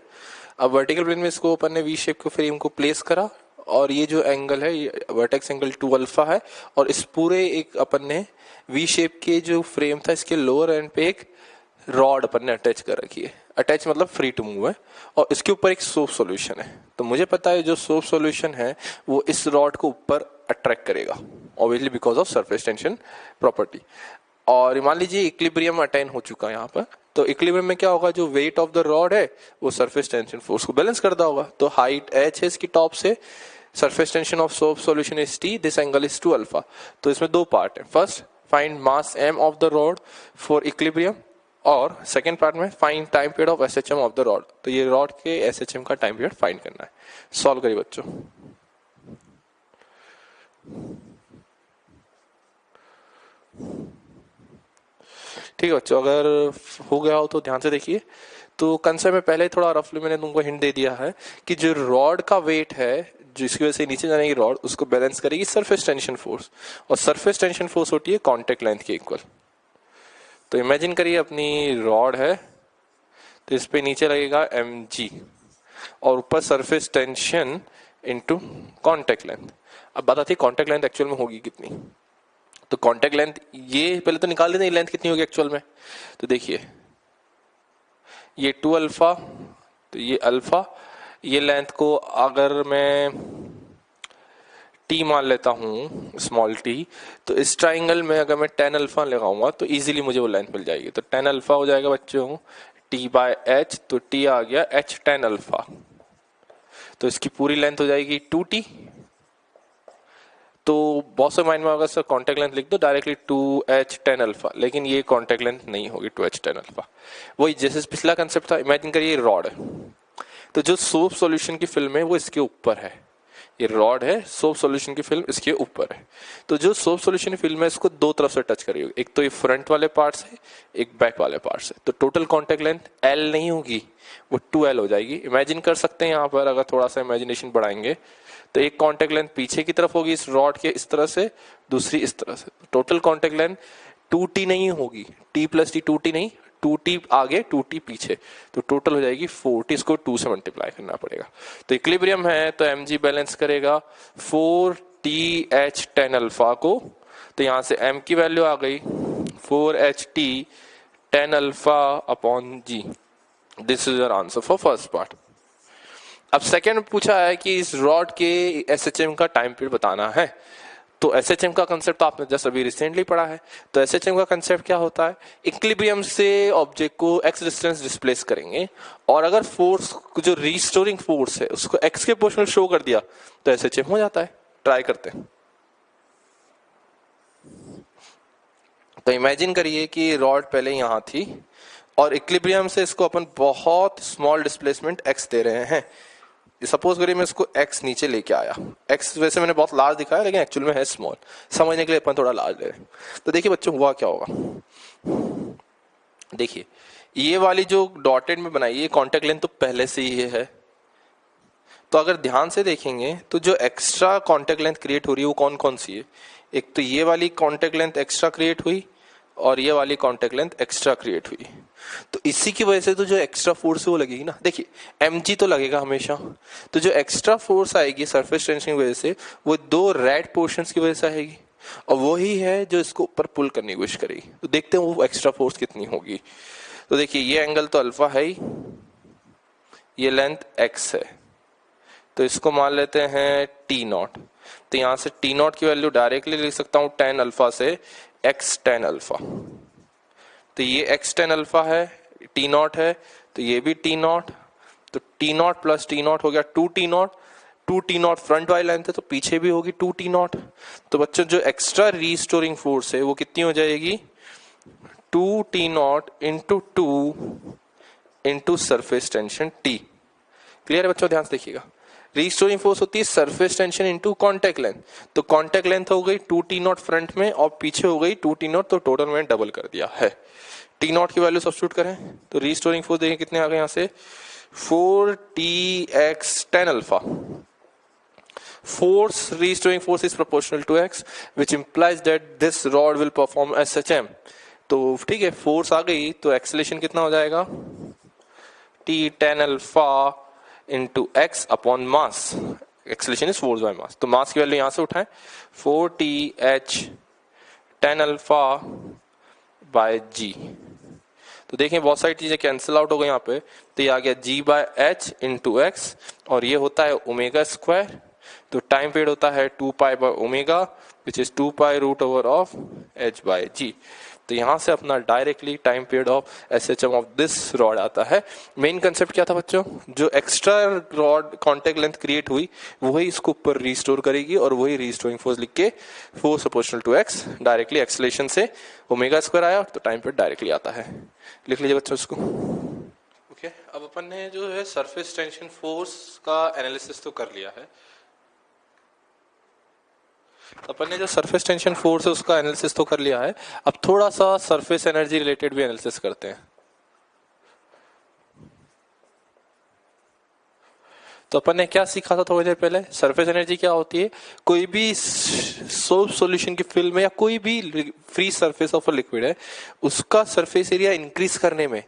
अब वर्टिकल प्लेन में इसको अपन ने वी शेप के फ्रेम को प्लेस करा, और ये जो एंगल है ये वर्टेक्स एंगल 2 अल्फा है, और इस पूरे एक अपन ने वी शेप के जो फ्रेम था इसके लोअर एंड पे एक रॉड अपन ने अटैच कर रखी है। अटैच मतलब फ्री टू मूव है, और इसके ऊपर एक सोप सॉल्यूशन है। तो मुझे पता है जो सोप सॉल्यूशन है वो इस रॉड को ऊपर अट्रैक्ट करेगा, obviously because of surface tension property. और मान लीजिए इक्विलिब्रियम अटेन हो चुका है यहाँ पर, तो इक्विलिब्रियम में क्या होगा, जो वेट ऑफ द रॉड है वो सरफेस टेंशन फोर्स को बैलेंस करता होगा। तो हाइट h है इसकी टॉप से, surface tension of soap solution is T, this angle is 2 alpha. तो इसमें 2 पार्ट है, first find mass m of the rod for equilibrium, और सेकेंड पार्ट में find time period of SHM of the rod. तो ये रॉड के SHM का टाइम पीरियड फाइंड करना है। सॉल्व करिए बच्चों। ठीक है बच्चों, अगर हो गया हो तो ध्यान से देखिए। तो कंसेप्ट में पहले थोड़ा रफली मैंने तुमको हिंट दे दिया है कि जो रॉड का वेट है जिसकी वजह से नीचे जाने की रॉड, उसको बैलेंस करेगी सरफेस टेंशन फोर्स, और सरफेस टेंशन फोर्स होती है कांटेक्ट लेंथ के इक्वल। तो इमेजिन करिए अपनी रॉड है, तो इस पे नीचे लगेगा mg, और ऊपर surface tension into contact length. अब बात आती है कॉन्टेक्ट लेंथ एक्चुअल में होगी कितनी, तो कॉन्टेक्ट लेंथ ये पहले तो निकाल देते हैं लेंथ कितनी होगी एक्चुअल में। तो देखिए ये 2 अल्फा, तो ये अल्फा, ये लेंथ को अगर मैं टी मान लेता हूँ स्मॉल टी, तो इस ट्राइंगल में अगर मैं 10 अल्फा लगाऊंगा तो इजीली मुझे वो लेंथ मिल जाएगी। तो 10 अल्फा हो जाएगा बच्चों टी बाय एच, तो टी आ गया एच 10 अल्फा, तो इसकी पूरी लेंथ हो जाएगी 2t। तो बहुत से माइंड में होगा सर कॉन्टेक्ट लेंथ लिख दो डायरेक्टली 2h10 अल्फा, लेकिन ये कॉन्टेक्ट लेंथ नहीं होगी 2h10 अल्फा। वही जैसे पिछला कंसेप्ट था, इमेजिन करिए रॉड है, तो जो सोप सॉल्यूशन की फिल्म है वो इसके ऊपर है, ये रॉड है, सोप सॉल्यूशन की फिल्म इसके ऊपर है। तो जो सोप सॉल्यूशन की फिल्म है इसको दो तरफ से टच करिएगा, एक तो ये फ्रंट वाले पार्ट से, एक बैक वाले पार्ट से। तो टोटल कॉन्टेक्ट लेंथ L नहीं होगी, वो 2L हो जाएगी। इमेजिन कर सकते हैं यहाँ पर, अगर थोड़ा सा इमेजिनेशन बढ़ाएंगे तो एक कॉन्टेक्ट लेंथ पीछे की तरफ होगी इस रॉड के इस तरह से, दूसरी इस तरह से। टोटल कॉन्टेक्ट लेंथ 2t नहीं होगी, t प्लस टी 2t नहीं, 2t आगे 2t पीछे, तो टोटल हो जाएगी 4t, इसको 2 से मल्टीप्लाई करना पड़ेगा। तो इक्विलिब्रियम है तो mg बैलेंस करेगा 4t(h)10 अल्फा को, तो यहां से m की वैल्यू आ गई 4ht10 alpha upon g। This is your answer for first part. अब सेकेंड पूछा है कि इस रॉड के SHM का टाइम पीरियड बताना है। तो SHM का कंसेप्ट आपने जस्ट अभी रिसेंटली पढ़ा है। तो SHM का कंसेप्ट क्या होता है, इक्विलिब्रियम से ऑब्जेक्ट को x डिस्टेंस डिस्प्लेस करेंगे, और अगर फोर्स जो रिस्टोरिंग फोर्स है उसको x के पोर्शनल शो कर दिया तो SHM हो जाता है। ट्राई करते हैं। तो इमेजिन करिए कि रॉड पहले यहां थी और इक्विलिब्रियम से इसको अपन बहुत स्मॉल डिस्प्लेसमेंट x दे रहे हैं। सपोज करिए मैं इसको x नीचे लेके आया, x वैसे मैंने बहुत लार्ज दिखाया लेकिन एक्चुअल में है स्मॉल, समझने के लिए अपन थोड़ा लार्ज ले रहे हैं। तो देखिए बच्चों हुआ क्या होगा, देखिए ये वाली जो डॉटेड में बनाई है कॉन्टेक्ट लेंथ तो पहले से ही है। तो अगर ध्यान से देखेंगे तो जो एक्स्ट्रा कॉन्टेक्ट लेंथ क्रिएट हो रही है वो कौन कौन सी है, एक तो ये वाली कॉन्टेक्ट लेंथ एक्स्ट्रा क्रिएट हुई और ये वाली कॉन्टेक्ट लेंथ एक्स्ट्रा क्रिएट हुई। तो इसी की वजह से तो जो एक्स्ट्रा फोर्स है वो लगेगी ना। देखिए mg तो लगेगा हमेशा, तो जो एक्स्ट्रा फोर्स आएगी सरफेस टेंशन की वजह से वो दो रेड पोर्शंस की वजह से आएगी, और वही है जो इसको ऊपर पुल करने की कोशिश करेगी। तो देखते हैं वो एक्स्ट्रा फोर्स कितनी होगी। तो देखिए ये एंगल तो अल्फा है ही, ये लेंथ x है, तो इसको मान लेते हैं t0। तो यहां से t0 की वैल्यू डायरेक्टली लिख सकता हूं 10 अल्फा से x10 अल्फा। तो ये x10 अल्फा है, t0 है, तो ये भी t0, तो t0 प्लस t0 हो गया 2t0। 2t0 फ्रंट वाली लेंथ है तो पीछे भी होगी 2t0। तो बच्चों जो एक्स्ट्रा रीस्टोरिंग फोर्स है वो कितनी हो जाएगी 2t0 into 2 into surface tension t। Clear है बच्चों, ध्यान से देखिएगा। रीस्टोरिंग फोर्स होती है surface tension into contact length, तो कॉन्टेक्ट लेंथ हो गई 2t0 फ्रंट में और पीछे हो गई 2t0, तो टोटल में डबल कर दिया है। t0 की वैल्यू सब्स्टिट्यूट करें तो रीस्टोरिंग फोर्स देखिए कितने आ गए यहां से 4tx10 alpha. Force restoring force is proportional to x, which implies that this rod will perform SHM। तो ठीक है, फोर्स आ गई तो एक्सेलरेशन कितना हो जाएगा t10 alpha into x upon mass. Acceleration is force by mass, तो मास की वैल्यू यहां से उठाएं 4t(h)10 अल्फा बाय g। तो देखें बहुत सारी चीजें कैंसिल आउट हो गई यहाँ पे, तो ये आ गया g by h into x, और ये होता है ओमेगा स्क्वायर। तो टाइम पीरियड होता है 2 pi by omega which is 2 pi root over of h by g। तो यहां से अपना directly time period of SHM of this rod आता है। मेन कंसेप्ट क्या था बच्चों, जो extra rod contact length create हुई वही इसको ऊपर रिस्टोर करेगी, और वही रिस्टोरिंग फोर्स लिख के force proportional to x, directly acceleration से ओमेगा स्क्वायर आया तो टाइम पीरियड डायरेक्टली आता है। लिख लीजिए बच्चों इसको। ओके, अब अपन ने जो है सरफेस टेंशन फोर्स का एनालिसिस तो कर लिया है, अपन ने जो सरफेस टेंशन फोर्स है उसका एनालिसिस तो कर लिया है। अब थोड़ा सा सरफेस एनर्जी रिलेटेड भी एनालिसिस करते हैं। तो अपन ने क्या सीखा था थोड़ी देर पहले, सरफेस एनर्जी क्या होती है, कोई भी सोप सॉल्यूशन की फिल्म या कोई भी free surface of a liquid है उसका सरफेस एरिया इंक्रीज करने में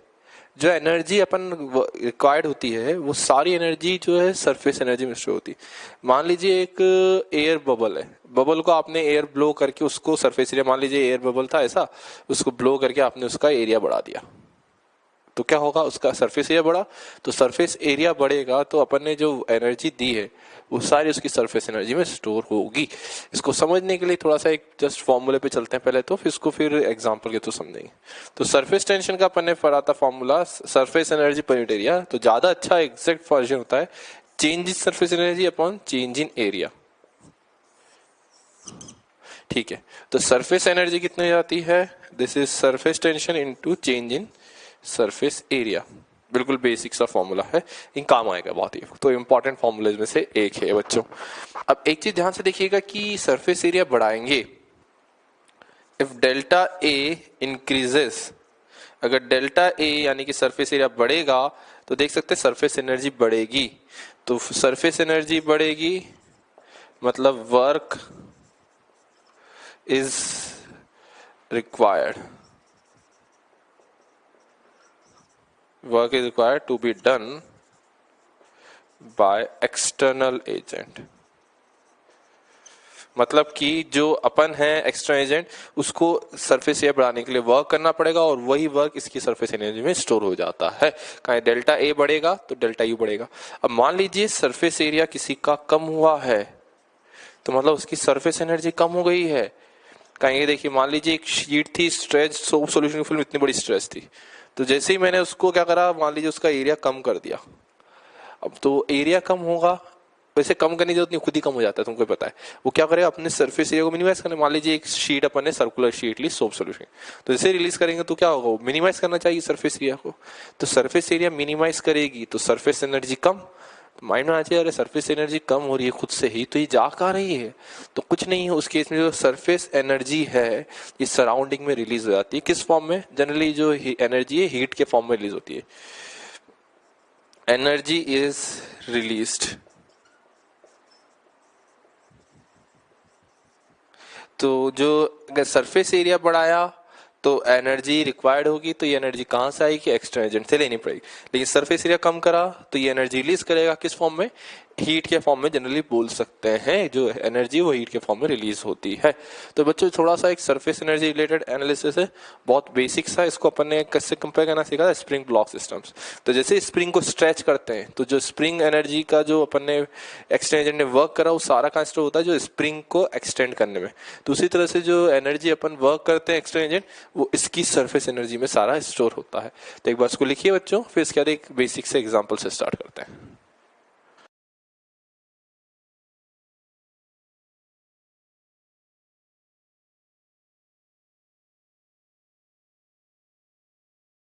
जो एनर्जी अपन रिक्वायर्ड होती है वो सारी एनर्जी जो है सरफेस एनर्जी में स्टोर होती है। मान लीजिए एक एयर बबल है, बबल को आपने एयर ब्लो करके उसको सरफेस एरिया, मान लीजिए एयर बबल था ऐसा, उसको ब्लो करके आपने उसका एरिया बढ़ा दिया, तो क्या होगा, उसका सरफेस एरिया बढ़ा। तो सरफेस एरिया बढ़ेगा तो अपन ने जो एनर्जी दी है वो सारी उसकी सरफेस एनर्जी में स्टोर होगी। इसको समझने के लिए थोड़ा सा एक जस्ट फॉर्मूले पे चलते हैं पहले, तो फिर इसको फिर एग्जांपल के थ्रू समझेंगे। तो सरफेस टेंशन का अपन ने पढ़ा था formula, surface energy per unit area. तो ज्यादा अच्छा एग्जैक्ट वर्जन होता है change in surface energy upon change in area. ठीक है, तो सरफेस एनर्जी कितनी जाती है, this is surface tension into change in surface area. बिल्कुल बेसिक सा फॉर्मूला है, इन काम आएगा बहुत ही, तो इंपॉर्टेंट फॉर्मूले में से एक है बच्चों। अब एक चीज ध्यान से देखिएगा कि सरफेस एरिया बढ़ाएंगे, इफ डेल्टा ए इंक्रीजेस, अगर डेल्टा ए यानी कि सरफेस एरिया बढ़ेगा तो देख सकते हैं सरफेस एनर्जी बढ़ेगी। तो सरफेस एनर्जी बढ़ेगी मतलब work is required, work is required to be done by external agent। मतलब कि जो अपन है एक्सटर्नल एजेंट, उसको सरफेस एरिया बढ़ाने के लिए वर्क करना पड़ेगा और वही वर्क इसकी सरफेस एनर्जी में स्टोर हो जाता है। कहीं डेल्टा ए बढ़ेगा तो डेल्टा यू बढ़ेगा। अब मान लीजिए सरफेस एरिया किसी का कम हुआ है तो मतलब उसकी सरफेस एनर्जी कम हो गई है। कहीं ये देखिए, मान लीजिए एक शीट थी स्ट्रेच सोप सॉल्यूशन की फिल्म, इतनी बड़ी स्ट्रेच थी, तो जैसे ही मैंने उसको क्या करा, मान लीजिए उसका एरिया कम कर दिया। अब तो एरिया कम होगा, वैसे कम करने की जरूरत नहीं, खुद ही कम हो जाता है, तुमको पता है। वो क्या करेगा, अपने सरफेस एरिया को मिनिमाइज करने, मान लीजिए एक शीट अपन ने सर्कुलर शीट ली सोप सॉल्यूशन, तो जैसे रिलीज करेंगे तो क्या होगा, वो मिनिमाइज करना चाहिए सरफेस एरिया को। तो सरफेस एरिया मिनिमाइज करेगी तो सरफेस एनर्जी कम। तो माइंड में आना चाहिए, अरे सरफेस एनर्जी कम हो रही है खुद से ही, तो ये जा कहाँ रही है, तो कुछ नहीं है। उस केस में जो सरफेस एनर्जी है ये सराउंडिंग में रिलीज हो जाती है। किस फॉर्म में, जनरली जो एनर्जी है हीट के फॉर्म में रिलीज होती है। एनर्जी इज रिलीज्ड, तो जो अगर सरफेस एरिया बढ़ाया तो एनर्जी रिक्वायर्ड होगी, तो ये एनर्जी कहां से आएगी, एक्सटर्नल एजेंट से लेनी पड़ेगी। लेकिन सरफेस एरिया कम करा तो ये एनर्जी रिलीज करेगा, किस फॉर्म में, हीट के फॉर्म में जनरली बोल सकते हैं, जो एनर्जी वो हीट के फॉर्म में रिलीज होती है। तो बच्चों थोड़ा सा एक सरफेस एनर्जी रिलेटेड एनालिसिस है, बहुत बेसिक सा। इसको अपन ने कैसे कंपेयर करना सीखा था, स्प्रिंग ब्लॉक सिस्टम्स। तो जैसे स्प्रिंग को स्ट्रेच करते हैं तो जो स्प्रिंग एनर्जी का जो अपन ने एक्सटेंड एजेंट ने वर्क करा वो सारा कहां स्टोर होता है, जो स्प्रिंग को एक्सटेंड करने में। तो उसी तरह से जो एनर्जी अपन वर्क करते हैं एक्सटेंड एजेंट, वो इसकी सरफेस एनर्जी में सारा स्टोर होता है। तो एक बार इसको लिखिए बच्चों, फिर इसके बाद एक बेसिक से एग्जाम्पल से स्टार्ट करते हैं।